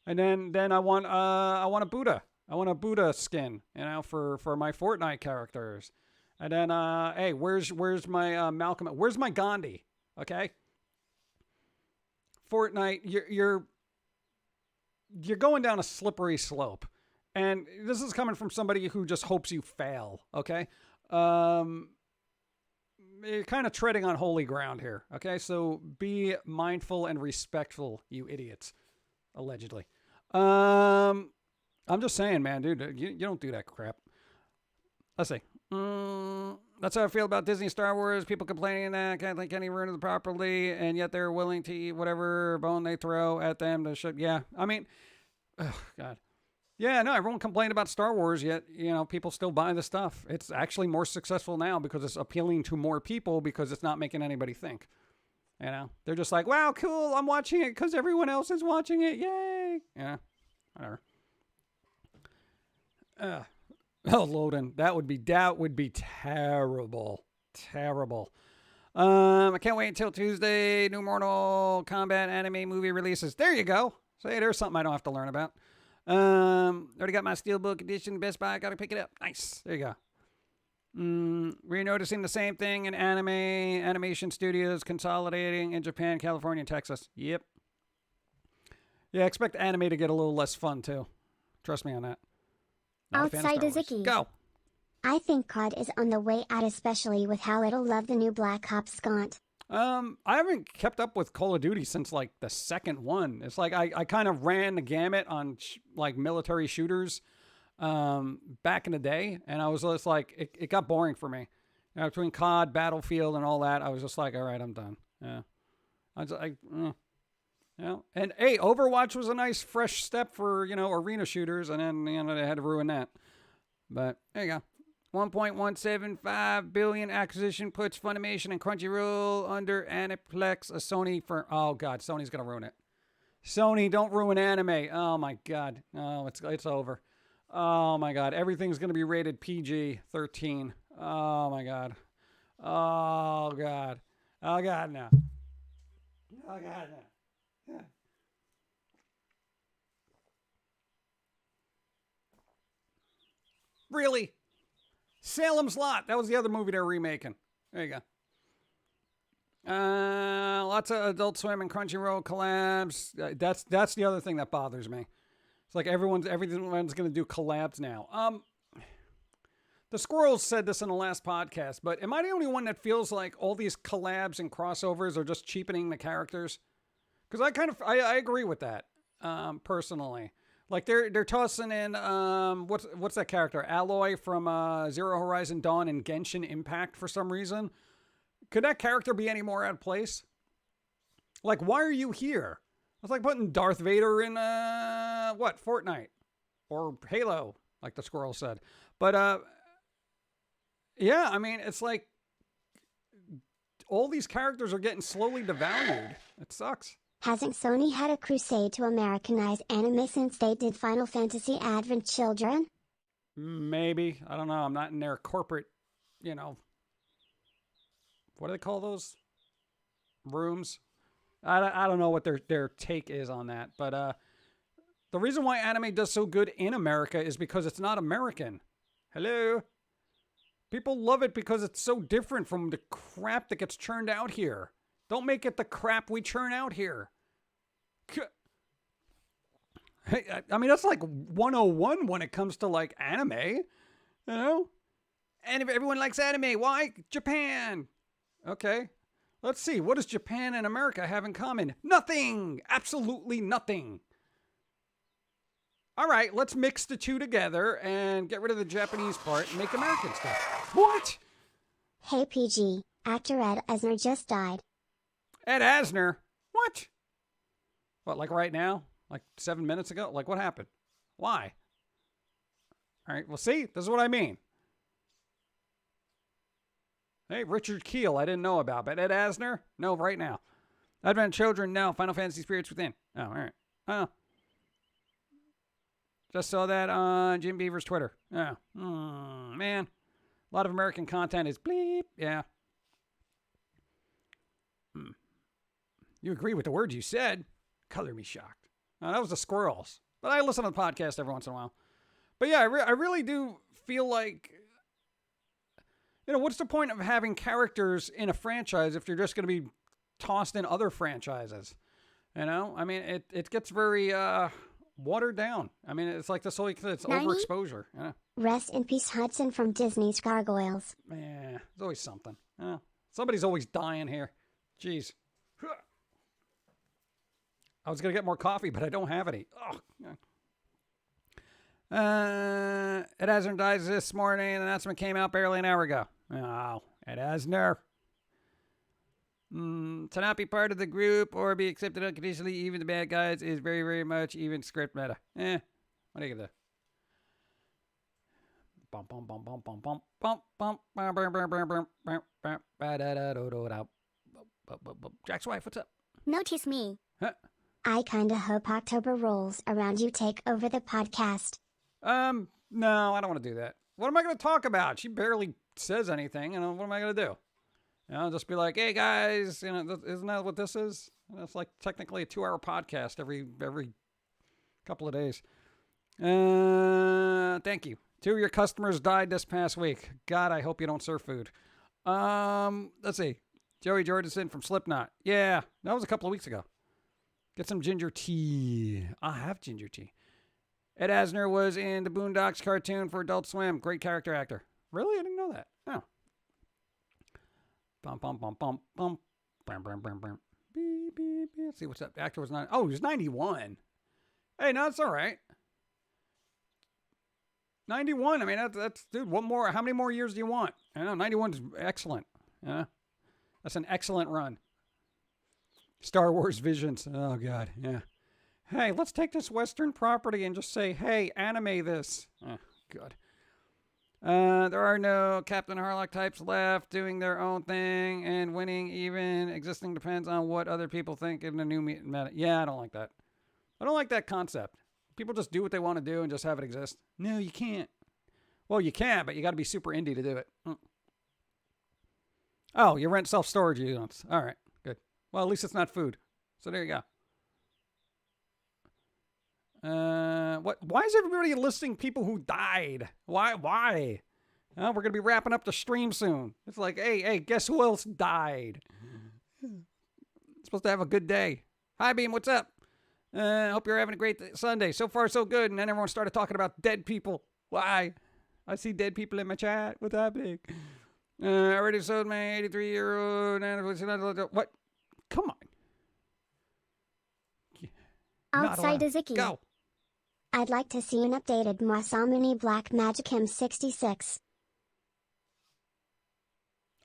And then I want a Buddha. I want a Buddha skin, for my Fortnite characters. And then hey, where's my Malcolm? Where's my Gandhi? Okay? Fortnite, you're going down a slippery slope. And this is coming from somebody who just hopes you fail, okay? You're kind of treading on holy ground here. Okay, so be mindful and respectful, you idiots. Allegedly. I'm just saying, man, dude, you don't do that crap. Let's see. That's how I feel about Disney Star Wars. People complaining that can't think any ruin it properly, and yet they're willing to eat whatever bone they throw at them to shit. Yeah, I mean, oh, God. Yeah, no, everyone complained about Star Wars, yet, people still buy the stuff. It's actually more successful now because it's appealing to more people because it's not making anybody think. They're just like, wow, cool, I'm watching it because everyone else is watching it. Yay. Yeah, whatever. Oh, Loden, that would be terrible. Terrible. I can't wait until Tuesday. New Mortal Kombat anime movie releases. There you go. Say, there's something I don't have to learn about. Already got my Steelbook edition. Best Buy. Got to pick it up. Nice. There you go. We're noticing the same thing in animation studios consolidating in Japan, California, and Texas. Yep. Yeah, expect anime to get a little less fun, too. Trust me on that. Outside Iziki. Go. I think COD is on the way out, especially with how it'll love the new Black Ops Scont. I haven't kept up with Call of Duty since like the second one. It's like I kind of ran the gamut on like military shooters back in the day, and I was just like it got boring for me. Between COD, Battlefield, and all that, I was just like, all right, I'm done. Yeah, And hey, Overwatch was a nice fresh step for arena shooters, and then they had to ruin that. But there you go. 1.175 billion acquisition puts Funimation and Crunchyroll under Aniplex, a Sony for. Oh God, Sony's gonna ruin it. Sony, don't ruin anime. Oh my God, no, it's over. Oh my God, everything's gonna be rated PG-13. Oh my God. Oh God. Oh God, no. Oh God, no. Yeah. Really? Salem's Lot. That was the other movie they're remaking. There you go. Lots of Adult Swim and Crunchyroll collabs. That's the other thing that bothers me. It's like everyone's going to do collabs now. The Squirrels said this in the last podcast, but am I the only one that feels like all these collabs and crossovers are just cheapening the characters? Because I agree with that, personally. Like they're tossing in what's that character? Alloy from Zero Horizon Dawn and Genshin Impact for some reason. Could that character be any more out of place? Like, why are you here? It's like putting Darth Vader in Fortnite or Halo, like the Squirrel said. But yeah, I mean, it's like all these characters are getting slowly devalued. It sucks. Hasn't Sony had a crusade to Americanize anime since they did Final Fantasy Advent Children? Maybe. I don't know. I'm not in their corporate, what do they call those? Rooms? I don't know what their take is on that. But the reason why anime does so good in America is because it's not American. Hello? People love it because it's so different from the crap that gets churned out here. Don't make it the crap we churn out here. I mean, that's like 101 when it comes to like anime, And if everyone likes anime, why? Japan. Okay. Let's see. What does Japan and America have in common? Nothing. Absolutely nothing. All right. Let's mix the two together and get rid of the Japanese part and make American stuff. What? Hey PG, actor Ed Asner just died. Ed Asner? What? What, like right now? Like 7 minutes ago? Like what happened? Why? All right, well, see? This is what I mean. Hey, Richard Keel, I didn't know about, but Ed Asner? No, right now. Advent Children, no. Final Fantasy Spirits Within. Oh, all right. Oh. Just saw that on Jim Beaver's Twitter. Oh, man. A lot of American content is bleep. Yeah. You agree with the words you said. Color me shocked. That was the Squirrels. But I listen to the podcast every once in a while. But yeah, I really do feel like, what's the point of having characters in a franchise if you're just going to be tossed in other franchises? I mean, it gets very watered down. I mean, it's like this whole, it's Nani? overexposure. Yeah. Rest in peace, Hudson from Disney's Gargoyles. Yeah, there's always something. Yeah. Somebody's always dying here. Jeez. I was going to get more coffee, but I don't have any. Oh. Ed Asner dies this morning. The announcement came out barely an hour ago. Oh, Ed Asner. To not be part of the group or be accepted unconditionally, even the bad guys, is very, very much even script meta. What are you going to do? Bum, bum, bum, bum, bum, bum, bum, bum, bum, bum, bum, bum, bum, bum, bum, ba, da, da, do, do, da. Jack's wife, what's up? Notice me. Huh? I kinda hope October rolls around you take over the podcast. No, I don't want to do that. What am I going to talk about? She barely says anything. What am I going to do? Just be like, hey guys, isn't that what this is? It's like technically a 2-hour podcast every couple of days. Thank you. 2 of your customers died this past week. God, I hope you don't serve food. Let's see. Joey Jordison from Slipknot. Yeah, that was a couple of weeks ago. Get some ginger tea. I have ginger tea. Ed Asner was in the Boondocks cartoon for Adult Swim. Great character actor. Really? I didn't know that. Oh. Bum, bum, bum, bum, bum. Bum, bum, bum, bum. Beep, beep, beep. Let's see what's up. The actor was not. Oh, he was 91. Hey, no, it's all right. 91. I mean, that's dude. What more? How many more years do you want? 91 is excellent. Yeah, that's an excellent run. Star Wars Visions. Oh God, yeah. Hey, let's take this Western property and just say, hey, anime this. Oh, God. There are no Captain Harlock types left doing their own thing, and winning even existing depends on what other people think in the new meta. Yeah, I don't like that. I don't like that concept. People just do what they want to do and just have it exist. No, you can't. Well, you can, but you got to be super indie to do it. Oh, you rent self-storage units. All right, good. Well, at least it's not food. So there you go. What? Why is everybody listing people who died? Why? We're gonna be wrapping up the stream soon. It's like, hey, guess who else died? Supposed to have a good day. Hi, Beam. What's up? Hope you're having a great Sunday. So far, so good. And then everyone started talking about dead people. Why? I see dead people in my chat. What's happening? I already sold my 83-year-old. What? Come on. Outside Ziki. Go. I'd like to see an updated Masamune Black Magicum 66.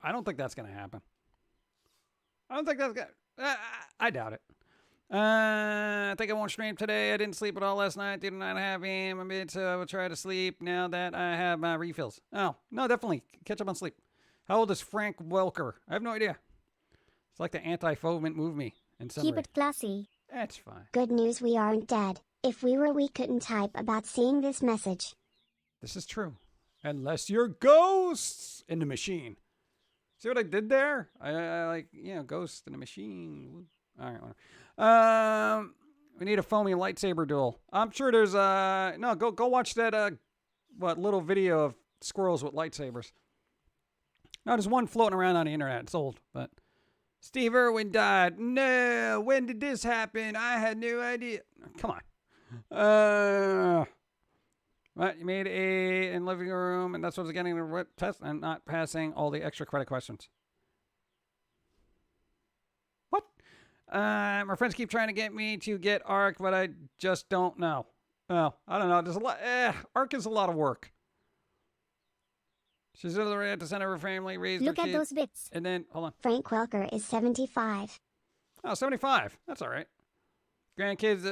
I don't think that's going to happen. I don't think that's going to... I doubt it. I think I won't stream today. I didn't sleep at all last night. Did not have him. So I will try to sleep now that I have my refills. Oh, no, definitely. Catch up on sleep. How old is Frank Welker? I have no idea. It's like the anti-foment move me. In summary. Keep it classy. That's fine. Good news, we aren't dead. If we were, we couldn't type about seeing this message. This is true. Unless you're ghosts in the machine. See what I did there? I like, ghost in the machine. All right, whatever. We need a foamy lightsaber duel. I'm sure there's no, go watch that little video of squirrels with lightsabers. No, there's one floating around on the internet. It's old, but Steve Irwin died. No, when did this happen? I had no idea. Come on. What? You made A in living room, and that's what's getting the test and not passing all the extra credit questions. What? My friends keep trying to get me to get ARC, but I just don't know. Oh, I don't know. There's a lot. ARC is a lot of work. She's literally at the center of her family, raised Look her at kids, those bits. and then, hold on. Frank Welker is 75. Oh, 75. That's all right. Grandkids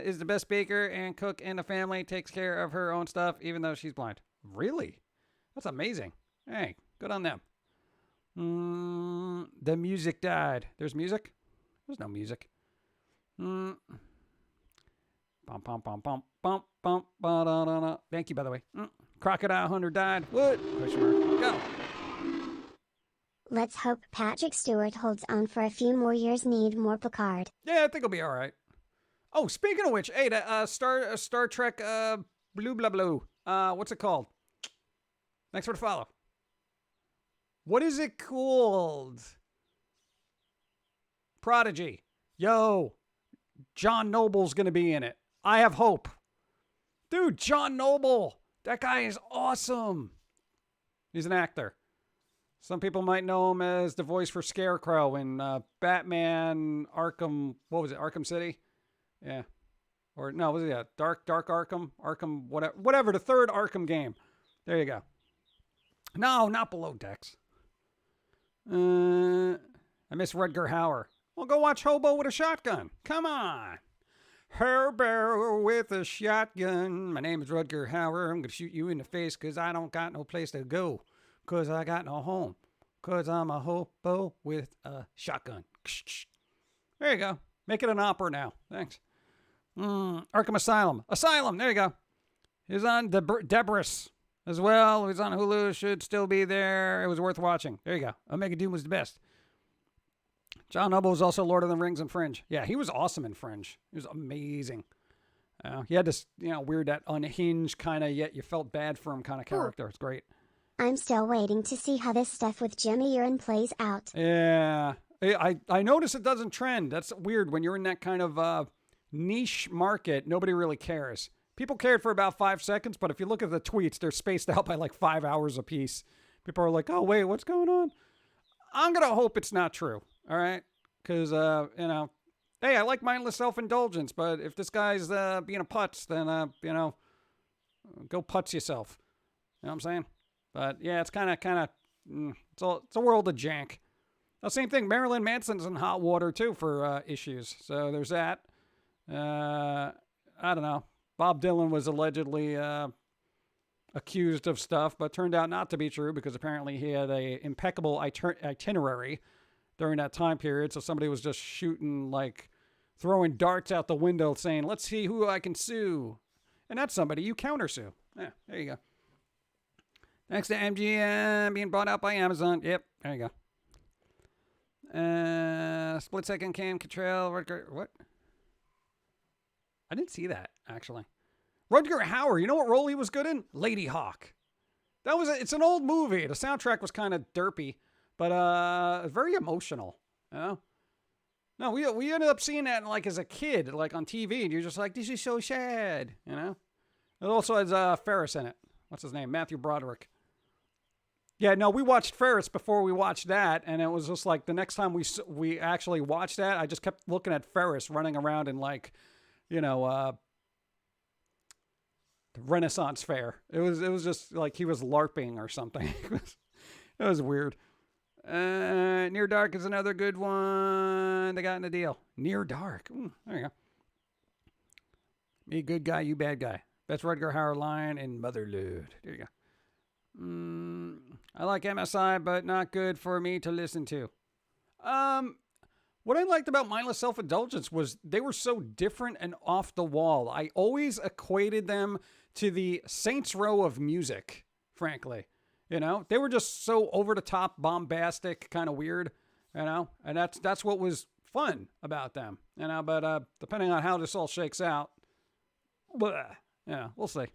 is the best baker and cook in the family. Takes care of her own stuff, even though she's blind. Really? That's amazing. Hey, good on them. The music died. There's music? There's no music. Bum, bum, bum, bum, bum, bum, ba, da, da, da. Thank you, by the way. Crocodile Hunter died. What? Question mark. Go. Let's hope Patrick Stewart holds on for a few more years. Need more Picard. Yeah, I think it'll be all right. Oh, speaking of which, hey, that Star Trek blue blah blue. What's it called? Thanks for the follow. What is it called? Prodigy. Yo, John Noble's gonna be in it. I have hope. Dude, John Noble. That guy is awesome. He's an actor. Some people might know him as the voice for Scarecrow in Batman Arkham. What was it? Arkham City? Yeah. Or no, was it Dark Arkham? Arkham whatever. The third Arkham game. There you go. No, not Below Decks. I miss Rutger Hauer. Well, go watch Hobo with a Shotgun. Come on. Hobo with a shotgun. My name is Rutger Hauer. I'm going to shoot you in the face because I don't got no place to go. Because I got no home. Because I'm a hobo with a shotgun. There you go. Make it an opera now. Thanks. Arkham Asylum. Asylum. There you go. He's on Debris as well. He's on Hulu. Should still be there. It was worth watching. There you go. Omega Doom was the best. John Noble was also Lord of the Rings and Fringe. Yeah, he was awesome in Fringe. He was amazing. He had this, weird, that unhinged kind of, yet you felt bad for him kind of character. It's great. I'm still waiting to see how this stuff with Jimmy Urine plays out. Yeah. I notice it doesn't trend. That's weird. When you're in that kind of niche market, nobody really cares. People cared for about 5 seconds, but if you look at the tweets, they're spaced out by like 5 hours apiece. People are like, oh, wait, what's going on? I'm going to hope it's not true. All right? Because, hey, I like mindless self-indulgence, but if this guy's being a putz, then, go putz yourself. You know what I'm saying? But, yeah, it's kind of, it's a world of jank. The same thing, Marilyn Manson's in hot water, too, for issues. So there's that. I don't know. Bob Dylan was allegedly accused of stuff, but turned out not to be true because apparently he had a impeccable itinerary during that time period. So somebody was just shooting, like, throwing darts out the window saying, let's see who I can sue. And that's somebody you countersue. Yeah, there you go. Thanks to MGM being bought out by Amazon. Yep, there you go. Split second cam control. What? I didn't see that, actually. Rutger Hauer, you know what role he was good in? Lady Hawk. It's an old movie. The soundtrack was kind of derpy, but very emotional. You know? No, we ended up seeing that like as a kid, like on TV, and you're just like, this is so sad, you know? It also has Ferris in it. What's his name? Matthew Broderick. Yeah, no, we watched Ferris before we watched that, and it was just like the next time we actually watched that, I just kept looking at Ferris running around in like, the Renaissance Fair. It was just like he was LARPing or something. It was weird. Near Dark is another good one. They got in the deal. Near Dark. There you go. Me good guy, you bad guy. That's Rutger Hauer line in Motherload. There you go. I like MSI, but not good for me to listen to. What I liked about Mindless Self-Indulgence was they were so different and off the wall. I always equated them to the Saints Row of music, frankly. They were just so over the top, bombastic, kind of weird, and that's what was fun about them, but depending on how this all shakes out, we'll see.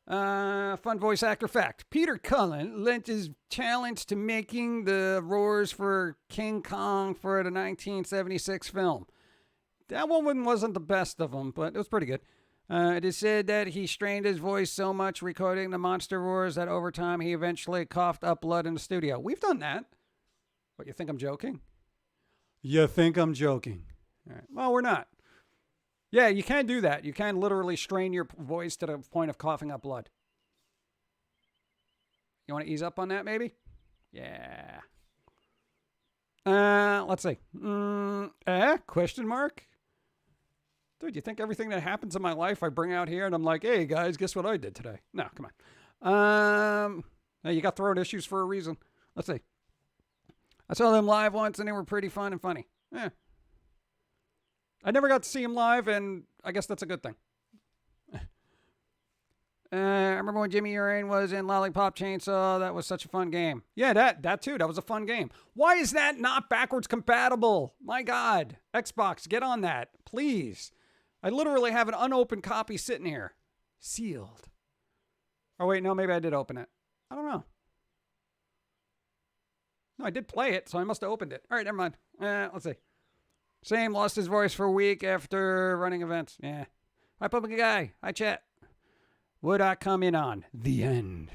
Fun voice actor fact. Peter Cullen lent his talents to making the roars for King Kong for the 1976 film. That one wasn't the best of them, but it was pretty good. It is said that he strained his voice so much recording the monster roars that over time he eventually coughed up blood in the studio. We've done that. What, you think I'm joking? You think I'm joking. All right. Well, we're not. Yeah, you can do that. You can literally strain your voice to the point of coughing up blood. You want to ease up on that, maybe? Yeah. Let's see. Question mark? Dude, you think everything that happens in my life I bring out here and I'm like, hey, guys, guess what I did today? No, come on. You got throat issues for a reason. Let's see. I saw them live once and they were pretty fun and funny. Yeah. I never got to see him live, and I guess that's a good thing. I remember when Jimmy Urine was in Lollipop Chainsaw. That was such a fun game. Yeah, that too. That was a fun game. Why is that not backwards compatible? My God. Xbox, get on that, please. I literally have an unopened copy sitting here. Sealed. Oh, wait, no, maybe I did open it. I don't know. No, I did play it, so I must have opened it. All right, never mind. Let's see. Same, lost his voice for a week after running events. Yeah. Hi, Pum'Kin Guy. Hi, chat. Would I come in on the end?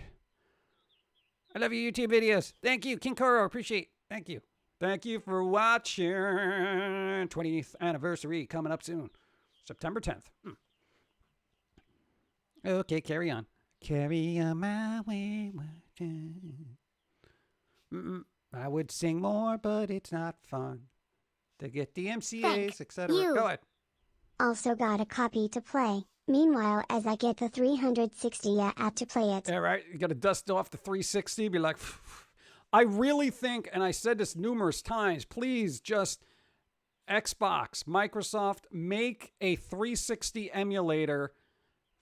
I love your YouTube videos. Thank you, King Koro. Appreciate. Thank you. Thank you for watching. 20th anniversary coming up soon. September 10th. Okay, carry on. Carry on my wayward child. I would sing more, but it's not fun. To get the MCAs, etc. you. Go ahead. Also got a copy to play. Meanwhile, as I get the 360 app to play it. All right, you got to dust off the 360. Be like, I really think, and I said this numerous times, please just Xbox, Microsoft, make a 360 emulator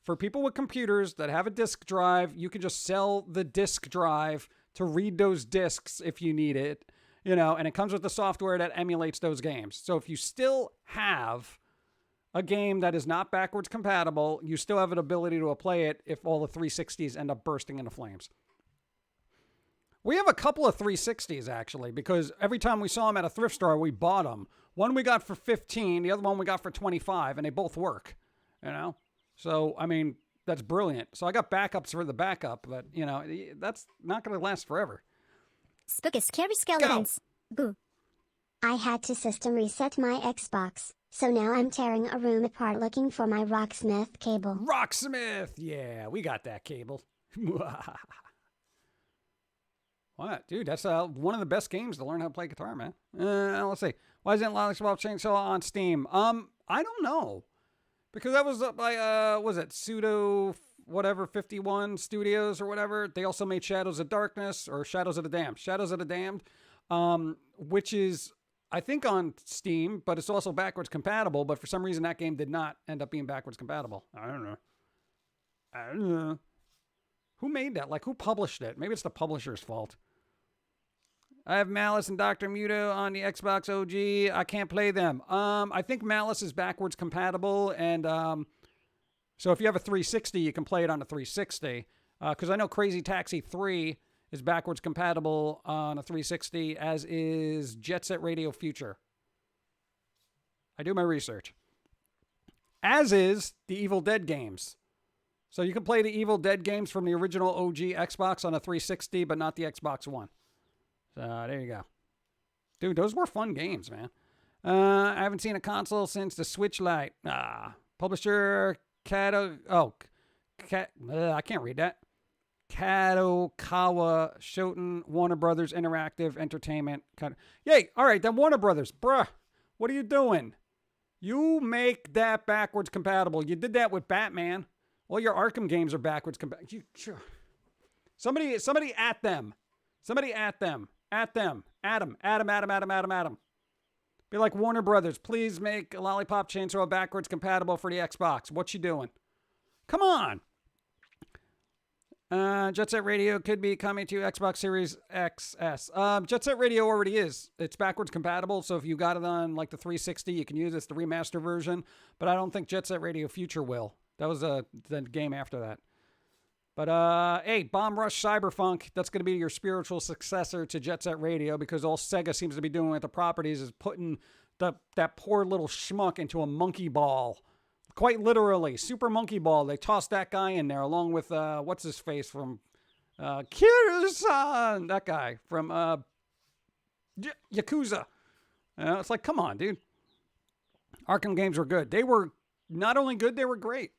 for people with computers that have a disk drive. You can just sell the disk drive to read those discs if you need it, and it comes with the software that emulates those games. So if you still have a game that is not backwards compatible, you still have an ability to play it if all the 360s end up bursting into flames. We have a couple of 360s, actually, because every time we saw them at a thrift store, we bought them. One we got for 15, the other one we got for 25, and they both work, So, I mean, that's brilliant. So I got backups for the backup, but, that's not going to last forever. Spooky scary skeletons. Boo. I had to system reset my Xbox, so now I'm tearing a room apart looking for my Rocksmith cable. Rocksmith! Yeah, we got that cable. What? Dude, that's one of the best games to learn how to play guitar, man. Let's see. Why isn't Lollipop Chainsaw on Steam? I don't know. Because that was by, was it Pseudo whatever 51 Studios or whatever. They also made Shadows of Darkness or Shadows of the Damned. Shadows of the Damned, which is, I think, on Steam, but it's also backwards compatible. But for some reason, that game did not end up being backwards compatible. I don't know. Who made that? Like, who published it? Maybe it's the publisher's fault. I have Malice and Dr. Muto on the Xbox OG. I can't play them. I think Malice is backwards compatible, and so if you have a 360, you can play it on a 360. Because I know Crazy Taxi 3 is backwards compatible on a 360, as is Jet Set Radio Future. I do my research. As is the Evil Dead games. So you can play the Evil Dead games from the original OG Xbox on a 360, but not the Xbox One. So there you go. Dude, those were fun games, man. I haven't seen a console since the Switch Lite. Publisher I can't read that. Kadokawa Shoten, Warner Brothers Interactive Entertainment. Yay, all right, then Warner Brothers. Bruh, what are you doing? You make that backwards compatible. You did that with Batman. All your Arkham games are backwards compatible. Somebody at them. Somebody at them. At them. Adam. Be like, Warner Brothers, please make Lollipop Chainsaw backwards compatible for the Xbox. What you doing? Come on. Jet Set Radio could be coming to Xbox Series XS. Jet Set Radio already is. It's backwards compatible, so if you got it on like the 360, you can use it. It's the remaster version, but I don't think Jet Set Radio Future will. That was the game after that. But, hey, Bomb Rush Cyberpunk, that's going to be your spiritual successor to Jet Set Radio, because all Sega seems to be doing with the properties is putting that poor little schmuck into a monkey ball. Quite literally, Super Monkey Ball. They tossed that guy in there along with, what's his face from Kiryu-san, that guy from Yakuza. It's like, come on, dude. Arkham games were good. They were not only good, they were great.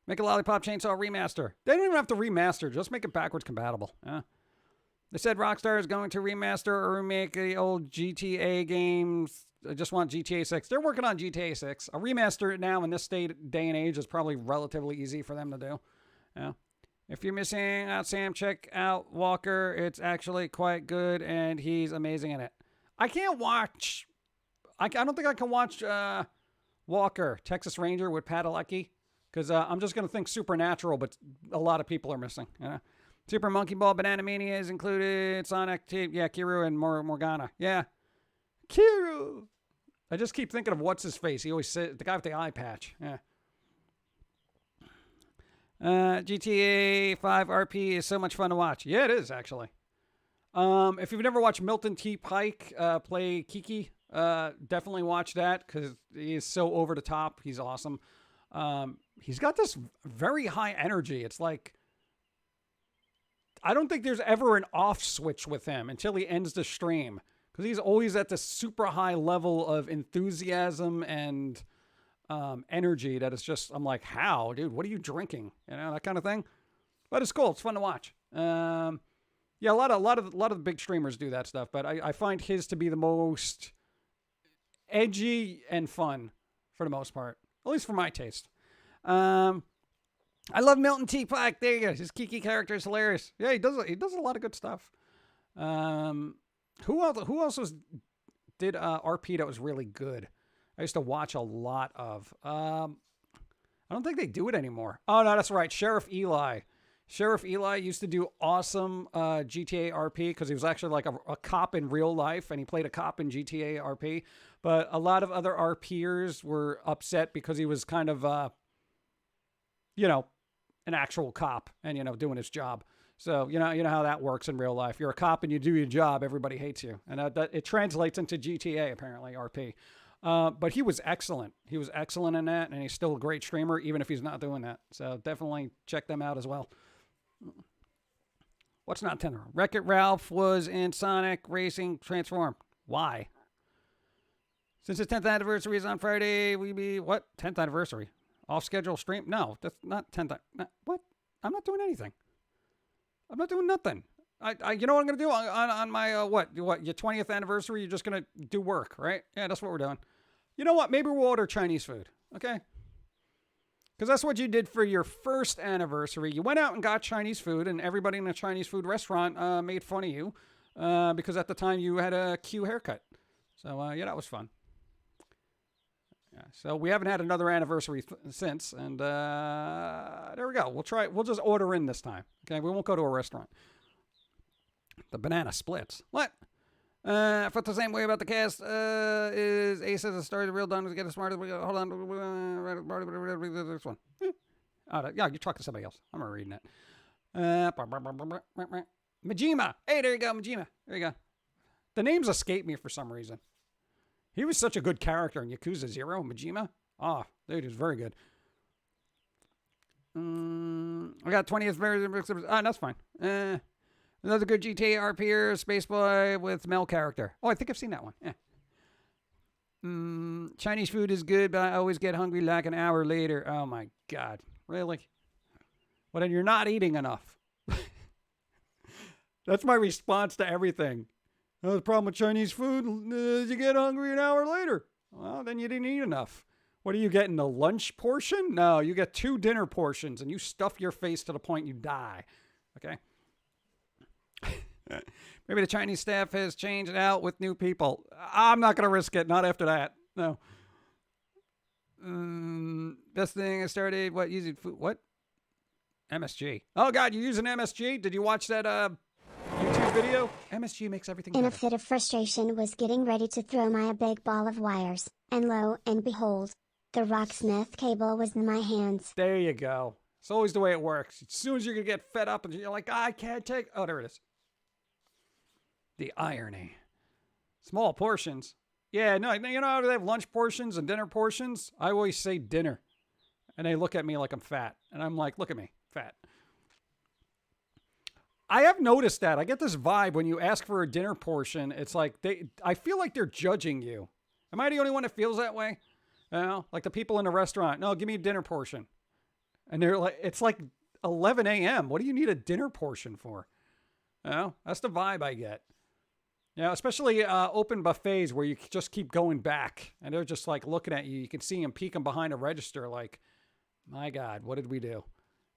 Make a Lollipop Chainsaw remaster. They don't even have to remaster. Just make it backwards compatible. They said Rockstar is going to remaster or remake the old GTA games. I just want GTA 6. They're working on GTA 6. A remaster now in this day and age is probably relatively easy for them to do. If you're missing out, Sam, check out Walker. It's actually quite good, and he's amazing in it. I can't watch... I don't think I can watch Walker, Texas Ranger with Padalecki. Because I'm just going to think Supernatural, but a lot of people are missing. Super Monkey Ball, Banana Mania is included. Sonic, Kiru and Morgana. Yeah. Kiru! I just keep thinking of what's his face. He always said, the guy with the eye patch. Yeah. GTA 5 RP is so much fun to watch. Yeah, it is, actually. If you've never watched Milton T. Pike play Kiki Definitely watch that because he is so over the top. He's awesome. He's got this very high energy. It's like, I don't think there's ever an off switch with him until he ends the stream because he's always at this super high level of enthusiasm and energy that it's just, I'm like, how, dude, what are you drinking? You know, that kind of thing. But it's cool. It's fun to watch. Yeah, a lot of the big streamers do that stuff, but I find his to be the most edgy and fun for the most part, at least for my taste. I love Milton T. Pike. There you go. His Kiki character is hilarious. Yeah, he does a lot of good stuff. Who else did RP that was really good? I used to watch a lot of. I don't think they do it anymore. Oh no, that's right. Sheriff Eli. Sheriff Eli used to do awesome GTA RP because he was actually like a cop in real life, and he played a cop in GTA RP. But a lot of other RPers were upset because he was kind of, an actual cop and, doing his job. So, you know how that works in real life. You're a cop and you do your job. Everybody hates you. And that it translates into GTA, apparently, RP. But he was excellent. He was excellent in that, and he's still a great streamer, even if he's not doing that. So definitely check them out as well. What's not tender? Wreck-It Ralph was in Sonic Racing Transform. Why? Since the 10th anniversary is on Friday, we be, what? 10th anniversary? Off-schedule stream? No, that's not 10th. What? I'm not doing anything. I'm not doing nothing. You know what I'm going to do on my, what, your 20th anniversary? You're just going to do work, right? Yeah, that's what we're doing. You know what? Maybe we'll order Chinese food, okay? Because that's what you did for your first anniversary. You went out and got Chinese food, and everybody in the Chinese food restaurant made fun of you because at the time you had a Q haircut. So, yeah, that was fun. Yeah, so we haven't had another anniversary since, and there we go. We'll just order in this time. Okay, we won't go to a restaurant. The banana splits. What? I felt the same way about the cast. Is Ace as a story the real done to get us smarter? Hold on. This one. Oh, yeah, you're talking to somebody else. I'm not reading it. Majima. Hey, there you go, Majima. There you go. The names escape me for some reason. He was such a good character in Yakuza 0, Majima. Oh, dude, he was very good. I got 20th version. Oh, that's fine. Another good GTA RPer, Space Boy with Mel character. Oh, I think I've seen that one. Yeah. Chinese food is good, but I always get hungry like an hour later. Oh, my God. Really? Well, then you're not eating enough. That's my response to everything. Oh, the problem with Chinese food is you get hungry an hour later. Well, then you didn't eat enough. What are you getting, the lunch portion? No, you get 2 dinner portions, and you stuff your face to the point you die. Okay? Maybe the Chinese staff has changed out with new people. I'm not going to risk it. Not after that. No. Best thing I started, using food? What? MSG. Oh, God, you're using MSG? Did you watch that YouTube video? MSG makes everything better. In a fit of frustration was getting ready to throw my a big ball of wires, and lo and behold, the rocksmith cable was in my hands. There you go. It's always the way it works. As soon as you're going to get fed up and you're like, I can't take... Oh, there it is. The irony. Small portions. Yeah, no, you know how they have lunch portions and dinner portions? I always say dinner. And they look at me like I'm fat. And I'm like, look at me, fat. I have noticed that. I get this vibe when you ask for a dinner portion. It's like I feel like they're judging you. Am I the only one that feels that way? You know, like the people in the restaurant. No, give me a dinner portion. And they're like, it's like 11 a.m. What do you need a dinner portion for? You know, that's the vibe I get. Yeah, especially open buffets where you just keep going back. And they're just like looking at you. You can see them peeking behind a register like, my God, what did we do?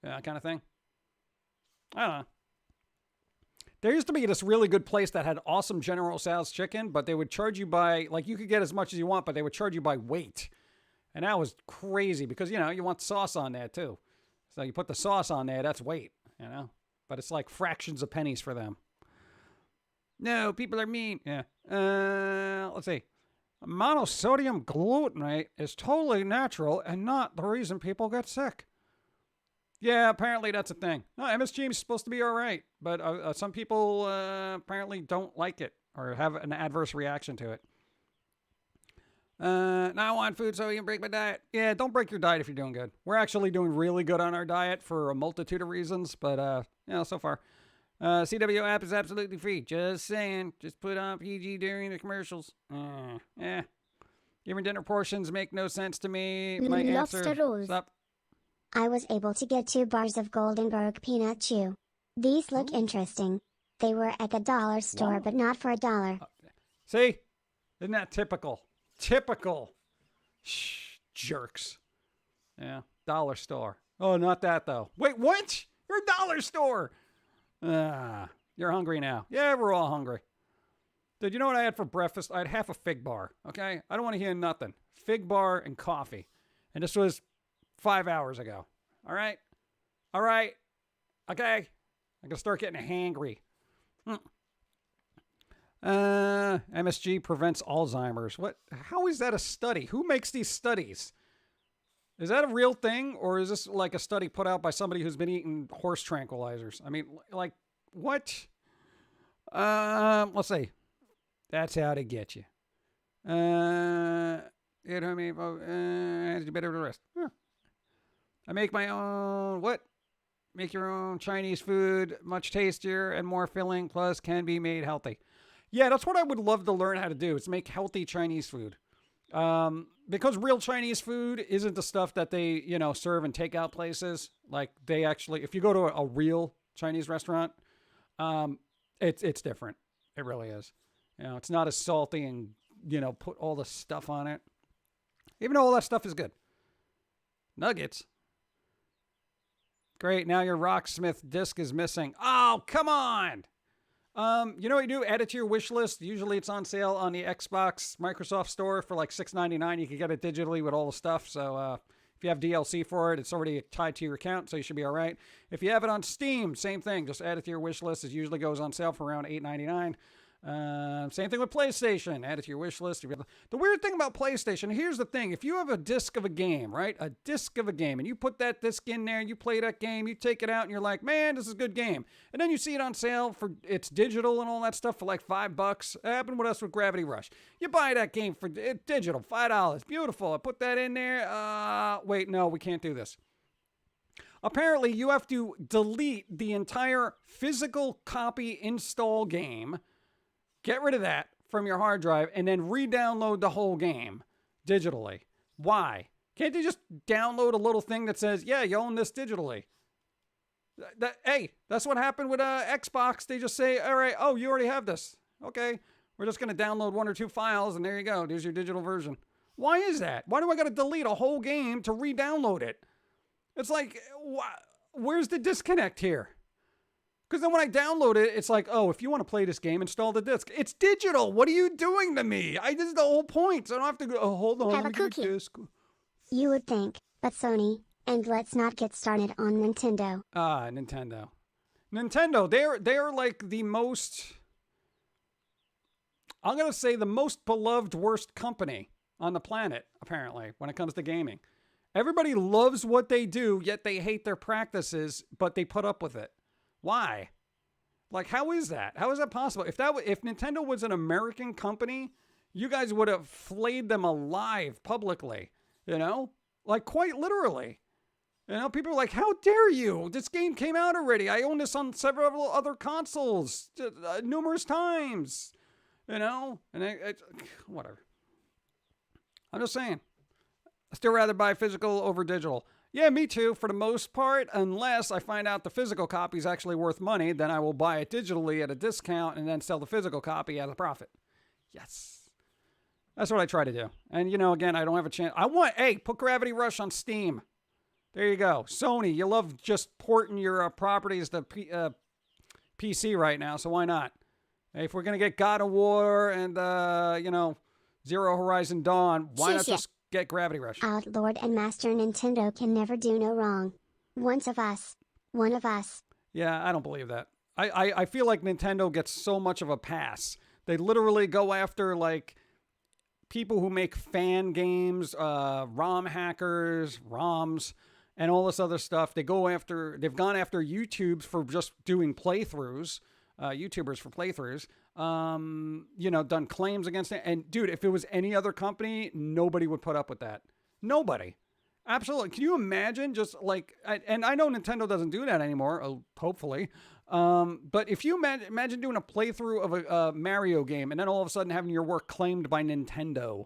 That kind of thing. I don't know. There used to be this really good place that had awesome General Tso's chicken, but they would charge you by, like, you could get as much as you want, but they would charge you by weight. And that was crazy because, you want sauce on there too. So you put the sauce on there, that's weight, But it's like fractions of pennies for them. No, people are mean. Yeah. Let's see. Monosodium glutamate is totally natural and not the reason people get sick. Yeah, apparently that's a thing. No, MSG is supposed to be all right, but some people apparently don't like it or have an adverse reaction to it. Now I want food so you can break my diet. Yeah, don't break your diet if you're doing good. We're actually doing really good on our diet for a multitude of reasons, but so far. CW app is absolutely free. Just saying. Just put on PG during the commercials. Even dinner portions make no sense to me. My Lobster answer. rolls. Stop. I was able to get 2 bars of Goldenberg peanut chew. These look interesting. They were at the dollar store, Wow. but not for $1. See? Isn't that typical? Typical. Shh, jerks. Yeah, dollar store. Oh, not that though. Wait, what? You're a dollar store. You're hungry now. Yeah, we're all hungry. Dude, you know what I had for breakfast? I had half a fig bar, okay? I don't want to hear nothing. Fig bar and coffee. And this was 5 hours ago. All right? All right? Okay? I'm going to start getting hangry. MSG prevents Alzheimer's. What? How is that a study? Who makes these studies? Is that a real thing? Or is this like a study put out by somebody who's been eating horse tranquilizers? I mean, like, what? Let's see. That's how to get you. You know what I mean? You better rest. Huh. I make my own, what? Make your own Chinese food, much tastier and more filling, plus can be made healthy. Yeah, that's what I would love to learn how to do, is make healthy Chinese food. Because real Chinese food isn't the stuff that they, serve in takeout places. Like they actually, if you go to a real Chinese restaurant, it's different. It really is. It's not as salty and, put all the stuff on it. Even though all that stuff is good. Nuggets. Great. Now your Rocksmith disc is missing. Oh, come on. You know what you do? Add it to your wish list. Usually it's on sale on the Xbox Microsoft store for like $6.99. You can get it digitally with all the stuff. So if you have DLC for it, it's already tied to your account, so you should be all right. If you have it on Steam, same thing. Just add it to your wish list. It usually goes on sale for around $8.99. Same thing with PlayStation. Add it to your wish list. The weird thing about PlayStation, here's the thing. If you have a disc of a game, right? A disc of a game, and you put that disc in there, you play that game, you take it out, and you're like, man, this is a good game. And then you see it on sale for, it's digital and all that stuff for like $5. It happened with us with Gravity Rush. You buy that game for digital, $5. Beautiful. I put that in there. Wait, no, we can't do this. Apparently, you have to delete the entire physical copy install game. Get rid of that from your hard drive and then re-download the whole game digitally. Why? Can't they just download a little thing that says, yeah, you own this digitally? Hey, that's what happened with Xbox. They just say, all right, oh, you already have this. Okay, we're just going to download 1 or 2 files and there you go. There's your digital version. Why is that? Why do I got to delete a whole game to re-download it? It's like, where's the disconnect here? Because then when I download it, it's like, oh, if you want to play this game, install the disc. It's digital. What are you doing to me? This is the whole point. So I don't have to go, oh, hold on. Have let me a get cookie. disc. You would think, but Sony, and let's not get started on Nintendo. Nintendo. Nintendo, they're like the most, I'm going to say the most beloved worst company on the planet, apparently, when it comes to gaming. Everybody loves what they do, yet they hate their practices, but they put up with it. Why? Like, how is that? How is that possible? If Nintendo was an American company, you guys would have flayed them alive publicly, like quite literally. People are like, how dare you? This game came out already. I own this on several other consoles numerous times, and whatever. I'm just saying. I still rather buy physical over digital. Yeah, me too, for the most part, unless I find out the physical copy is actually worth money, then I will buy it digitally at a discount and then sell the physical copy at a profit. Yes. That's what I try to do. And, again, I don't have a chance. Put Gravity Rush on Steam. There you go. Sony, you love just porting your properties to PC right now, so why not? Hey, if we're going to get God of War and, Zero Horizon Dawn, why not just get Gravity Rush? Outlord and Master Nintendo can never do no wrong. One of us. Yeah, I don't believe that. I feel like Nintendo gets so much of a pass. They literally go after, like, people who make fan games, ROM hackers, ROMs, and all this other stuff. They've gone after YouTubes for just doing playthroughs, YouTubers for playthroughs. done claims against it. And dude, if it was any other company, nobody would put up with that. Nobody. Absolutely. Can you imagine just like, and I know Nintendo doesn't do that anymore, hopefully. But if you imagine doing a playthrough of a Mario game and then all of a sudden having your work claimed by Nintendo,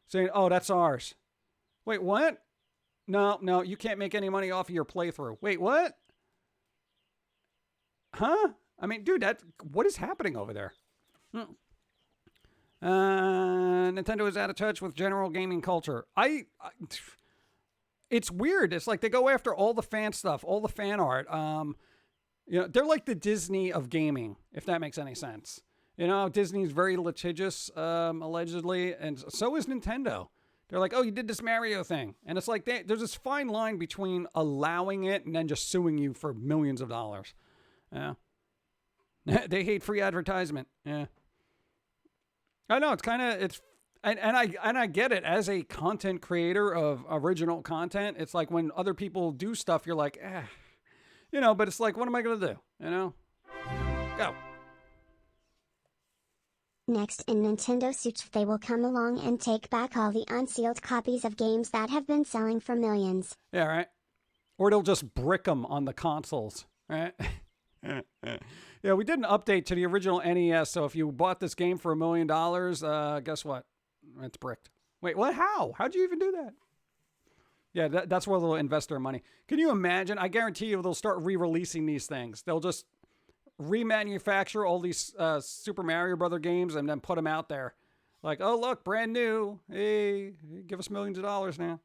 saying, oh, that's ours. Wait, what? No, you can't make any money off of your playthrough. Wait, what? Huh? I mean, dude, what is happening over there? Nintendo is out of touch with general gaming culture. It's weird. It's like they go after all the fan stuff, all the fan art. They're like the Disney of gaming, if that makes any sense. Disney's very litigious, allegedly, and so is Nintendo. They're like, oh, you did this Mario thing. And it's like there's this fine line between allowing it and then just suing you for millions of dollars. Yeah. They hate free advertisement. Yeah. I know, and I get it as a content creator of original content. It's like when other people do stuff, you're like, but it's like, what am I going to do? Go. Next in Nintendo suits, they will come along and take back all the unsealed copies of games that have been selling for millions. Yeah, right. Or they'll just brick them on the consoles, right? Yeah, we did an update to the original NES, so if you bought this game for $1 million, guess what? It's bricked. Wait, what? How? How'd you even do that? Yeah, that's where they'll invest their money. Can you imagine? I guarantee you they'll start re-releasing these things. They'll just remanufacture all these Super Mario Brother games and then put them out there. Like, oh, look, brand new. Hey, give us millions of dollars now.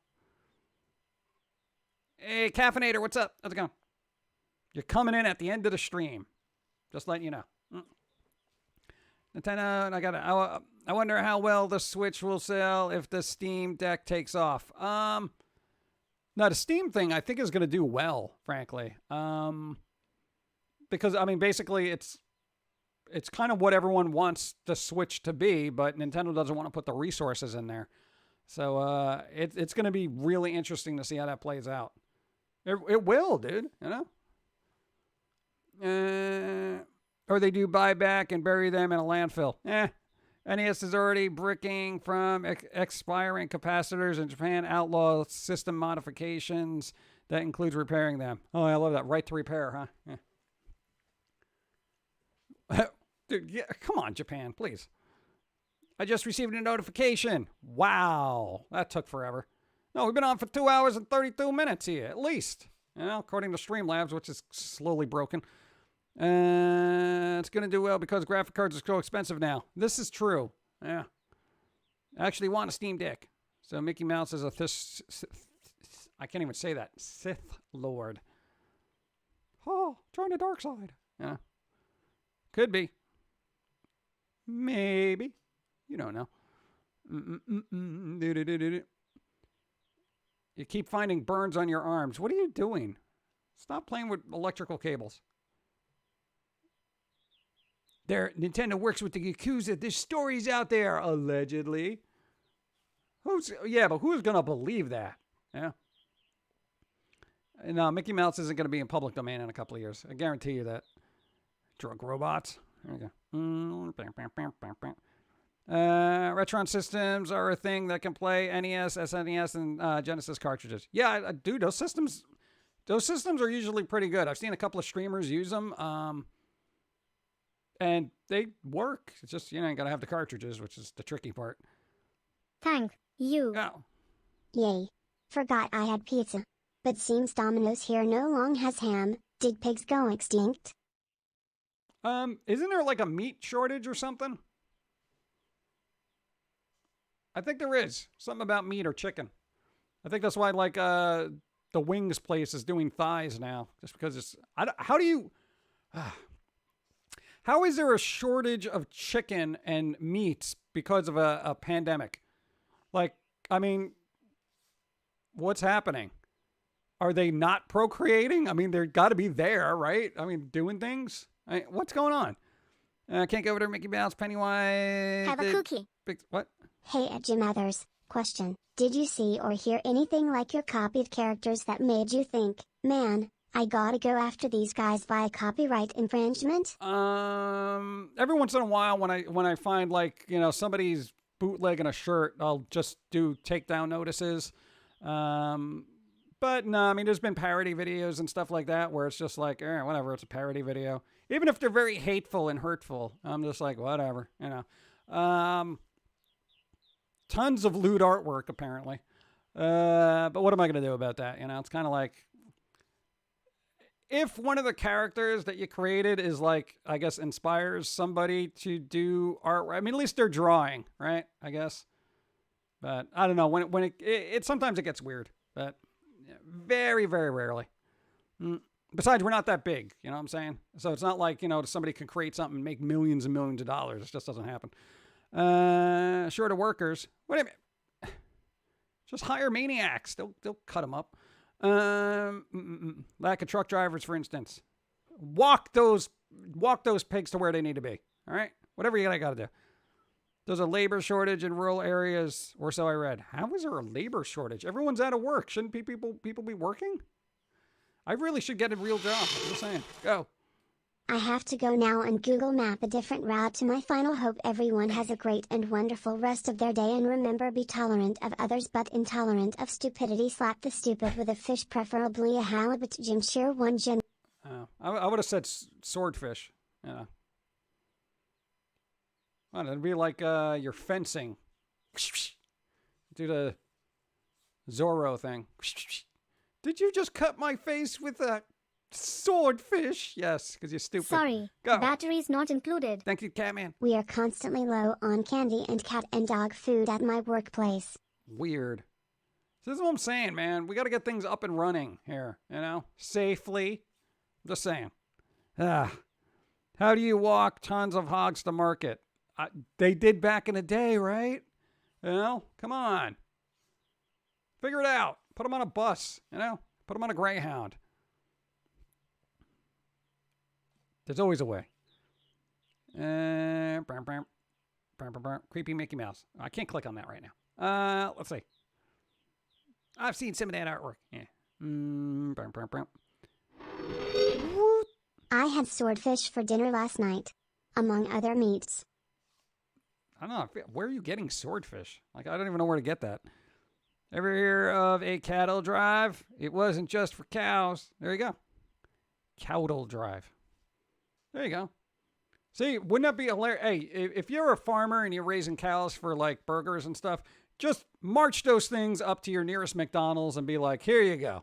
Hey, Caffeinator, what's up? How's it going? You're coming in at the end of the stream. Just letting you know. Nintendo, and I wonder how well the Switch will sell if the Steam Deck takes off. Now the Steam thing I think is going to do well, frankly. Because I mean, basically it's kind of what everyone wants the Switch to be, but Nintendo doesn't want to put the resources in there. So it's going to be really interesting to see how that plays out. It will, dude. Or they do buyback and bury them in a landfill. NES is already bricking from expiring capacitors in Japan. Outlaw system modifications. That includes repairing them. Oh, I love that. Right to repair, huh? Yeah. Dude, yeah, come on, Japan, please. I just received a notification. Wow. That took forever. No, we've been on for 2 hours and 32 minutes here, at least. According to Streamlabs, which is slowly broken. It's going to do well because graphic cards are so expensive now. This is true. Yeah. I actually want a Steam Deck. So Mickey Mouse is I can't even say that. Sith Lord. Oh, join the dark side. Yeah. Could be. Maybe. You don't know. You keep finding burns on your arms. What are you doing? Stop playing with electrical cables. Nintendo works with the Yakuza. There's stories out there, allegedly. But who's going to believe that? Yeah. No, Mickey Mouse isn't going to be in public domain in a couple of years. I guarantee you that. Drug robots. There we go. Retron systems are a thing that can play NES, SNES, and Genesis cartridges. Yeah, dude, those systems are usually pretty good. I've seen a couple of streamers use them. And they work. It's just, you got to have the cartridges, which is the tricky part. Thank you. Oh. Yay. Forgot I had pizza. But seems Domino's here no long has ham. Did pigs go extinct? Isn't there like a meat shortage or something? I think there is. Something about meat or chicken. I think that's why the wings place is doing thighs now. Just because it's... How is there a shortage of chicken and meats because of a pandemic? What's happening? Are they not procreating? I mean, they're got to be there, right? I mean, doing things? What's going on? Can't go over there, Mickey Mouse, Pennywise. Have a cookie. What? Hey, Jim Others. Question. Did you see or hear anything like your copied characters that made you think, man, I gotta go after these guys via copyright infringement? Every once in a while when I find like, somebody's bootlegging a shirt, I'll just do takedown notices. But no, I mean, there's been parody videos and stuff like that where it's just like, whatever, it's a parody video. Even if they're very hateful and hurtful, I'm just like, whatever, Tons of lewd artwork, apparently. But what am I going to do about that? It's kind of like, if one of the characters that you created is like, I guess, inspires somebody to do art, I mean, at least they're drawing, right? I guess. But I don't know, when it sometimes it gets weird, but very, very rarely. Besides, we're not that big, you know what I'm saying? So it's not like, somebody can create something and make millions and millions of dollars. It just doesn't happen. Short of workers. What do you mean? Just hire maniacs. They'll cut them up. Lack of truck drivers, for instance. Walk those pigs to where they need to be. All right? Whatever you got to do. There's a labor shortage in rural areas, or so I read. How is there a labor shortage? Everyone's out of work. Shouldn't people be working? I really should get a real job. I'm just saying. Go. I have to go now and Google map a different route to my final. Hope everyone has a great and wonderful rest of their day, and remember, be tolerant of others but intolerant of stupidity. Slap the stupid with a fish, preferably a halibut. Jim Shear 1 Jim. I would have said swordfish. Yeah. Well, it'd be like you're fencing. Do the Zorro thing. Did you just cut my face with a swordfish? Yes, because you're stupid. Sorry, Go. batteries not included. Thank you, Catman. We are constantly low on candy and cat and dog food at my workplace. Weird. So this is what I'm saying, man. We got to get things up and running here, safely. I'm just saying. How do you walk tons of hogs to market? They did back in the day, right? Come on. Figure it out. Put them on a bus, Put them on a Greyhound. There's always a way. Creepy Mickey Mouse. I can't click on that right now. Let's see. I've seen some of that artwork. Yeah. I had swordfish for dinner last night, among other meats. I don't know. Where are you getting swordfish? Like, I don't even know where to get that. Ever hear of a cattle drive? It wasn't just for cows. There you go. Cattle drive. There you go. See, wouldn't that be hilarious? Hey, if you're a farmer and you're raising cows for like burgers and stuff, just march those things up to your nearest McDonald's and be like, here you go.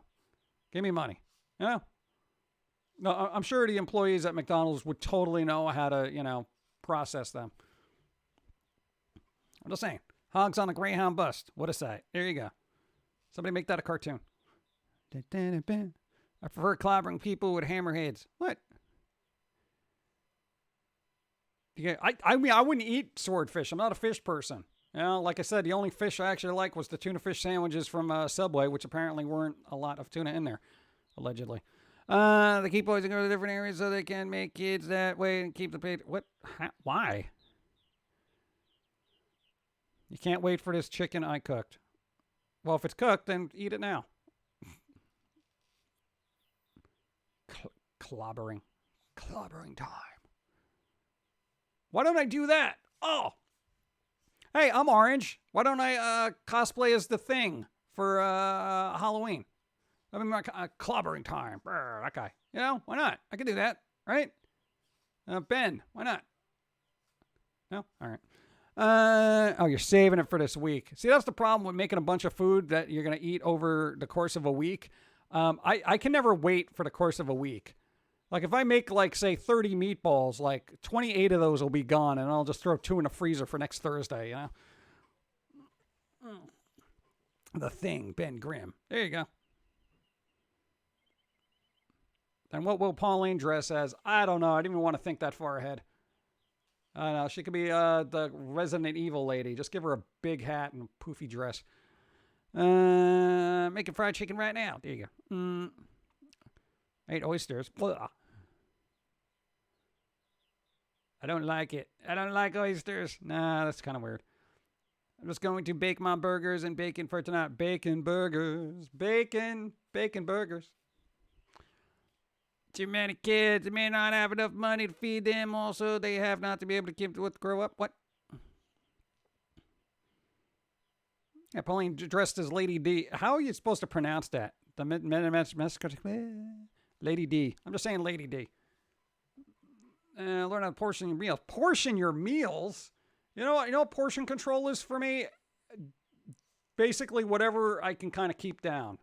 Give me money. No, I'm sure the employees at McDonald's would totally know how to, process them. I'm just saying. Hogs on a Greyhound bus. What a sight. There you go. Somebody make that a cartoon. I prefer clobbering people with hammerheads. What? Yeah, I mean, I wouldn't eat swordfish. I'm not a fish person. Like I said, the only fish I actually like was the tuna fish sandwiches from Subway, which apparently weren't a lot of tuna in there, allegedly. They keep boys and girls to different areas so they can make kids that way and keep the pay. What? Why? You can't wait for this chicken I cooked. Well, if it's cooked, then eat it now. Clobbering time. Why don't I do that? Oh. Hey, I'm Orange. Why don't I cosplay as the Thing for Halloween? I mean, clobbering time. Brr, that guy. Why not? I can do that, right? Ben, why not? No? All right. You're saving it for this week. See, that's the problem with making a bunch of food that you're going to eat over the course of a week. I can never wait for the course of a week. Like if I make like, say 30 meatballs, like 28 of those will be gone and I'll just throw 2 in the freezer for next Thursday, The Thing, Ben Grimm. There you go. And what will Pauline dress as? I don't know. I didn't even want to think that far ahead. I don't know. She could be the Resident Evil lady. Just give her a big hat and a poofy dress. Making fried chicken right now. There you go. I ate oysters. Blah. I don't like it. I don't like oysters. Nah, that's kind of weird. I'm just going to bake my burgers and bacon for tonight. Bacon burgers. Bacon burgers. Too many kids. They may not have enough money to feed them. Also, they have not to be able to keep what grow up. What? Yeah, Pauline dressed as Lady D. How are you supposed to pronounce that? Lady D. I'm just saying Lady D. Learn how to portion your meals. Portion your meals? You know what? You know what portion control is for me? Basically, whatever I can kind of keep down.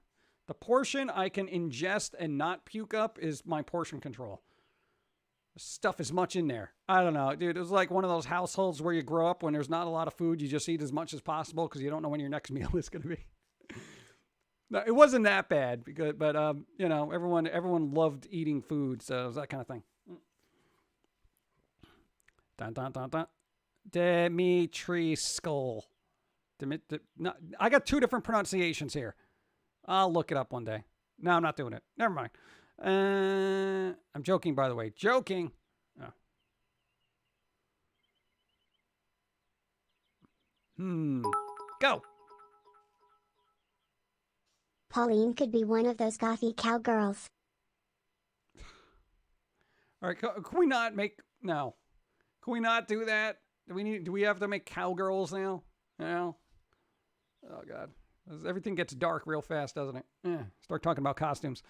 The portion I can ingest and not puke up is my portion control. Stuff as much in there. I don't know, dude. It was like one of those households where you grow up when there's not a lot of food. You just eat as much as possible because you don't know when your next meal is going to be. No, it wasn't that bad, but you know, everyone loved eating food, so it was that kind of thing. Dun dun dun dun. Dimitri Skull. No, I got two different pronunciations here. I'll look it up one day. No, I'm not doing it. Never mind. I'm joking, by the way. Joking. Oh. Go. Pauline could be one of those gothy cowgirls. All right, can we not make... No. Can we not do that? Do we have to make cowgirls now? No. Oh, God. Everything gets dark real fast, doesn't it? Start talking about costumes.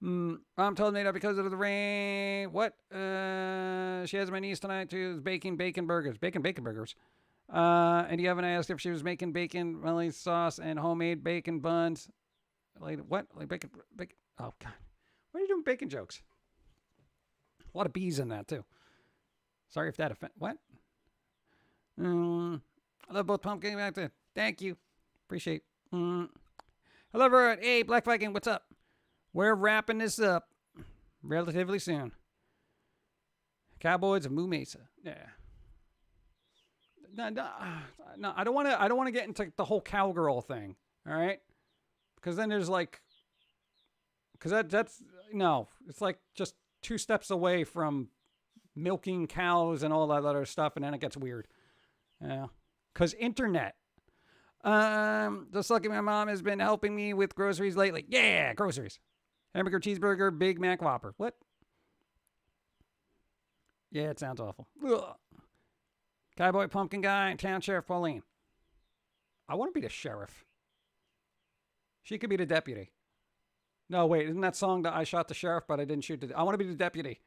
I'm told made up because of the rain. What? She has my niece tonight too. Baking bacon burgers. Bacon burgers. And you haven't asked if she was making bacon melly sauce and homemade bacon buns. Like what? Like bacon. Oh God, why are you doing bacon jokes? A lot of bees in that too. Sorry if that offend. What? I love both Pum'Kin. Thank you. Appreciate. Hello, everyone. Hey, Black Viking, what's up? We're wrapping this up relatively soon. Cowboys of Moo Mesa. Yeah. No, I don't want to get into the whole cowgirl thing. All right, because then there's like, because that's no, it's like just two steps away from milking cows and all that other stuff, and then it gets weird. Yeah, because internet. Just lucky my mom has been helping me with groceries lately. Yeah, groceries. Hamburger, cheeseburger, Big Mac, Whopper. What? Yeah, it sounds awful. Ugh. Cowboy Pumpkin Guy and Town Sheriff Pauline. I want to be the sheriff. She could be the deputy. No, wait, isn't that song that I shot the sheriff, but I didn't shoot the... I want to be the deputy.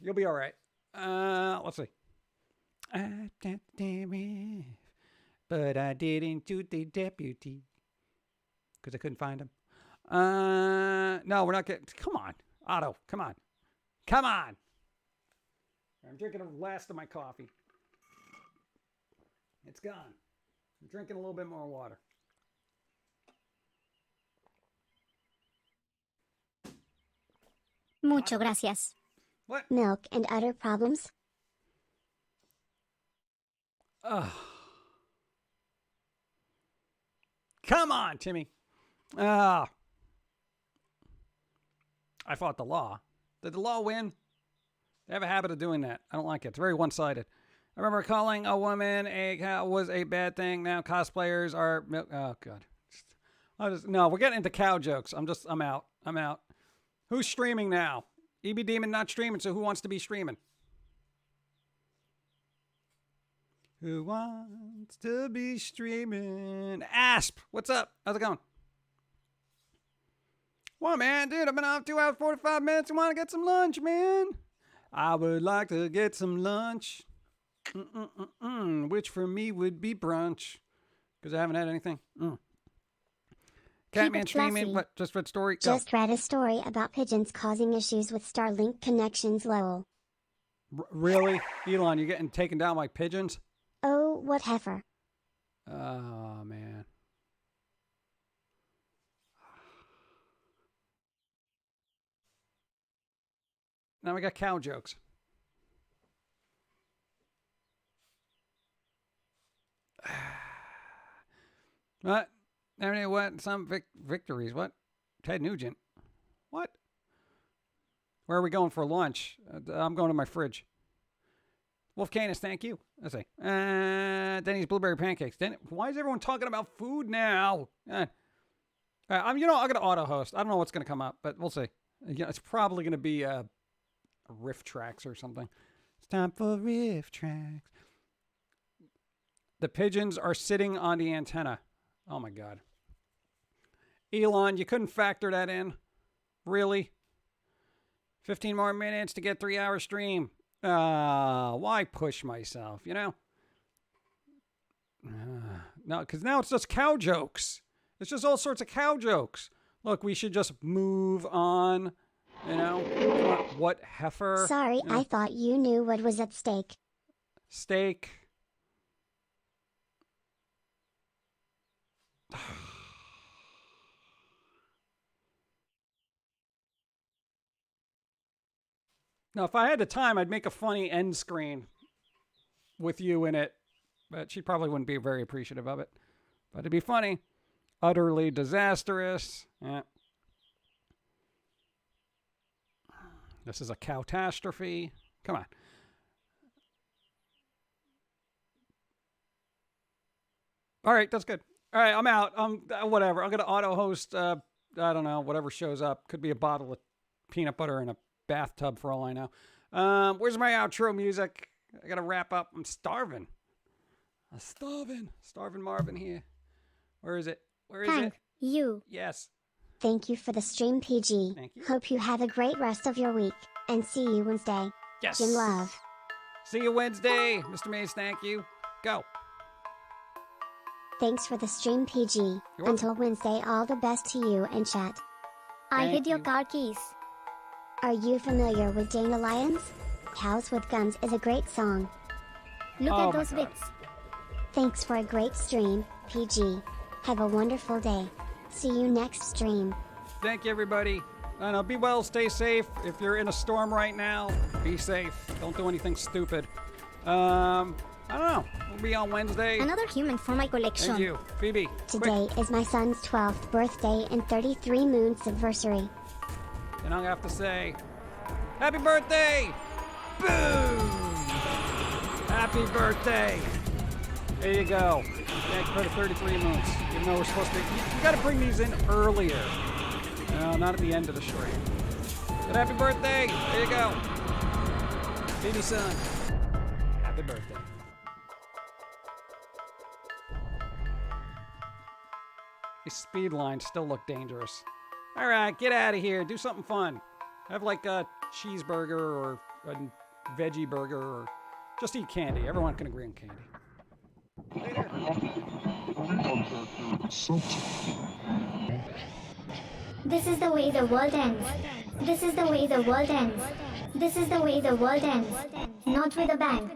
You'll be all right. Let's see. I got the sheriff, but I didn't shoot the deputy. Because I couldn't find him. No, we're not getting... Come on, Otto. Come on. Come on. I'm drinking the last of my coffee. It's gone. I'm drinking a little bit more water. Mucho gracias. What? Milk and udder problems? Ugh. Come on, Timmy. I fought the law. Did the law win? They have a habit of doing that. I don't like it. It's very one-sided. I remember calling a woman a cow was a bad thing. Now cosplayers are... Oh, God. No, we're getting into cow jokes. I'm out. Who's streaming now? EB Demon not streaming, so who wants to be streaming? Who wants to be streaming? Asp, what's up? How's it going? Well, man, dude, I've been off 2 hours, 45 minutes and want to get some lunch, man. I would like to get some lunch. Which for me would be brunch. Because I haven't had anything. Catman streaming, what? Just read story? Go. Just read a story about pigeons causing issues with Starlink connections, lol. Really? Elon, you're getting taken down by pigeons? Oh, what heifer. Oh, man. Now we got cow jokes. What? What? Some victories. What? Ted Nugent. What? Where are we going for lunch? I'm going to my fridge. Wolf Canis, thank you. Let's see. Denny's blueberry pancakes. Why is everyone talking about food now? I'm going to auto host. I don't know what's going to come up, but we'll see. Yeah, it's probably going to be riff tracks or something. It's time for riff tracks. The pigeons are sitting on the antenna. Oh my God. Elon, you couldn't factor that in? Really? 15 more minutes to get 3-hour stream. Why push myself, you know? No, because now it's just cow jokes. It's just all sorts of cow jokes. Look, we should just move on, you know? What heifer? Sorry, You know? I thought you knew what was at stake. Steak. Now, if I had the time, I'd make a funny end screen with you in it, but she probably wouldn't be very appreciative of it. But it'd be funny. Utterly disastrous. Yeah. This is a catastrophe. Come on. All right, that's good. All right, I'm out. Whatever. I'm gonna auto host. I don't know, whatever shows up. Could be a bottle of peanut butter in a bathtub for all I know. Where's my outro music? I gotta wrap up. I'm starving. Starving Marvin here. Where is it? Where is Thank it? you. Yes. Thank you for the stream, PG. Thank you. Hope you have a great rest of your week. And see you Wednesday. Yes. Jim Love. See you Wednesday. Mr. Mays, thank you. Go. Thanks for the stream, PG. welcome. Until Wednesday, all the best to you and chat. I Thank hid your you. car keys. Are you familiar with Dandelions? Cows with Guns is a great song. Look Oh at my those God. bits. Thanks for a great stream, PG. Have a wonderful day. See you next stream. Thank you, everybody. Be well, stay safe. If you're in a storm right now, be safe. Don't do anything stupid. I don't know. We'll be on Wednesday. Another human for my collection. Thank you. Phoebe. Today is my son's 12th birthday and 33 moons anniversary. Quick. And I'm going to have to say, happy birthday! Boom! Happy birthday! There you go. Thank you for the 33 moons. Even though we're supposed to, you got to bring these in earlier. No, not at the end of the stream. But happy birthday! There you go. Baby son. Happy birthday. These speed lines still look dangerous. All right, get out of here. Do something fun. Have like a cheeseburger or a veggie burger or just eat candy. Everyone can agree on candy. This is the way the world ends. This is the way the world ends. This is the way the world ends. Not with a bang.